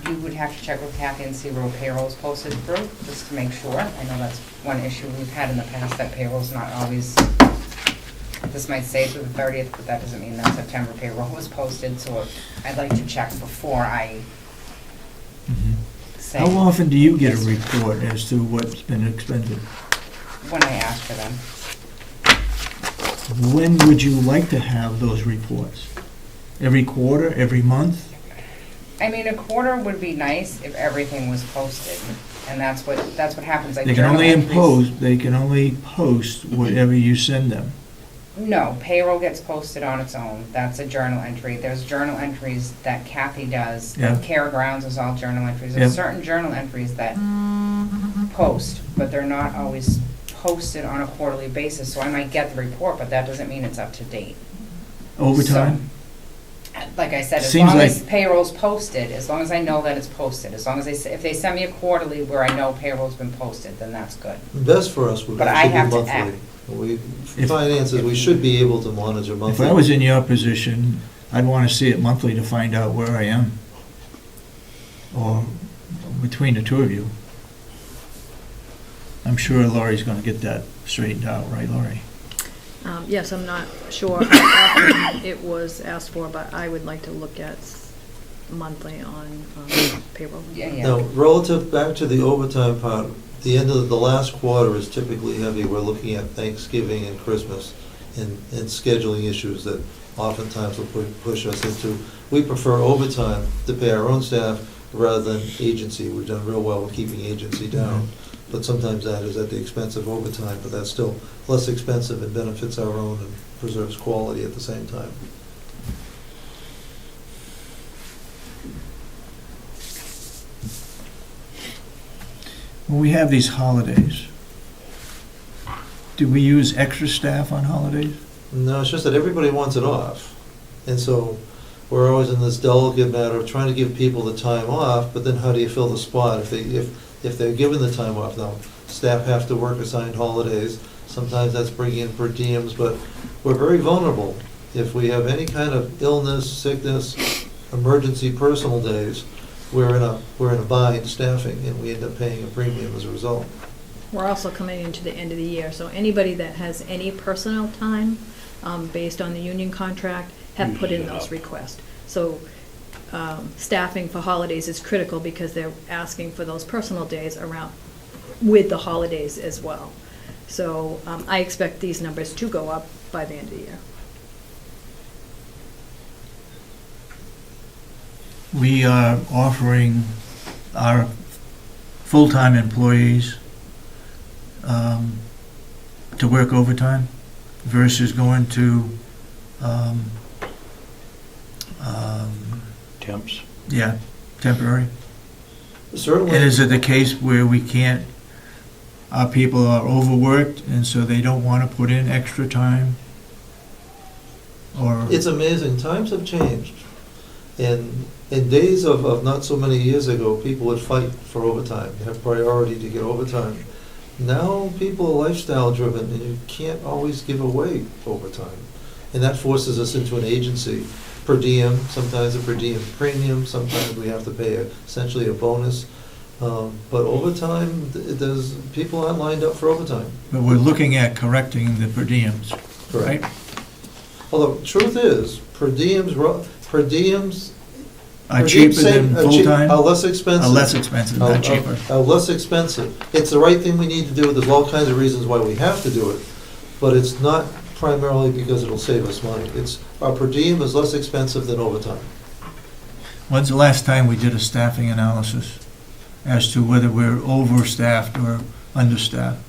You would have to check with Kathy and see where payroll's posted through, just to make sure. I know that's one issue we've had in the past, that payroll's not always, this might say through the 30th, but that doesn't mean that September payroll was posted, so I'd like to check before I say. How often do you get a report as to what's been expended? When I ask for them. When would you like to have those reports? Every quarter, every month? I mean, a quarter would be nice if everything was posted, and that's what happens, like They can journal only entries. they can only post whatever you send them. No, payroll gets posted on its own. That's a journal entry. There's journal entries that Kathy does. Yeah. Kara Grounds is all journal entries. There's Yep. certain journal entries that post, but they're not always posted on a quarterly basis. So I might get the report, but that doesn't mean it's up to date. Overtime? Like I said, as Seems long as like- payroll's posted, as long as I know that it's posted, as long as if they send me a quarterly where I know payroll's been posted, then that's good. Best for us would But I actually have be to monthly. act. Finances, we should be able to monitor If monthly. I was in your position, I'd want to see it monthly to find out where I am. Or between the two of you. I'm sure Laurie's gonna get that straightened out, right, Laurie? Yes, I'm not sure how often it was asked for, but I would like to look at monthly on payroll. Yeah. Now, relative back to the overtime part, the end of the last quarter is typically heavy. We're looking at Thanksgiving and Christmas and scheduling issues that oftentimes will push us into, we prefer overtime to pay our own staff rather than agency. We've done real well with keeping agency down. But sometimes that is at the expense of overtime, but that's still less expensive and benefits our own and preserves quality at the same time. When we have these holidays, do we use extra staff on holidays? No, it's just that everybody wants it off. And so we're always in this delicate matter of trying to give people the time off, but then how do you fill the spot? If they're given the time off, now, staff have to work assigned holidays. Sometimes that's bringing in per diems, but we're very vulnerable. If we have any kind of illness, sickness, emergency personal days, we're in a bind staffing, and we end up paying a premium as a result. We're also coming into the end of the year, so anybody that has any personnel time, based on the union contract, have put in those requests. So, staffing for holidays is critical because they're asking for those personal days around, with the holidays as well. So, I expect these numbers to go up by the end of the year. We are offering our full-time employees to work overtime versus going to, Temps. yeah, temporary? Certainly. And is it the case where we can't, our people are overworked and so they don't want to put in extra time? Or, It's amazing, times have changed. In days of not so many years ago, people would fight for overtime, have priority to get overtime. Now, people are lifestyle driven, and you can't always give away overtime. And that forces us into an agency, per diem, sometimes a per diem premium, sometimes we have to pay essentially a bonus. But overtime, people aren't lined up for overtime. but we're looking at correcting the per diems, right? Although, truth is, per diems Are cheaper than full-time? are less expensive. Are less expensive, not cheaper. Are less expensive. It's the right thing we need to do. There's all kinds of reasons why we have to do it, but it's not primarily because it'll save us money. Our per diem is less expensive than overtime. When's the last time we did a staffing analysis as to whether we're overstaffed or understaffed?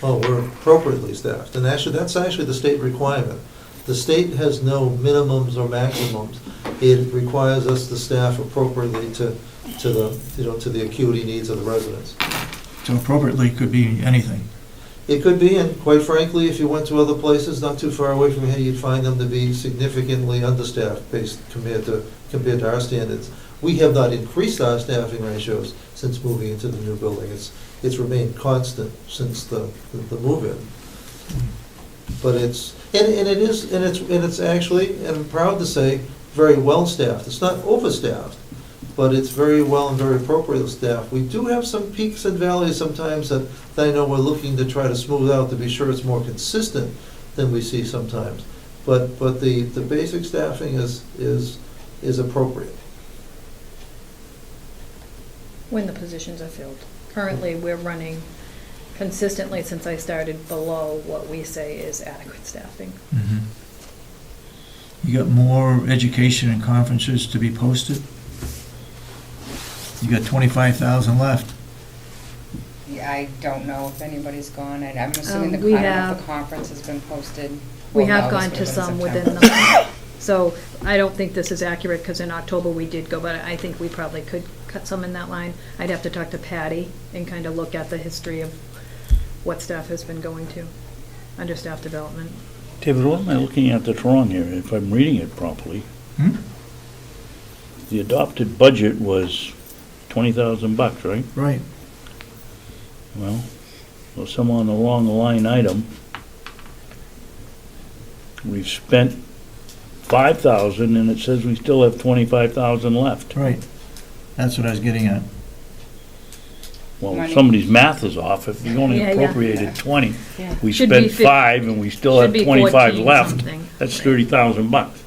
Oh, we're appropriately staffed, and actually, that's actually the state requirement. The state has no minimums or maximums. It requires us to staff appropriately to the acuity needs of the residents. So appropriately could be anything. It could be, and quite frankly, if you went to other places not too far away from here, you'd find them to be significantly understaffed based compared to our standards. We have not increased our staffing ratios since moving into the new building. It's remained constant since the move-in. But it's actually, and I'm proud to say, very well staffed. It's not overstaffed, but it's very well and very appropriately staffed. We do have some peaks and valleys sometimes that I know we're looking to try to smooth out to be sure it's more consistent than we see sometimes. But the basic staffing is appropriate. When the positions are filled. Currently, we're running consistently since I started below what we say is adequate staffing. Mhm. You got more education and conferences to be posted? You got 25,000 left. Yeah, I don't know if anybody's gone, and I'm assuming We I don't know if have- the conference has been posted. We Well, have no, gone this to would've been some within September. the month. So I don't think this is accurate, because in October we did go, but I think we probably could cut some in that line. I'd have to talk to Patty and kind of look at the history of what staff has been going to, under staff development. David, what am I looking at that's wrong here, if I'm reading it properly? Hmm? The adopted budget was $20,000, right? Right. Well, somewhere along the line item, we've spent 5,000 and it says we still have 25,000 left. Right. That's what I was getting at. Well, Money. somebody's math is off. If we only Yeah, yeah. appropriated 20, Yeah. we Should be spent 50 5 and we still should have be 25 14 left. something. That's Right. 30,000 bucks.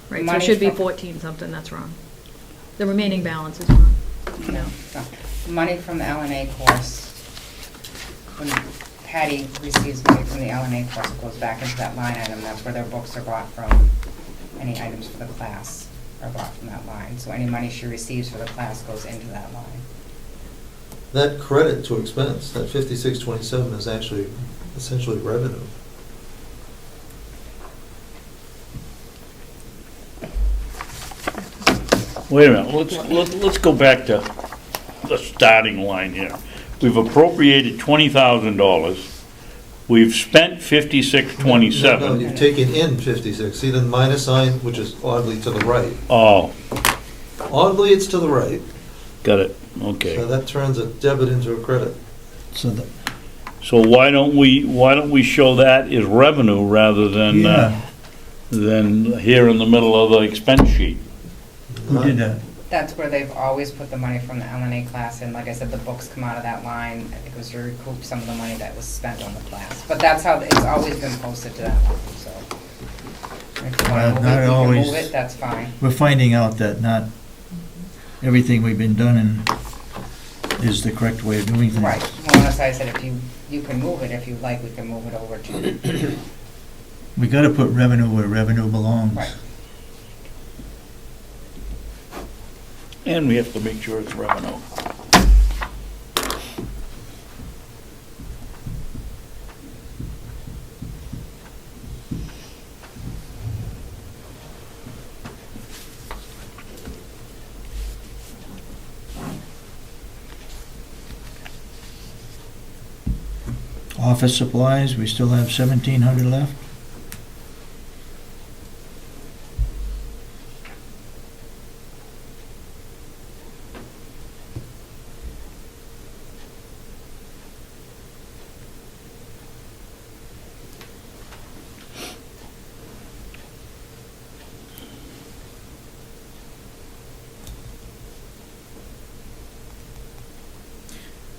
Right, so it Money should be from- 14 something, that's wrong. The remaining balance is wrong, no. Money from the LNA course, when Patty receives money from the LNA course, it goes back into that line item. That's where their books are bought from. Any items for the class are bought from that line. So any money she receives for the class goes into that line. That credit to expense, that 5627 is actually essentially revenue. Wait a minute, let's go back to the starting line here. We've appropriated $20,000. We've spent No, $5627. you've taken in 56. See the minus sign, which is oddly to the right. Oh, Oddly, it's to the right, got it, so okay. that turns a debit into a credit. So the, So why don't we show that as revenue rather than, yeah, than here in the middle of the expense sheet? who did that? That's where they've always put the money from the LNA class in. Like I said, the books come out of that line. I think it was to recoup some of the money that was spent on the class. But that's how, it's always been posted to that line, so. If you Well, want to move not it, you can always. move it, that's fine. We're finding out that not everything we've been done is the correct way of doing things. Right. Well, as I said, if you can move it, if you like, we can move it over to, We gotta put revenue where revenue belongs. right. And we have to make sure it's revenue. Office supplies, we still have 1,700 left.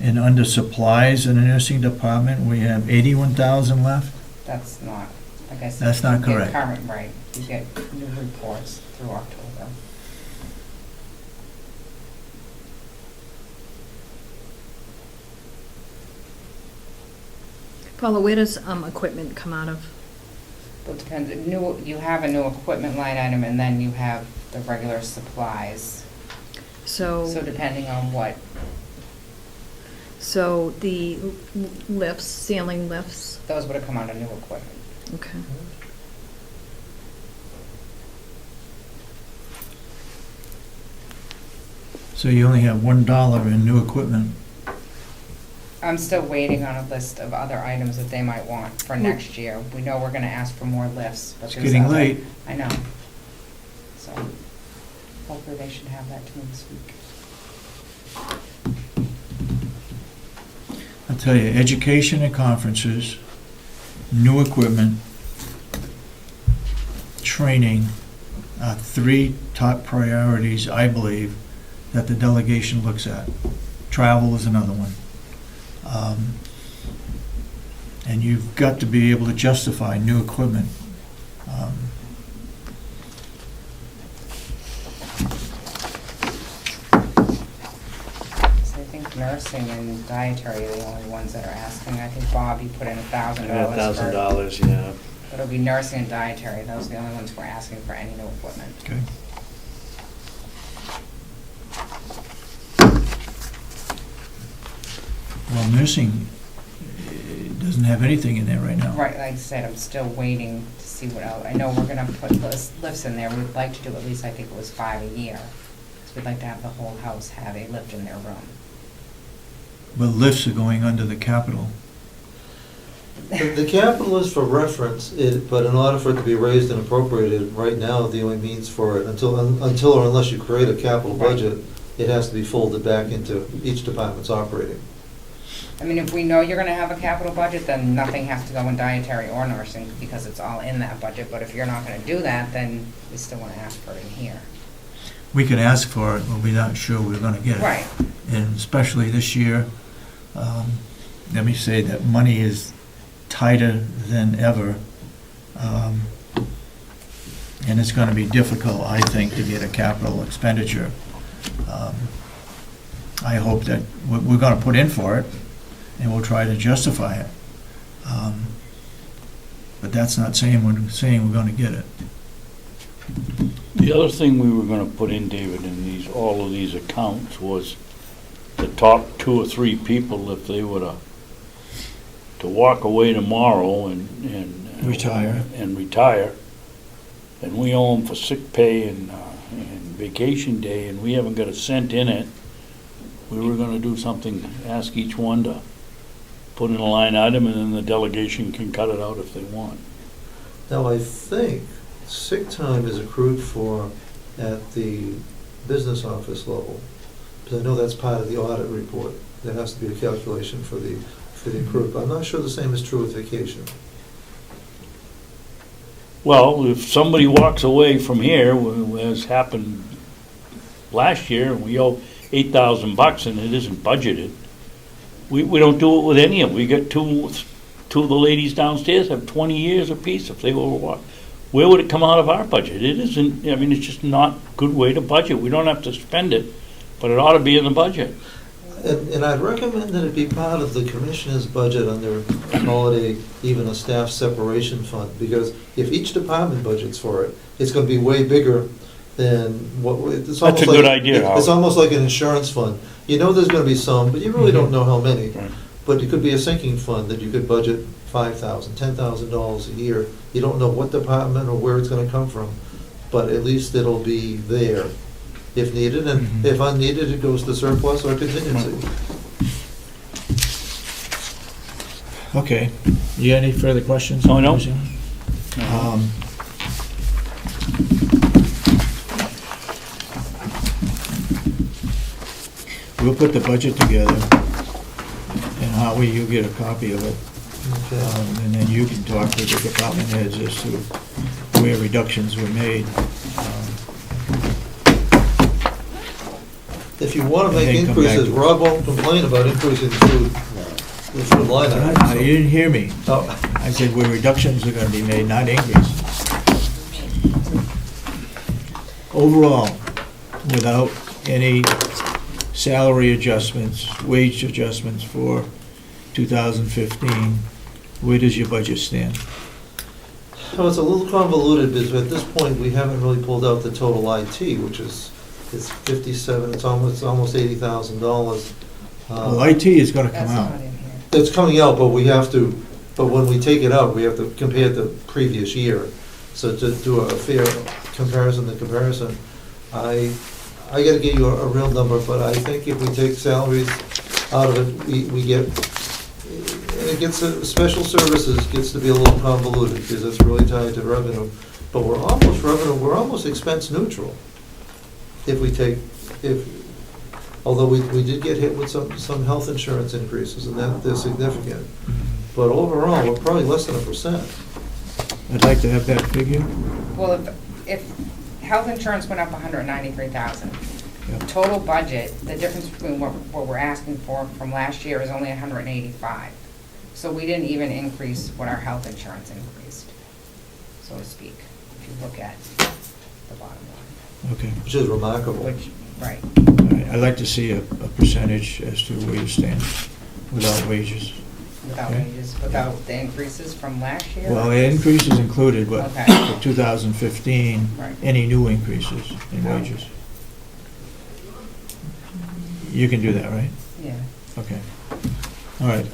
And under supplies in the nursing department, we have 81,000 left. That's not, like I said. That's not you get correct. Current, right, you get new reports through October. Paula, where does equipment come out of? Well, it depends, you have a new equipment line item, and then you have the regular supplies. So So, depending on what, so the lifts, ceiling lifts, those would have come out of new equipment. okay. So you only have $1 in new equipment. I'm still waiting on a list of other items that they might want for next year. We know we're gonna ask for more lifts, but It's there's getting other- late. I know. So, hopefully they should have that to me this week. I'll tell you, education and conferences, new equipment, training are 3 top priorities, I believe, that the delegation looks at. Travel is another one. And you've got to be able to justify new equipment. So I think nursing and dietary are the only ones that are asking. I think Bob, you put in $1,000 $1,000, yeah. It'll be nursing and dietary. Those are the only ones we're asking for any new equipment. Okay. Well, nursing doesn't have anything in there right now. Right, like I said, I'm still waiting to see what else. I know we're gonna put lifts in there. We'd like to do at least, I think it was 5 a year. So we'd like to have the whole house have a lift in their room. But lifts are going under the capital. The capital is for reference, but in order for it to be raised and appropriated, right now, the only means for it, until or unless you create a capital Right. budget, it has to be folded back into each department's operating. I mean, if we know you're gonna have a capital budget, then nothing has to go in dietary or nursing because it's all in that budget. But if you're not gonna do that, then we still wanna ask for it in here. We can ask for it, but we're not sure we're gonna get it. Right. And especially this year, let me say that money is tighter than ever. And it's gonna be difficult, I think, to get a capital expenditure. I hope that we're gonna put in for it, and we'll try to justify it. But that's not saying we're gonna get it. The other thing we were gonna put in, David, in all of these accounts was the top 2 or 3 people, if they were to walk away tomorrow and Retire. And retire, and we owe them for sick pay and vacation day, and we haven't got a cent in it. We were gonna do something, ask each one to put in a line item, and then the delegation can cut it out if they want. Now, I think sick time is accrued for at the business office level, because I know that's part of the audit report. There has to be a calculation for the accrued, but I'm not sure the same is true with vacation. Well, if somebody walks away from here, as happened last year, and we owe $8,000 and it isn't budgeted, we don't do it with any of them. We got two of the ladies downstairs have 20 years apiece if they were to walk. Where would it come out of our budget? It isn't, I mean, it's just not a good way to budget. We don't have to spend it, but it ought to be in the budget. And I'd recommend that it be part of the commissioner's budget under holiday, even a staff separation fund, because if each department budgets for it, it's gonna be way bigger than what, it's almost like. That's a good idea, It's Howard. almost like an insurance fund. You know there's gonna be some, but you really don't know how many. Right. But it could be a sinking fund that you could budget $5,000, $10,000 a year. You don't know what department or where it's gonna come from, but at least it'll be there if needed, and Mhm. if unneeded, it goes to surplus or contingency. Okay. You got any further questions? Oh, no. Um, We'll put the budget together, and Howie, you'll get a copy of it. And then you can talk to the department heads as to where reductions were made. If you want to make Then come back increases, to- Rob won't complain about increasing the food line item. You didn't hear me. Oh, I said where reductions are gonna be made, not increases. Overall, without any salary adjustments, wage adjustments for 2015, where does your budget stand? well, it's a little convoluted because at this point, we haven't really pulled out the total IT, which is, it's 57, it's almost $80,000. Well, IT is gonna come That's out. not in here. It's coming out, but we have to, but when we take it out, we have to compare it to the previous year. So to do a fair comparison, I gotta give you a real number, but I think if we take salaries out of it, we get, it gets, special services gets to be a little convoluted because it's really tied to revenue. But we're almost expense neutral if we take, although we did get hit with some health insurance increases, and they're significant. But overall, we're probably less than 1%. I'd like to have that figure. Well, if health insurance went up 193,000, Yep. total budget, the difference between what we're asking for from last year is only 185. So we didn't even increase what our health insurance increased, so to speak, if you look at the bottom line. Okay. Which is remarkable. Which, right. All right. I'd like to see a percentage as to where you stand without wages. Without Okay. wages, without the increases from last year? Well, the increase is included, but Okay. for 2015, Right. any new increases in Oh. wages. You can do that, right? Yeah. Okay. All right.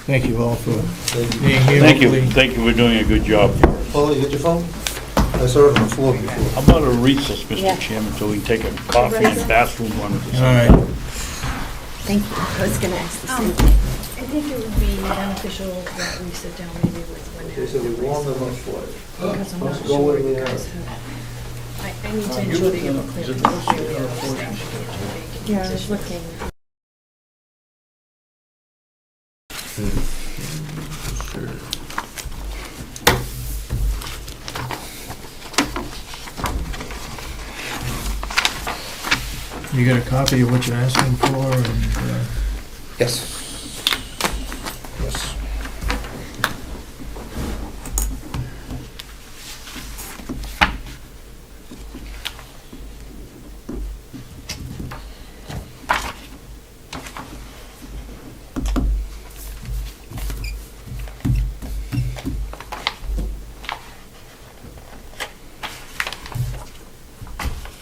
Thank you all for Thank you. being here. Thank you, Hopefully- thank you for doing a good job. Paula, you got your phone? I saw it on the floor before. How about a recess, Yeah. Mr. Chairman, so we can take a coffee and bathroom one at the All same time? right. Thank you. I was gonna ask the same I thing. think it would be beneficial that we sit down maybe with Okay, so we warm them up for it. Because I'm not Let's go sure with you the, guys have. I need to ensure that you have a clear picture of the staff. Yeah, I was looking. You got a copy of what you're asking for, and Yes. Yes.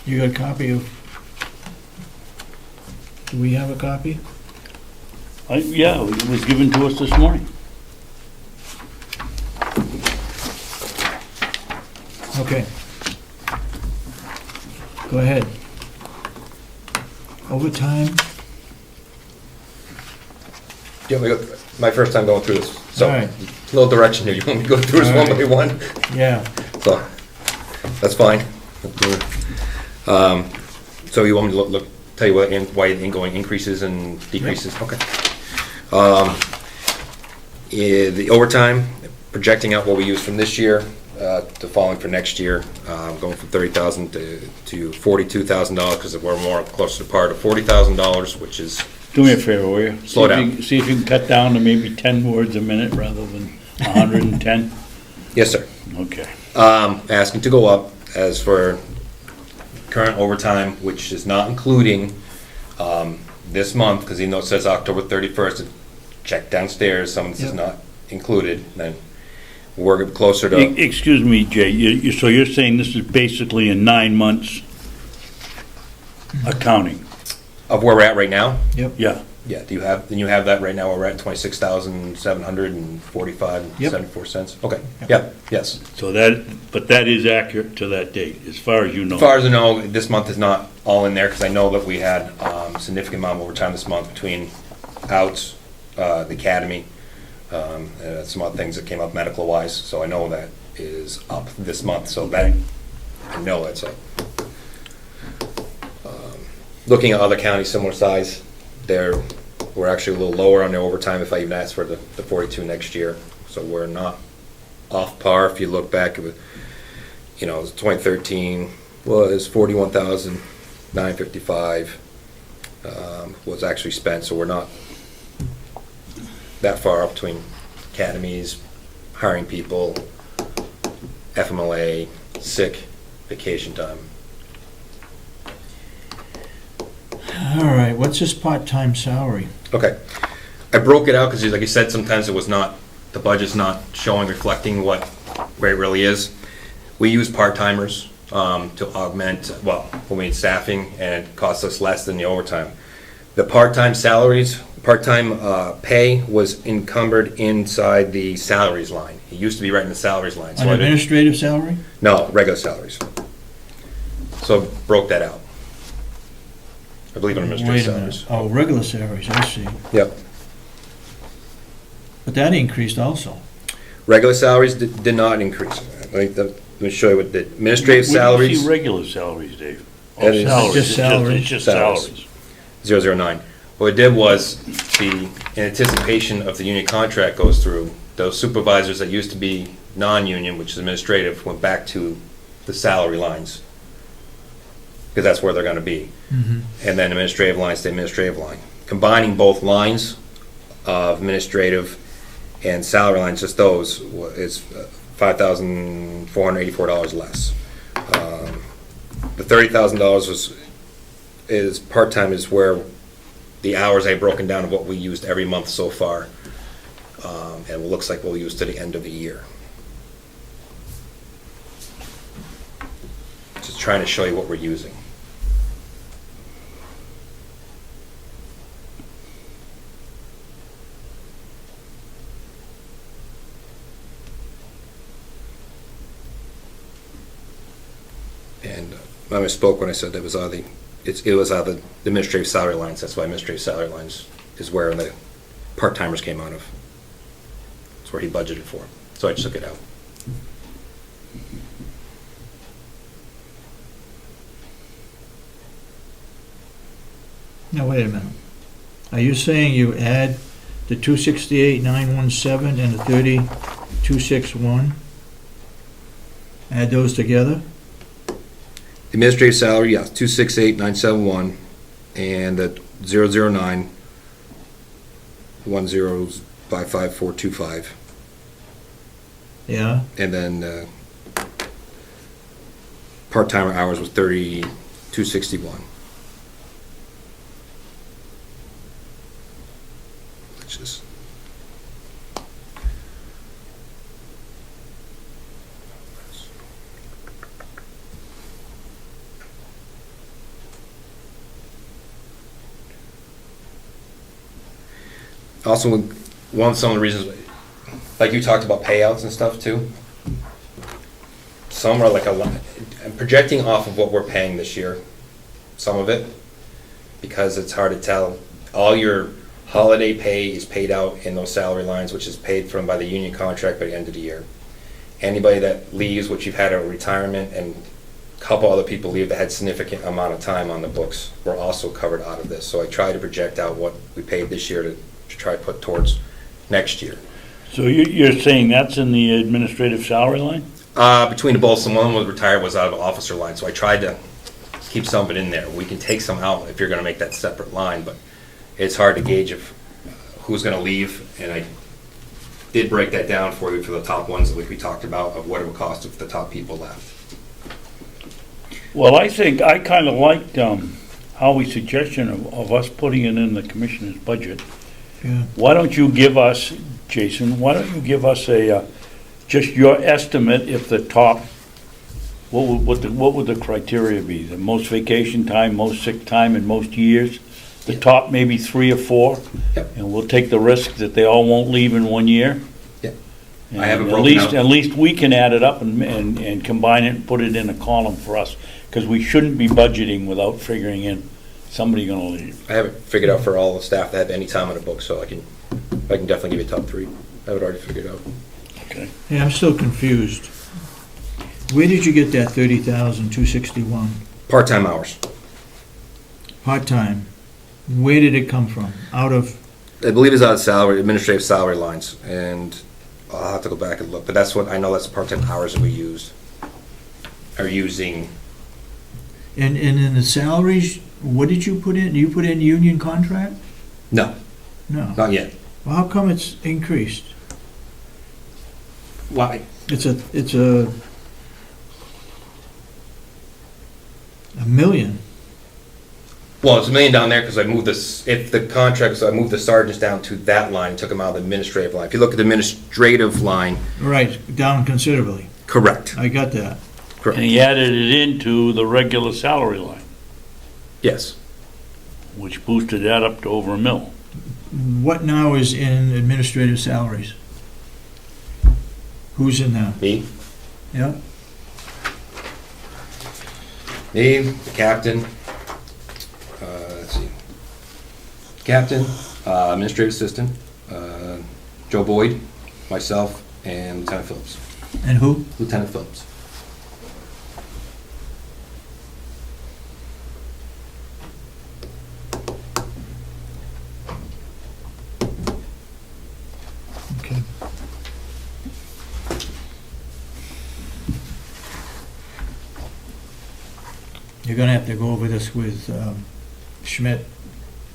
you got a copy of, do we have a copy? Yeah, it was given to us this morning. Okay. Go ahead. Overtime? Do you want me to go, my first time going through this, so, All right. a little direction here, you want me to go through this All one right. by one? Yeah. So, that's fine. So you want me to look, tell you what, why the ingoing increases and decreases? Okay. The overtime, projecting out what we use from this year to following for next year, going from $30,000 to $42,000 because we're more close to the part of $40,000, which is, Do me a favor, will you? Slow See if down. you- See if you can cut down to maybe 10 words a minute rather than 110? yes, sir. Okay. Asking to go up as for current overtime, which is not including this month, because even though it says October 31st, check downstairs, some of this is Yep. not included, then we're closer to, Excuse me, Jay, so you're saying this is basically in 9 months accounting? of where we're at right now? Yeah. Yeah, then you have that right now, we're at 26,745.74 cents? Okay, yeah, yes. So but that is accurate to that date, as far as you know? As far as I know, this month is not all in there, because I know that we had significant amount of overtime this month between outs, the academy, Some other things that came up medical-wise, so I know that is up this month, so that, I know it's up. Looking at other counties similar size, we're actually a little lower on the overtime if I even ask for the 42 next year. So we're not off par. If you look back, it was, 2013 was 41,955 was actually spent, so we're not that far up between academies, hiring people, FMLA, sick, vacation time. All right, what's his part-time salary? Okay. I broke it out because, like you said, sometimes it was not, the budget's not showing, reflecting where it really is. We use part-timers to augment, when we need staffing, and it costs us less than the overtime. The part-time salaries, part-time pay was encumbered inside the salaries line. It used to be right in the salaries line. An administrative salary? No, regular salaries. So broke that out. I believe in administrative Wait a minute. salaries. Oh, regular salaries, I see. Yep. But that increased also. Regular salaries did not increase. Let me show you what the administrative Where do you salaries. see regular salaries, Dave? That is- Salaries, Just salaries. It's just Salaries. salaries. 009. What it did was, in anticipation of the union contract goes through, those supervisors that used to be non-union, which is administrative, went back to the salary lines. Because that's where they're gonna be. Mhm. And then administrative lines to administrative line. Combining both lines of administrative and salary lines, just those, is $5,484 less. The $30,000 is part-time, is where the hours I've broken down of what we used every month so far. And it looks like we'll use to the end of the year. Just trying to show you what we're using. And I misspoke when I said that was out of it was out of the administrative salary lines. That's why administrative salary lines is where the part-timers came out of. That's where he budgeted for. So I just took it out. Now, wait a minute. Are you saying you add the 268,917 and the 30,261? Add those together? The administrative salary, yes, 268,971, and the 009, 1055425, Yeah? and then part-timer hours was 3,261. Which is also some of the reasons, like you talked about payouts and stuff too. Some are like I'm projecting off of what we're paying this year, some of it, because it's hard to tell. All your holiday pay is paid out in those salary lines, which is paid from by the union contract by the end of the year. Anybody that leaves, which you've had a retirement, and a couple other people leave that had significant amount of time on the books, were also covered out of this. So I try to project out what we paid this year to try to put towards next year. So you're saying that's in the administrative salary line? Between the both, someone was retired, was out of officer line, so I tried to keep some of it in there. We can take some out if you're gonna make that separate line, but it's hard to gauge if who's gonna leave, and I did break that down for you for the top ones, like we talked about, of what it would cost if the top people left. Well, I think, I kind of liked Howie's suggestion of us putting it in the commissioner's budget. Yeah. Why don't you give us, Jason, why don't you give us just your estimate if the top, what would the criteria be? The most vacation time, most sick time in most years? The top maybe 3 or 4? Yep. And we'll take the risk that they all won't leave in 1 year? Yep. And I have it at broken least, out. at least we can add it up and combine it and put it in a column for us. Because we shouldn't be budgeting without figuring in somebody gonna leave. I have it figured out for all the staff that have any time on the book, so I can definitely give you top 3. have it already figured out. Okay. Hey, I'm still confused. Where did you get that 30,261? Part-time hours. Part-time. Where did it come from? Out of, I believe it's out of salary, administrative salary lines, and I'll have to go back and look, but that's what, I know that's the part-time hours that we used, are using. and in the salaries, what did you put in? You put in union contract? No, No. not yet. Well, how come it's increased? Why? It's a million. Well, it's $1 million down there because I moved this, if the contract, so I moved the sergeants down to that line, took them out of the administrative line. If you look at the administrative line, Right, down considerably. correct, I got that. And correct, he added it into the regular salary line, yes. which boosted that up to over $1 million. What now is in administrative salaries? Who's in that? Me, Yeah? me, the captain, let's see, captain, administrative assistant, Joe Boyd, myself, and Lieutenant Phillips. And who? Lieutenant Phillips. Okay. You're gonna have to go over this with Schmidt,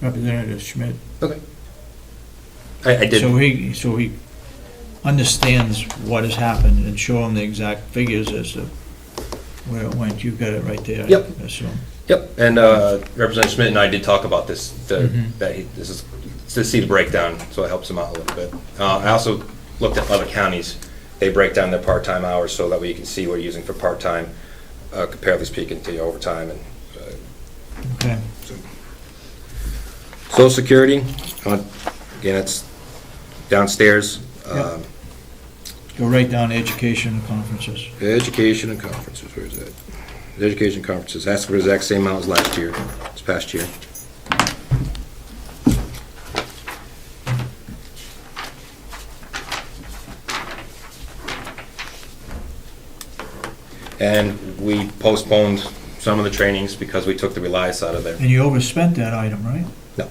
Representative Schmidt. Okay. I did. So he understands what has happened and show him the exact figures as to where it went. You've got it right there. Yep. I assume. Yep, and Representative Schmidt and I did talk about this, Mhm. this is to see the breakdown, so it helps him out a little bit. I also looked at other counties, they break down their part-time hours so that way you can see what you're using for part-time, comparatively speaking to your overtime. And Okay. Social Security, again, it's downstairs. Yep. Go right down to education and conferences. Education and conferences, where is that? Education conferences, that's the exact same amount as last year, this past year. And we postponed some of the trainings because we took the Reliance out of there. And you overspent that item, right? No.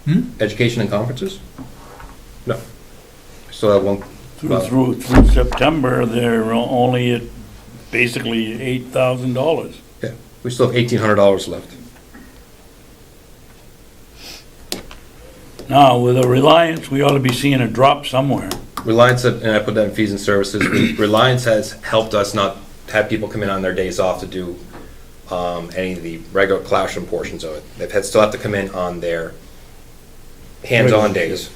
Hmm? Education and conferences? No. So that won't, Through September, they're only at basically $8,000. yeah, we still have $1,800 left. Now, with a Reliance, we ought to be seeing a drop somewhere. Reliance, and I put that in fees and services, Reliance has helped us not have people come in on their days off to do any of the regular classroom portions of it. They've still have to come in on their hands-on days.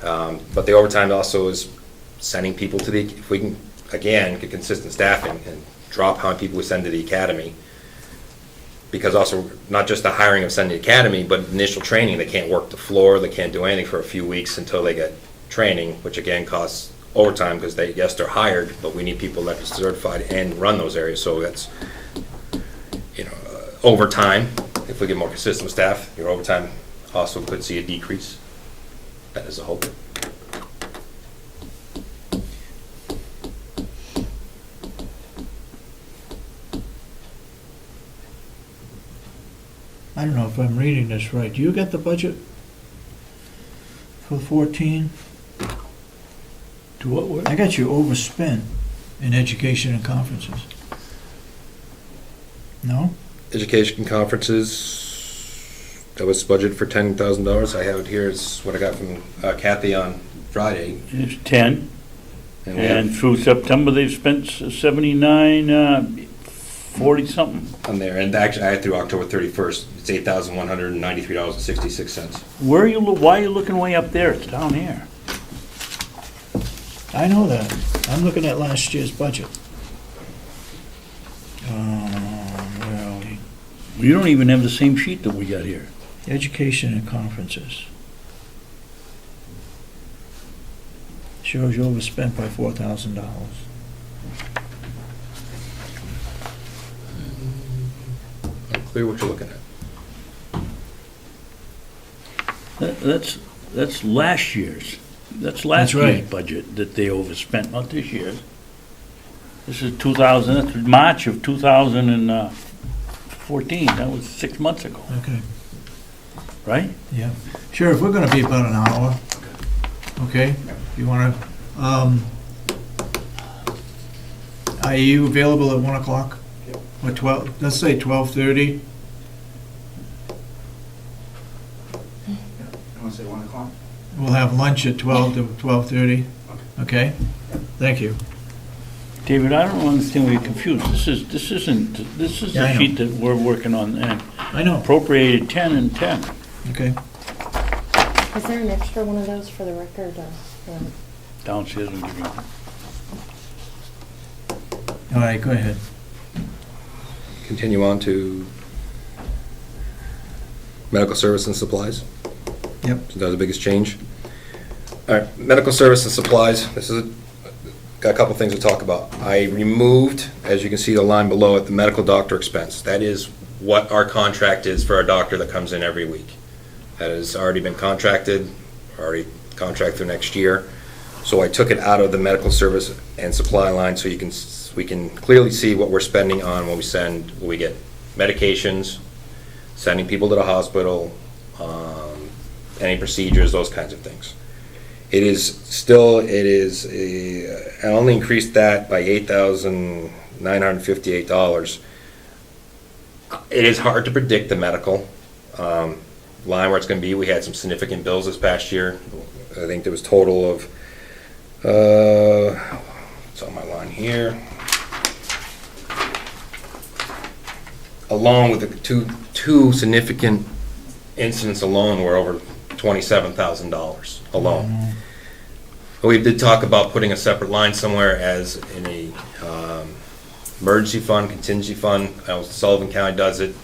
But the overtime also is sending people to the, if we can, again, get consistent staffing and drop how many people we send to the academy. Because also, not just the hiring of sending to the academy, but initial training, they can't work the floor, they can't do anything for a few weeks until they get training, which again costs overtime because they, yes, they're hired, but we need people that are certified and run those areas. So that's, overtime. If we get more consistent staff, your overtime also could see a decrease. That is a hope. I don't know if I'm reading this right. Do you get the budget for 14? To what? I got you overspent in education and conferences. No? Education conferences, that was budgeted for $10,000. I have it here, it's what I got from Kathy on Friday. It's 10, And we have and through September, they've spent 79, 40-something. on there, and actually, I had through October 31st, it's $8,193.66. Why are you looking way up there? It's down here. I know that. I'm looking at last year's budget. Well, You don't even have the same sheet that we got here. education and conferences. Shows you overspent by $4,000. Clear what you're looking at. That's last year's. That's last That's right. year's budget that they overspent, not this year's. This is 2000, that's March of 2014, that was 6 months ago, Okay, right? yeah. Sheriff, we're gonna be about an hour. Okay? You wanna, are you available at 1 o'clock? Or 12, let's say 12:30? I want to say 1 o'clock? We'll have lunch at 12 to 12:30, okay? Thank you. David, I don't understand why you're confused. This is Yeah, I the know. sheet that we're working on, and I know, appropriated 10 and 10. okay. Is there an extra one of those for the record? Downstairs and give you. All right, go ahead. Continue on to medical service and supplies. Yep. So that was the biggest change. All right, medical service and supplies, got a couple things to talk about. I removed, as you can see the line below it, the medical doctor expense. That is what our contract is for our doctor that comes in every week. That has already been contracted, already contracted through next year. So I took it out of the medical service and supply line so we can clearly see what we're spending on when we get medications, sending people to the hospital, any procedures, those kinds of things. I only increased that by $8,958. It is hard to predict the medical line where it's going to be. We had some significant bills this past year. I think there was total of, it's on my line here. Along with the two significant incidents alone were over $27,000 alone. We did talk about putting a separate line somewhere as in a emergency fund, contingency fund. Sullivan County does it.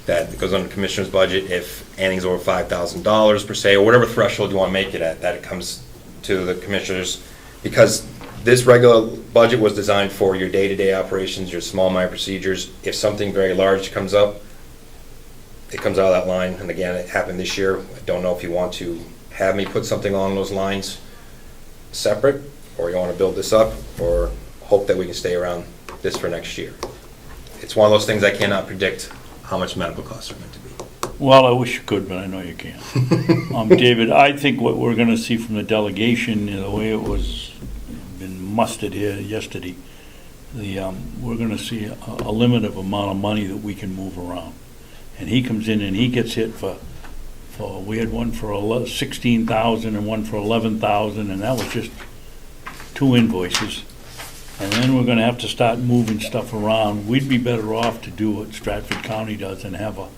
That goes under the commissioner's budget. If anything's over $5,000 per se, or whatever threshold you want to make it at, that it comes to the commissioners. Because this regular budget was designed for your day-to-day operations, your small minor procedures. If something very large comes up, it comes out of that line. And again, it happened this year. I don't know if you want to have me put something along those lines separate, or you want to build this up, or hope that we can stay around this for next year. It's one of those things I cannot predict how much medical costs are meant to be. Well, I wish you could, but I know you can't. David, I think what we're gonna see from the delegation, the way it was been mustered here yesterday, we're gonna see a limit of amount of money that we can move around. And he comes in and he gets hit for we had one for 16,000 and one for 11,000, and that was just 2 invoices. And then we're gonna have to start moving stuff around. We'd be better off to do what Stratford County does and have a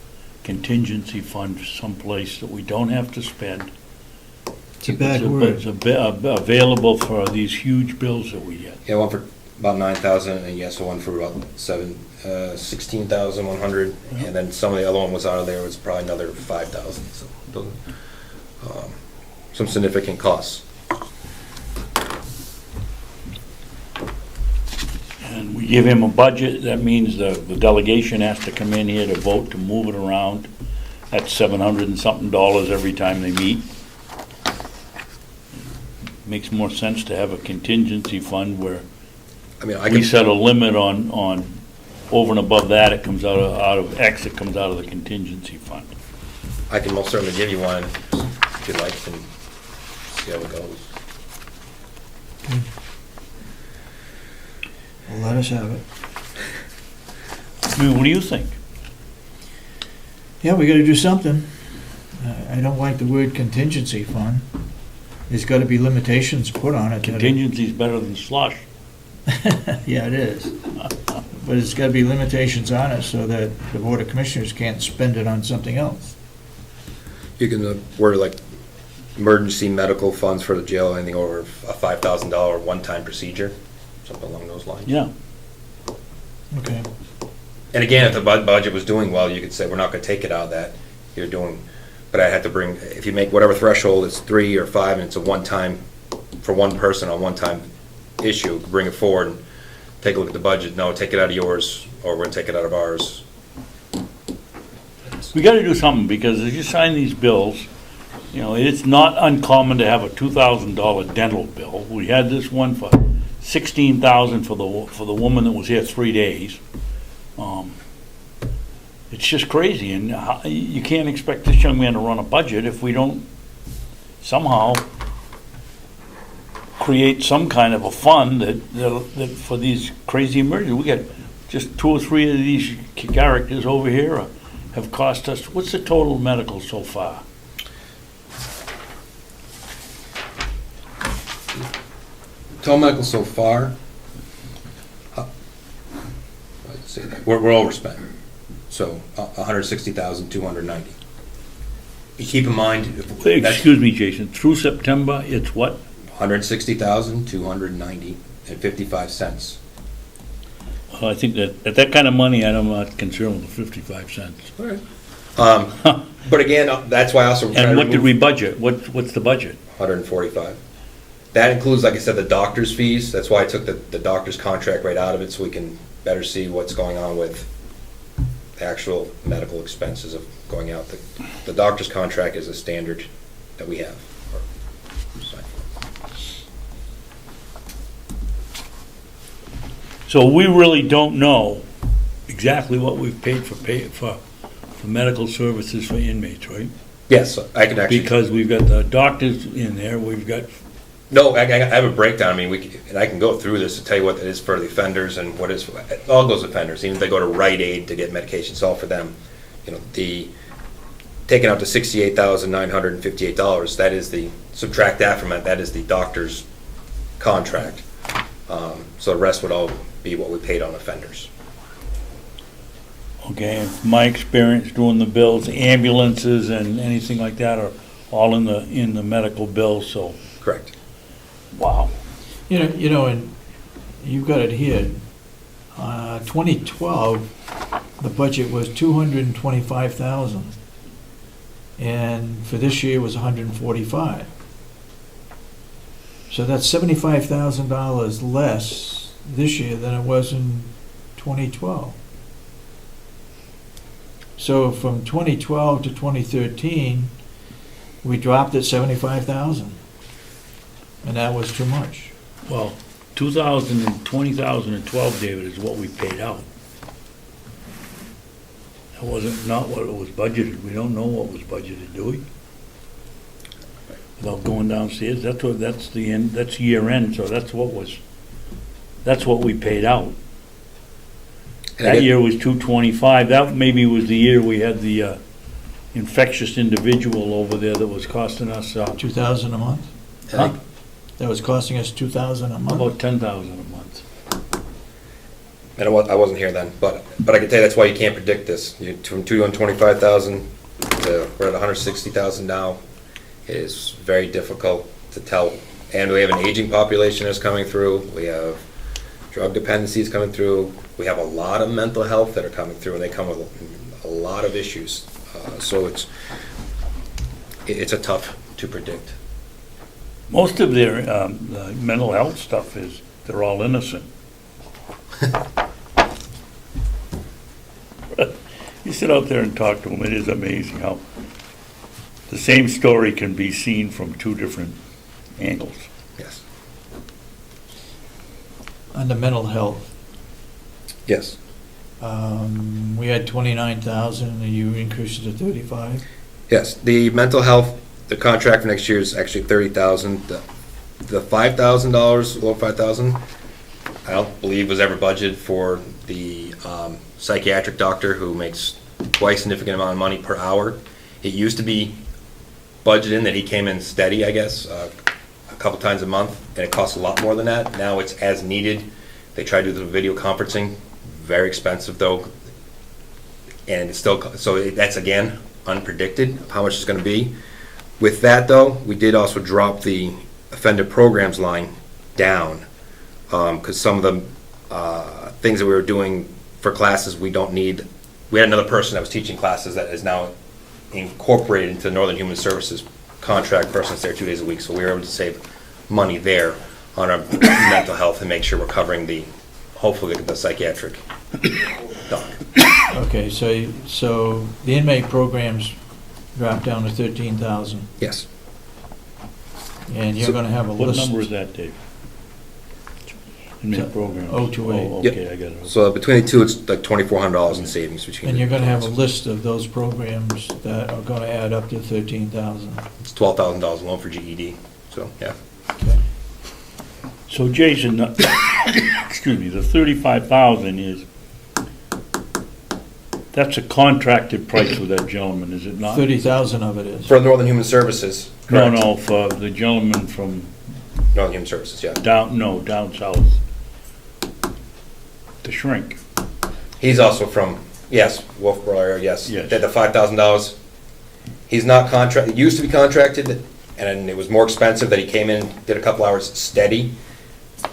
contingency fund someplace that we don't have to spend. It's a bad word. It's available for these huge bills that we get. Yeah, one for about 9,000, and yes, one for about 16,100, and then some of the other one was out of there, was probably another 5,000, so some significant costs. And we give him a budget, that means the delegation has to come in here to vote to move it around. That's $700 and something every time they meet. Makes more sense to have a contingency fund where I mean, we set a limit on over and above that, it comes out of X, it comes out of the contingency fund. I can most certainly give you one if you'd like, and see how it goes. Well, let us have it. I mean, what do you think? Yeah, we gotta do something. I don't like the word contingency fund. There's gotta be limitations put on it. Contingency's better than slush. Yeah, it is. But it's gotta be limitations on it so that the Board of Commissioners can't spend it on something else. You can word like emergency medical funds for the jail, anything over a $5,000 one-time procedure, something along those lines. Yeah. Okay. And again, if the budget was doing well, you could say, we're not gonna take it out of that, you're doing, but I had to bring, if you make whatever threshold, it's 3 or 5, and it's a one-time, for one person, a one-time issue, bring it forward, and take a look at the budget, no, take it out of yours, or we're gonna take it out of ours. We gotta do something, because as you sign these bills, You know, it's not uncommon to have a $2,000 dental bill. We had this one for $16,000 for the woman that was here 3 days. It's just crazy, and you can't expect this young man to run a budget if we don't somehow create some kind of a fund that for these crazy emergencies. We got just 2 or 3 of these characters over here have cost us, what's the total medical so far? Total medical so far, let's see, we're overspent. So, 160,290. You keep in mind, Excuse me, Jason, through September, it's what? 160,290 and 55 cents. Well, I think that, at that kind of money, I'm not concerned with the 55 cents. All right. But again, that's why I also. And what did we budget? What's the budget? 145. That includes, like I said, the doctor's fees. That's why I took the doctor's contract right out of it, so we can better see what's going on with the actual medical expenses of going out. The doctor's contract is a standard that we have. So we really don't know exactly what we've paid for medical services for inmates, right? Yes, I can actually. Because we've got the doctors in there, we've got. No, I have a breakdown. I mean, and I can go through this to tell you what it is for the offenders and what is all those offenders. Even if they go to Rite Aid to get medication, it's all for them. You know, the taking out to $68,958. That is the subtract that from it. That is the doctor's contract. So the rest would all be what we paid on offenders. Okay, and my experience doing the bills, ambulances and anything like that are all in the medical bills. So. Correct. Wow. You know, and you've got it here. 2012, the budget was $225,000, and for this year was $145,000. So that's $75,000 less this year than it was in 2012. So from 2012 to 2013, we dropped at $75,000. And that was too much. Well, 2012, David, is what we paid out. That wasn't not what it was budgeted. We don't know what was budgeted, do we? Without going downstairs, that's the end. That's year end. So that's what we paid out. That year was 225. That maybe was the year we had the infectious individual over there that was costing us $2,000 a month. Huh? That was costing us $2,000 a month. About $10,000 a month. And I wasn't here then, but I can tell you that's why you can't predict this. From 225,000 to we're at 160,000 now. It is very difficult to tell. And we have an aging population that's coming through. We have drug dependencies coming through. We have a lot of mental health that are coming through, and they come with a lot of issues. So it's a tough to predict. Most of their mental health stuff is they're all innocent. You sit out there and talk to them, it is amazing how the same story can be seen from 2 different angles. Yes. Under mental health, Yes. we had 29,000, and you increased it to 35. Yes. The mental health, the contract for next year is actually 30,000. The $5,000, below 5,000, I don't believe was ever budgeted for the psychiatric doctor who makes quite a significant amount of money per hour. It used to be budgeted in that he came in steady, I guess, a couple times a month, and it costs a lot more than that. Now it's as needed. They try to do the video conferencing, very expensive though, and it's still, so that's again unpredicted how much it's going to be. With that though, we did also drop the offender programs line down because some of the things that we were doing for classes we don't need. We had another person that was teaching classes that is now incorporated into the Northern Human Services contract person that's there 2 days a week, so we were able to save money there on our mental health and make sure we're covering hopefully the psychiatric doc. Okay, so the inmate programs drop down to 13,000. Yes. And you're So- gonna have a What list. number is that, Dave? Inmate programs. 028. Oh, Yep. okay, I got it. So between the two, it's like $2,400 in savings between. And the you're gonna have a plans. list of those programs that are gonna add up to 13,000. It's $12,000 alone for GED, so, yeah. Okay. So Jason, excuse me, the 35,000 is, that's a contracted price with that gentleman, is it not? 30,000 of it is. For Northern Human Services, No, correct? no, for the gentleman from Northern Human Services, yeah. down south. The shrink. He's also from, yes, Wolfboro, yes. Yes. The $5,000. He's not contract, it used to be contracted, and it was more expensive that he came in, did a couple hours steady,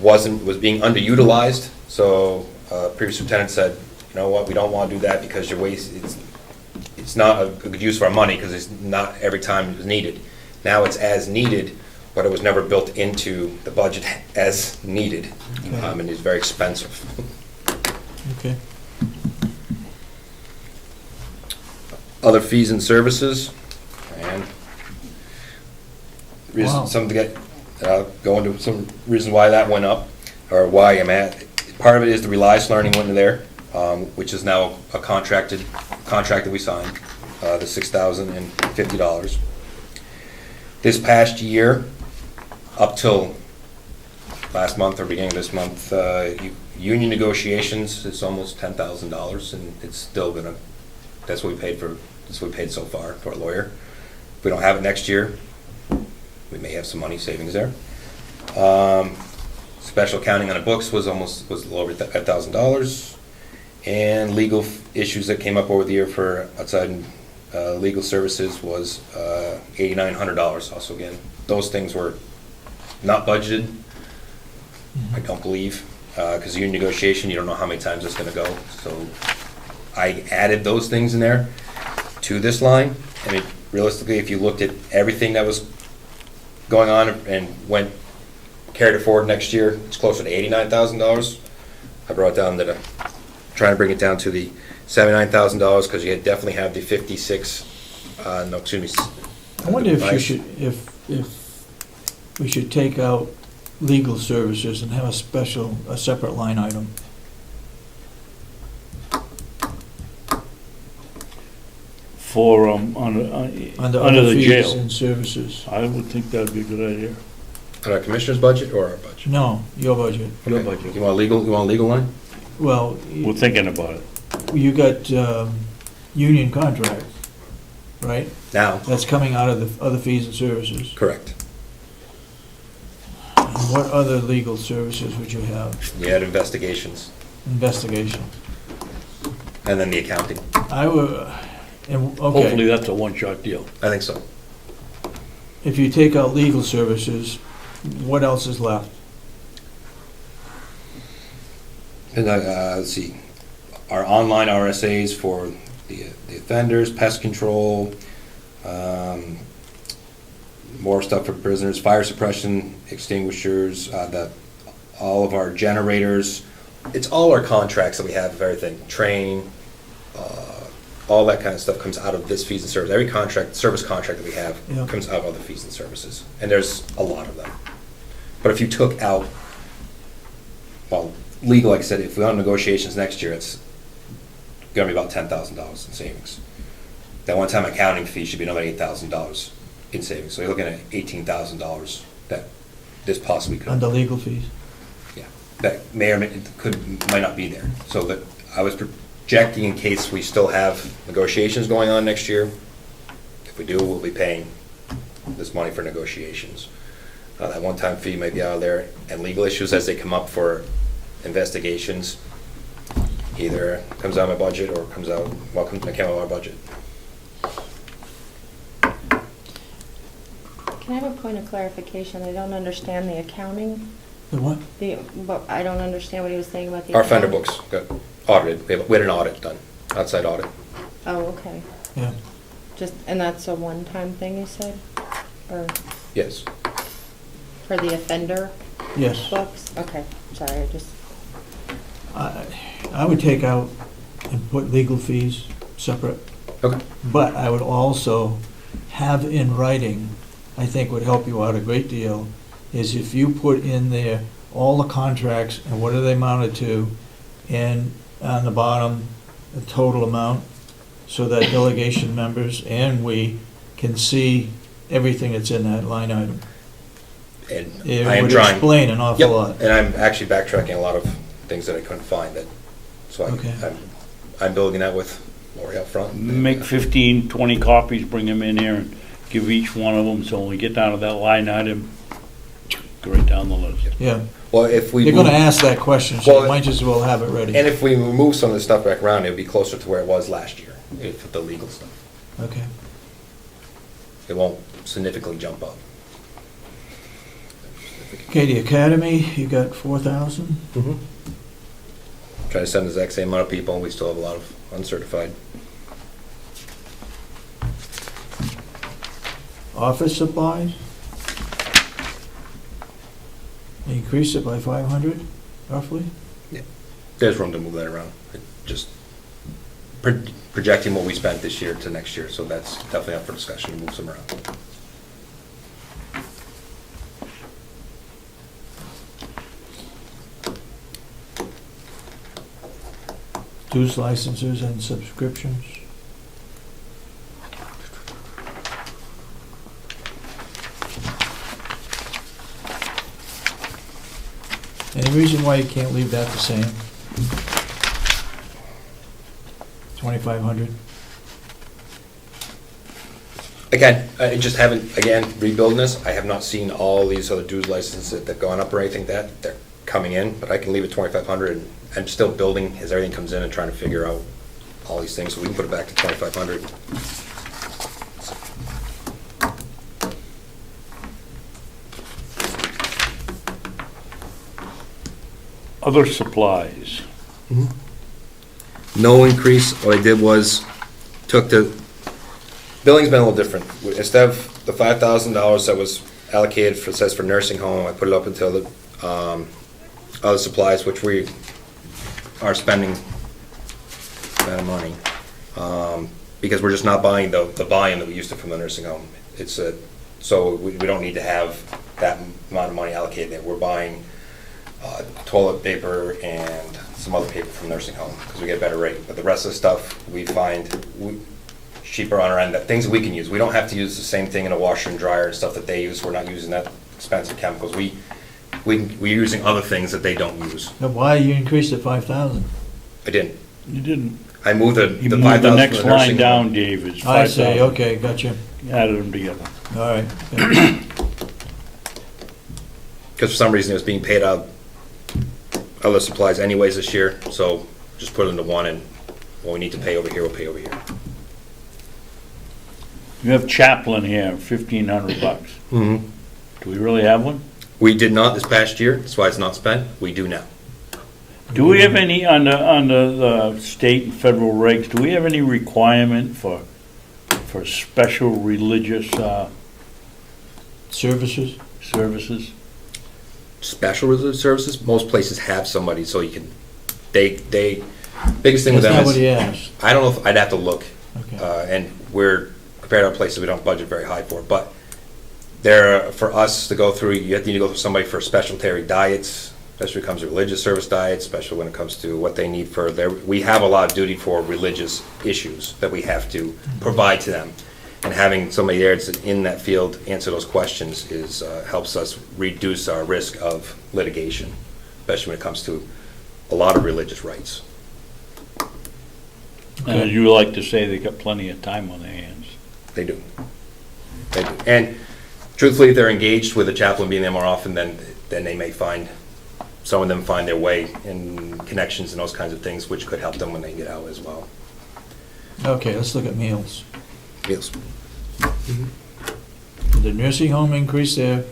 was being underutilized, so previous lieutenant said, you know what, we don't want to do that because it's not a good use of our money because it's not every time it's needed. Now it's as needed, but it was never built into the budget as needed, and it's very expensive. Okay. Other fees and services, and Wow. some to get, go into some reasons why that went up, or why I'm at. Part of it is the Reliance Learning went into there, which is now a contract that we signed, the $6,050. This past year, up till last month or beginning of this month, union negotiations, it's almost $10,000, and it's still gonna, that's what we paid for, that's what we paid so far to our lawyer. If we don't have it next year, we may have some money savings there. Special accounting on the books was a little over $1,000. And legal issues that came up over the year for outside legal services was $8,900 also again. Those things were not budgeted, I don't believe, because union negotiation, you don't know how many times it's gonna go. So I added those things in there to this line. I mean, realistically, if you looked at everything that was going on and carried it forward next year, it's closer to $89,000. I brought it down to trying to bring it down to the $79,000 because you definitely have the 56, no, excuse me. I wonder if you Advice. should, if we should take out legal services and have a separate line item. For, Under under other the fees jail. and services. I would think that'd be a good idea. On our commissioner's budget or our budget? No, your budget. Your Okay. budget. You want a legal line? Well, We're thinking about it. you got union contract, right? Now, That's coming out of the other fees and services. correct. And what other legal services would you have? You had investigations Investigation. and then the accounting. I would, and, Hopefully okay, that's a one-shot deal. I think so. if you take out legal services, what else is left? And let's see, our online RSAs for the offenders, pest control, more stuff for prisoners, fire suppression, extinguishers, all of our generators. It's all our contracts that we have of everything, training, all that kind of stuff comes out of this fees and services. Every contract, service contract that we have Yeah. comes out of other fees and services, and there's a lot of them. But if you took out, well, legal, like I said, if we want negotiations next year, it's gonna be about $10,000 in savings. That one-time accounting fee should be another $8,000 in savings, so you're looking at $18,000 that this possibly could. Under legal fees? Yeah, that may or might not be there. So that, I was projecting in case we still have negotiations going on next year. If we do, we'll be paying this money for negotiations. That one-time fee may be out of there, and legal issues as they come up for investigations, either comes out of my budget or comes out, account of our budget. Can I have a point of clarification? I don't understand the accounting. The what? But I don't understand what he was saying about the. Our offender accounting. books got audited. We had an audit done, outside audit. Oh, okay. Yeah. And that's a one-time thing, you said? Or Yes. for the offender Yes. books? Okay, sorry, I would take out and put legal fees separate, Okay. but I would also have in writing, I think would help you out a great deal, is if you put in there all the contracts and what are they mounted to, and on the bottom, the total amount, so that delegation members and we can see everything that's in that line item. And It I am would trying. explain an awful Yep, lot. and I'm actually backtracking a lot of things that I couldn't find that, so Okay. I'm building that with Lori up front. Make 15, 20 copies, bring them in here and give each one of them, so when we get down to that line item, go right down the list. Yeah, Well, if we. they're gonna move- ask that question, so you Well, might as well have it ready. And if we remove some of the stuff back around, it would be closer to where it was last year, if the legal stuff. Okay. It won't significantly jump up. Okay, the academy, you got 4,000? Try to send the exact same amount of people, and we still have a lot of uncertified. Office supplies? Increase it by 500, roughly? There's room to move that around. Just projecting what we spent this year to next year, so that's definitely up for discussion, to move some around. Dues licenses and subscriptions? Any reason why you can't leave that the same? 2,500? Again, I just haven't, again, rebuilding this, I have not seen all these other dues licenses that have gone up or anything that, they're coming in, but I can leave it 2,500, and I'm still building as everything comes in and trying to figure out all these things, so we can put it back to 2,500. Other supplies. No increase, what I did was, took the, billing's been a little different. Instead of the $5,000 that was allocated for, says for nursing home, I put it up until the, other supplies, which we are spending that of money. Because we're just not buying the volume that we used to from the nursing home. It's a, so we don't need to have that amount of money allocated there. We're buying toilet paper and some other paper from nursing home, because we get a better rate. But the rest of the stuff, we find cheaper on our end, that things that we can use. We don't have to use the same thing in a washer and dryer and stuff that they use. We're not using that expensive chemicals. We're using other things that they don't use. Now, why you increased it 5,000? I didn't. You didn't. I moved the You the moved 5,000 the from next the line nursing down, home. Dave, it's I 5,000. see, okay, gotcha. Added them together. All right. Yeah. Because for some reason it was being paid out other supplies anyways this year, so just put it into one, and what we need to pay over here, we'll pay over here. You have chaplain here, $1,500. Mm-hmm. Do we really have one? We did not this past year, that's why it's not spent. We do now. Do we have any, under the state and federal regs, do we have any requirement for special religious Services? services? Special religious services, most places have somebody, so you can, they, biggest thing with That's them not what he is, asked. I don't know if, I'd have to look. Okay. And we're, compared to other places, we don't budget very high for, but there, for us to go through, you have to go through somebody for specialty diets, especially when it comes to religious service diets, especially when it comes to what they need for their, we have a lot of duty for religious issues that we have to provide to them. And having somebody there that's in that field answer those questions is, helps us reduce our risk of litigation, especially when it comes to a lot of religious rights. And as you like to say, they got plenty of time on their hands. They do. They do. And truthfully, if they're engaged with a chaplain being there more often, then they may find, some of them find their way in connections and those kinds of things, which could help them when they get out as well. Okay, let's look at meals. Yes. Did the nursing home increase their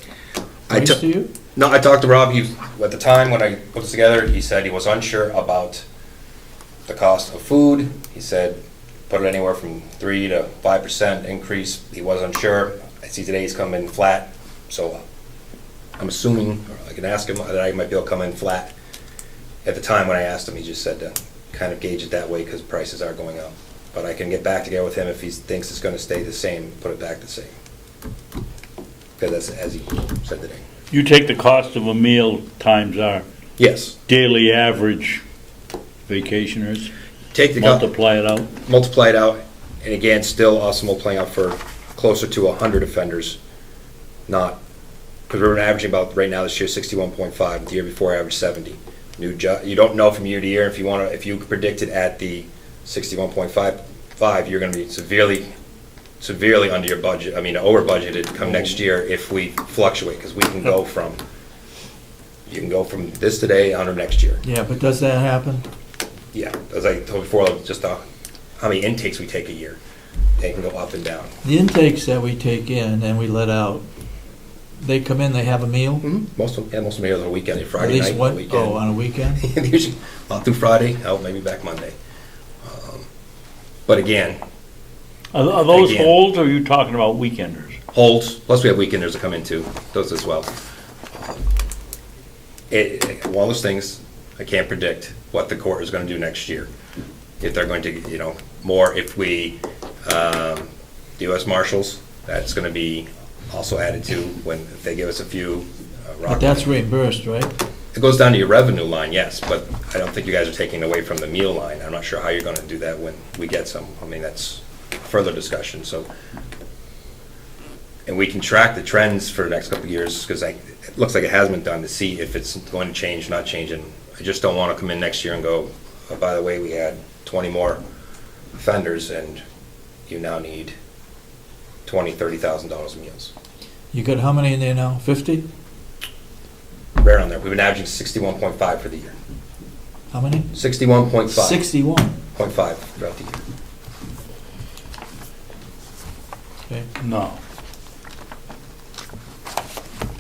price to you? No, I talked to Rob, at the time when I put this together, he said he was unsure about the cost of food. He said, put it anywhere from 3 to 5% increase. He was unsure. I see today he's come in flat, so I'm assuming, or I can ask him, that I might be able to come in flat. At the time when I asked him, he just said to kind of gauge it that way because prices are going up. But I can get back together with him if he thinks it's gonna stay the same, put it back the same. Because that's, as he said today. You take the cost of a meal times our Yes. daily average vacationers, Take the, multiply it out. multiply it out, and again, still us multiplying out for closer to 100 offenders, not, because we're averaging about, right now this year, 61.5, the year before I averaged 70. You don't know from year to year, if you predict it at the 61.5, you're gonna be severely under your budget, over budgeted come next year if we fluctuate, because you can go from this today under next year. Yeah, but does that happen? Yeah, as I told before, just how many intakes we take a year. They can go up and down. The intakes that we take in and we let out, they come in, they have a meal? Most of them are on the weekend, At Friday least night, one, weekend. oh, on a weekend? Usually, not through Friday, out maybe back Monday. But again, Are those Again. holds, or are you talking about weekenders? holds, plus we have weekenders that come in too, those as well. One of those things, I can't predict what the court is gonna do next year. If they're going to, more, if we, the US Marshals, that's gonna be also added to if they give us a few. But that's reimbursed, right? It goes down to your revenue line, yes, but I don't think you guys are taking away from the meal line. I'm not sure how you're gonna do that when we get some. That's further discussion, so. And we can track the trends for the next couple of years, because it looks like it has been done, to see if it's going to change, not changing. I just don't wanna come in next year and go, oh, by the way, we had 20 more offenders, and you now need $20,000, $30,000 in meals. You got how many in there now? 50? Rare on there. We've been averaging 61.5 for the year. How many? 61.5. 61. 0.5 throughout the year. Okay. No.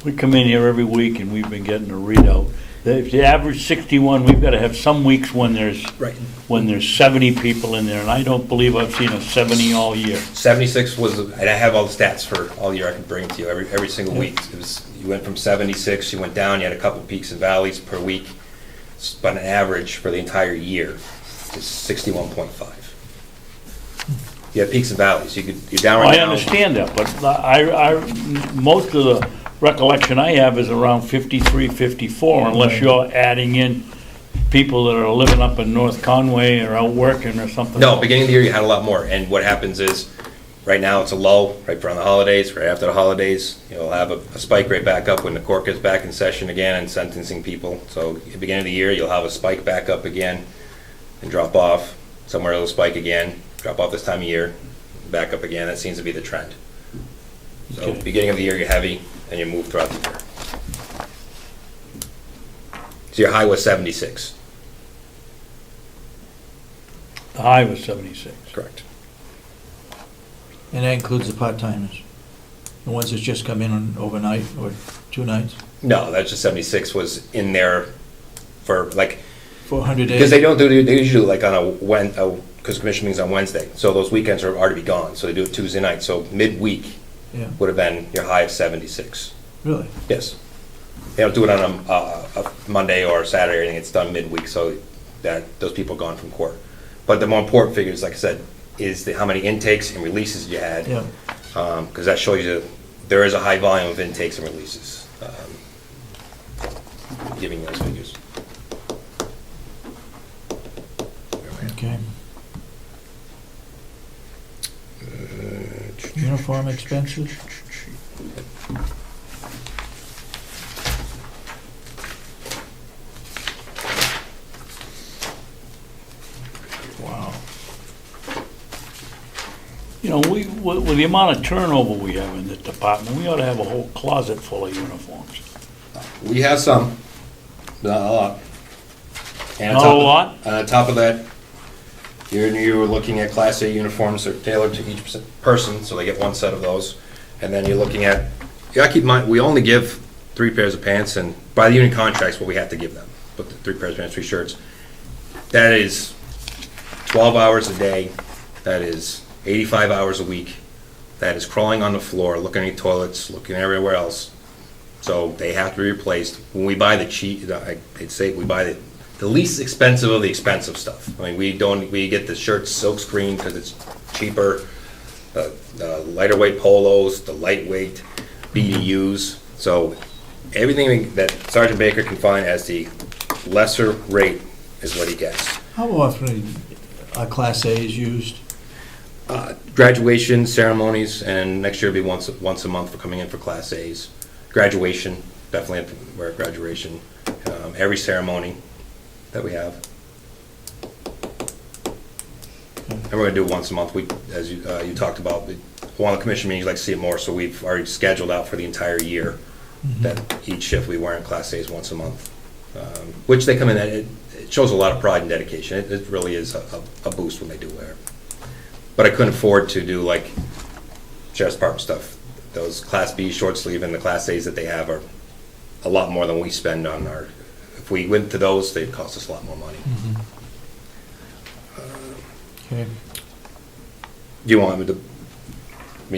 We come in here every week and we've been getting a readout. If the average 61, we've got to have some weeks when there's Right. 70 people in there, and I don't believe I've seen a 70 all year. 76 was, and I have all the stats for all year. I can bring it to you every single week. You went from 76, you went down, you had a couple peaks and valleys per week, but an average for the entire year is 61.5. You have peaks and valleys. You're down right I now. understand that, but most of the recollection I have is around 53, 54, unless you're adding in people that are living up in North Conway or out working or something. No, beginning of the year you had a lot more, and what happens is, right now it's a lull, right around the holidays, right after the holidays, you'll have a spike right back up when the court gets back in session again and sentencing people. So at the beginning of the year, you'll have a spike back up again and drop off, somewhere it'll spike again, drop off this time of year, back up again. That seems to be the trend. So Okay. beginning of the year you're heavy, and you move throughout the year. So your high was 76. The high was 76. Correct. And that includes the part-timers? The ones that just come in on overnight or 2 nights? No, that's just 76 was in there for like, 400 days? because they usually do like on because commission meetings on Wednesday, so those weekends are already gone, so they do it Tuesday night, so midweek Yeah, would have been your high of 76. really? Yes. They don't do it on a Monday or a Saturday or anything, it's done midweek, so that those people are gone from court. But the more important figures, like I said, is how many intakes and releases you had. Yeah. Because that shows you there is a high volume of intakes and releases. Giving you those figures. Okay. Uniform expenses? Wow. You know, with the amount of turnover we have in this department, we ought to have a whole closet full of uniforms. We have some, not a lot. And Not a lot? On top of that, you're looking at Class A uniforms that are tailored to each person, so they get one set of those. And then you're looking at, you gotta keep in mind, we only give 3 pairs of pants, and by the union contracts, what we have to give them, but 3 pairs of pants, 3 shirts. That is 12 hours a day, that is 85 hours a week, that is crawling on the floor, looking at toilets, looking everywhere else. So they have to be replaced. When we buy the cheap, I'd say we buy the the least expensive of the expensive stuff. I mean, we get the shirts silk screen because it's cheaper, the lighter weight polos, the lightweight BDUs. So everything that Sergeant Baker can find as the lesser rate is what he gets. How often are Class A's used? Graduation ceremonies, and next year will be once a month for coming in for Class A's. Graduation, definitely have to wear graduation. Every ceremony that we have. And we're gonna do it once a month. We, as you talked about, one of the commission meetings, like to see it more, so we've already scheduled out for the entire year that each shift we wear in Class A's once a month. Which they come in, it shows a lot of pride and dedication. It really is a boost when they do wear it. But I couldn't afford to do like Sheriff's Department stuff. Those Class B short sleeve and the Class A's that they have are a lot more than we spend on our, if we went to those, they'd cost us a lot more money. Okay. Do you want me to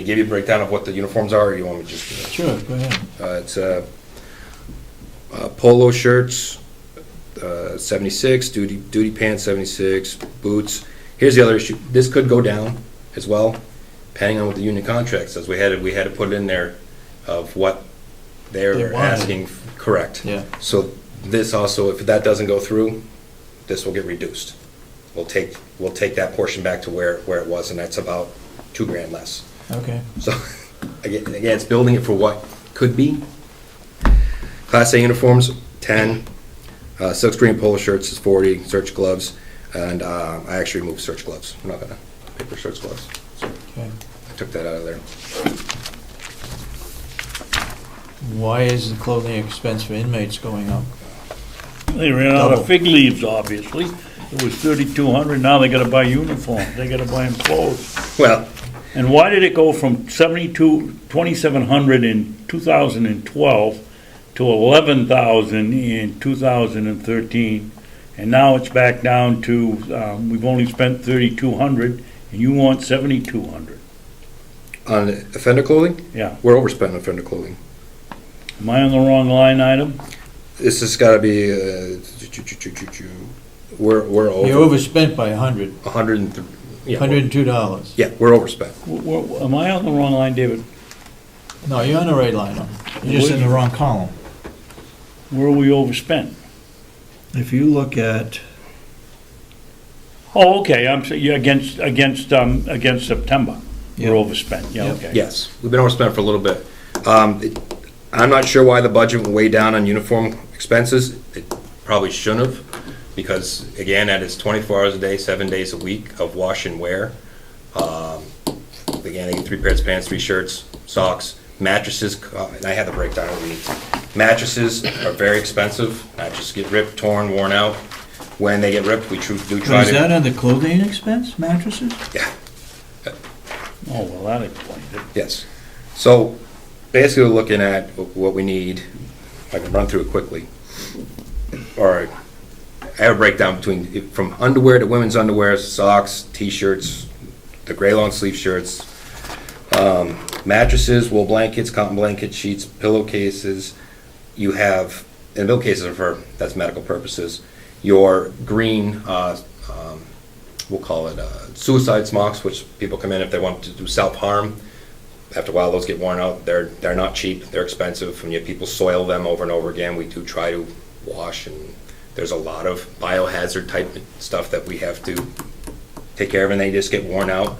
give you a breakdown of what the uniforms are, or you want me to just? Sure, go ahead. It's polo shirts, 76, duty pants, 76, boots. Here's the other issue. This could go down as well, depending on what the union contract says. We had to put it in there of what They they're wanted. asking. Correct. Yeah. So this also, if that doesn't go through, this will get reduced. We'll take that portion back to where it was, and that's about $2,000 less. Okay. So, again, it's building it for what could be. Class A uniforms, 10. Silkscreen polo shirts is 40. Search gloves, and I actually removed search gloves. I'm not gonna pay for search gloves. So Okay. I took that out of there. Why is the clothing expense for inmates going up? They ran out Double. of fig leaves, obviously. It was 3,200, now they gotta buy uniforms, they gotta buy them clothes. Well, And why did it go from 2,700 in 2012 to 11,000 in 2013? And now it's back down to, we've only spent 3,200, and you want 7,200. on offender clothing, Yeah. we're overspent on offender clothing. Am I on the wrong line item? This has got to be. We're over. You're overspent by 100, 100. Yeah, $102. yeah, we're overspent. Am I on the wrong line, David? No, you're on the right line. You're just in the wrong column. Where are we overspent? If you look at, Oh, okay, you're against September. Yeah. We're overspent, yeah, Yep. okay. Yes, we've been overspent for a little bit. I'm not sure why the budget went way down on uniform expenses. It probably shouldn't have, because again, that is 24 hours a day, 7 days a week of wash and wear. Again, I get 3 pairs of pants, 3 shirts, socks, mattresses, and I have the breakdown of the week. Mattresses are very expensive. Mattresses get ripped, torn, worn out. When they get ripped, we do try is to. that under clothing expense, mattresses? Yeah. Oh, well, that explains it. Yes. So basically, we're looking at what we need. I can run through it quickly. All right. I have a breakdown from underwear to women's underwear, socks, t-shirts, the gray long sleeve shirts, mattresses, wool blankets, cotton blankets, sheets, pillowcases. You have, and pillowcases are that's medical purposes. Your green, we'll call it suicide smocks, which people come in if they want to do self-harm. After a while, those get worn out. They're not cheap. They're expensive. When you have people soil them over and over again, we do try to wash, and there's a lot of biohazard type stuff that we have to take care of, and they just get worn out,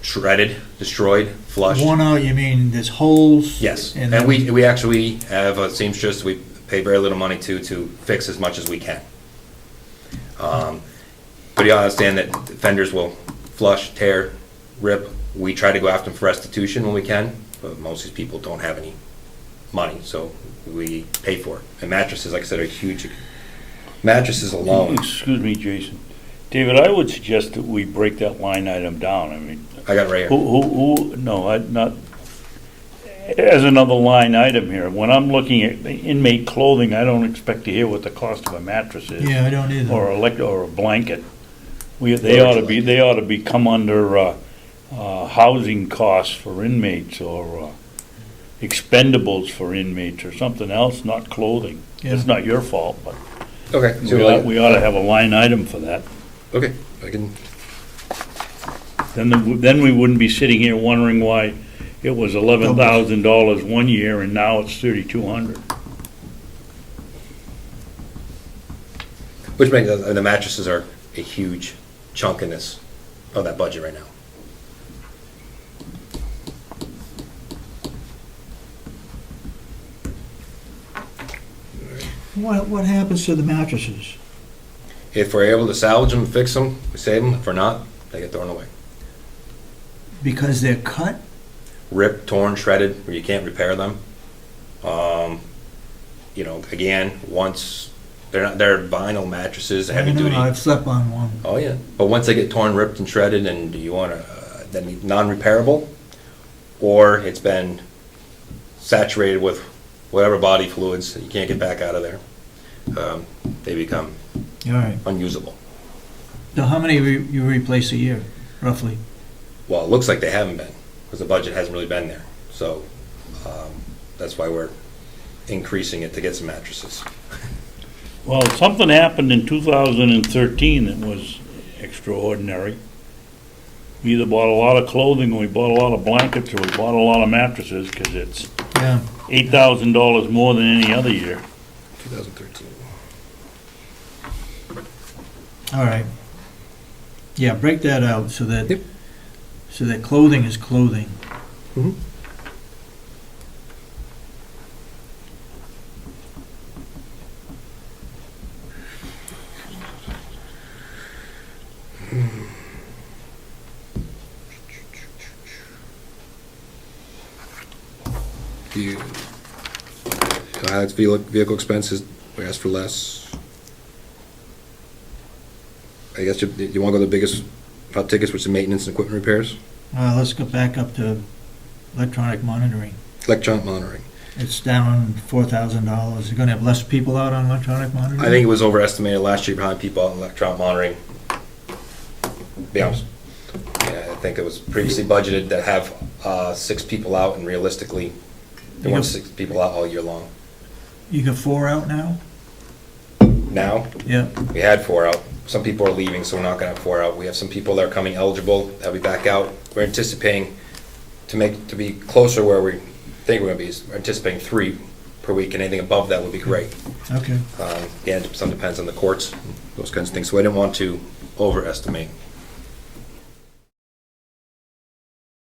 shredded, destroyed, flushed. Worn out, you mean there's holes? Yes, And and we actually have a seamstress we pay very little money to fix as much as we can. But you understand that offenders will flush, tear, rip. We try to go after them for restitution when we can, but most of these people don't have any money, so we pay for it. And mattresses, like I said, are huge. Mattresses alone, Excuse me, Jason. David, I would suggest that we break that line item down. I mean, I got it right here. not, as another line item here. When I'm looking at inmate clothing, I don't expect to hear what the cost of a mattress is. Yeah, I don't either. Or a blanket. They ought to be come under, housing costs for inmates, or, expendables for inmates, or something else, not clothing. It's Yeah. not your fault, but Okay. We ought to have a line item for that. Okay, I can, Then we wouldn't be sitting here wondering why it was $11,000 one year and now it's $3,200. which makes, and the mattresses are a huge chunk in this, of that budget right now. What happens to the mattresses? If we're able to salvage them, fix them, we save them. If we're not, they get thrown away. Because they're cut? Ripped, torn, shredded, where you can't repair them. You know, again, once, they're vinyl mattresses, heavy duty. I've slept on one. Oh, yeah. But once they get torn, ripped, and shredded, and you want to, then non-repairable, or it's been saturated with whatever body fluids that you can't get back out of there, they become All right. unusable. So how many you replace a year, roughly? Well, it looks like they haven't been, because the budget hasn't really been there. So that's why we're increasing it to get some mattresses. Well, something happened in 2013 that was extraordinary. We either bought a lot of clothing, or we bought a lot of blankets, or we bought a lot of mattresses, because it's Yeah. $8,000 more than any other year. 2013. All right. Yeah, break that out so that, Yep. so that clothing is clothing. Mhm. You highlights vehicle expenses, we asked for less. I guess you want to go to the biggest hot tickets, which is maintenance and equipment repairs? Let's go back up to electronic monitoring. Electronic monitoring. It's down $4,000. You're gonna have less people out on electronic monitoring? I think it was overestimated last year behind people out in electronic monitoring. Be honest. Yeah, I think it was previously budgeted to have 6 people out, and realistically, there weren't 6 people out all year long. You got 4 out now? Now, Yeah. we had 4 out. Some people are leaving, so we're not gonna have 4 out. We have some people that are coming eligible, that'll be back out. We're anticipating to be closer where we think we're gonna be. We're anticipating 3 per week, and anything above that would be great. Okay. Again, some depends on the courts, those kinds of things, so I didn't want to overestimate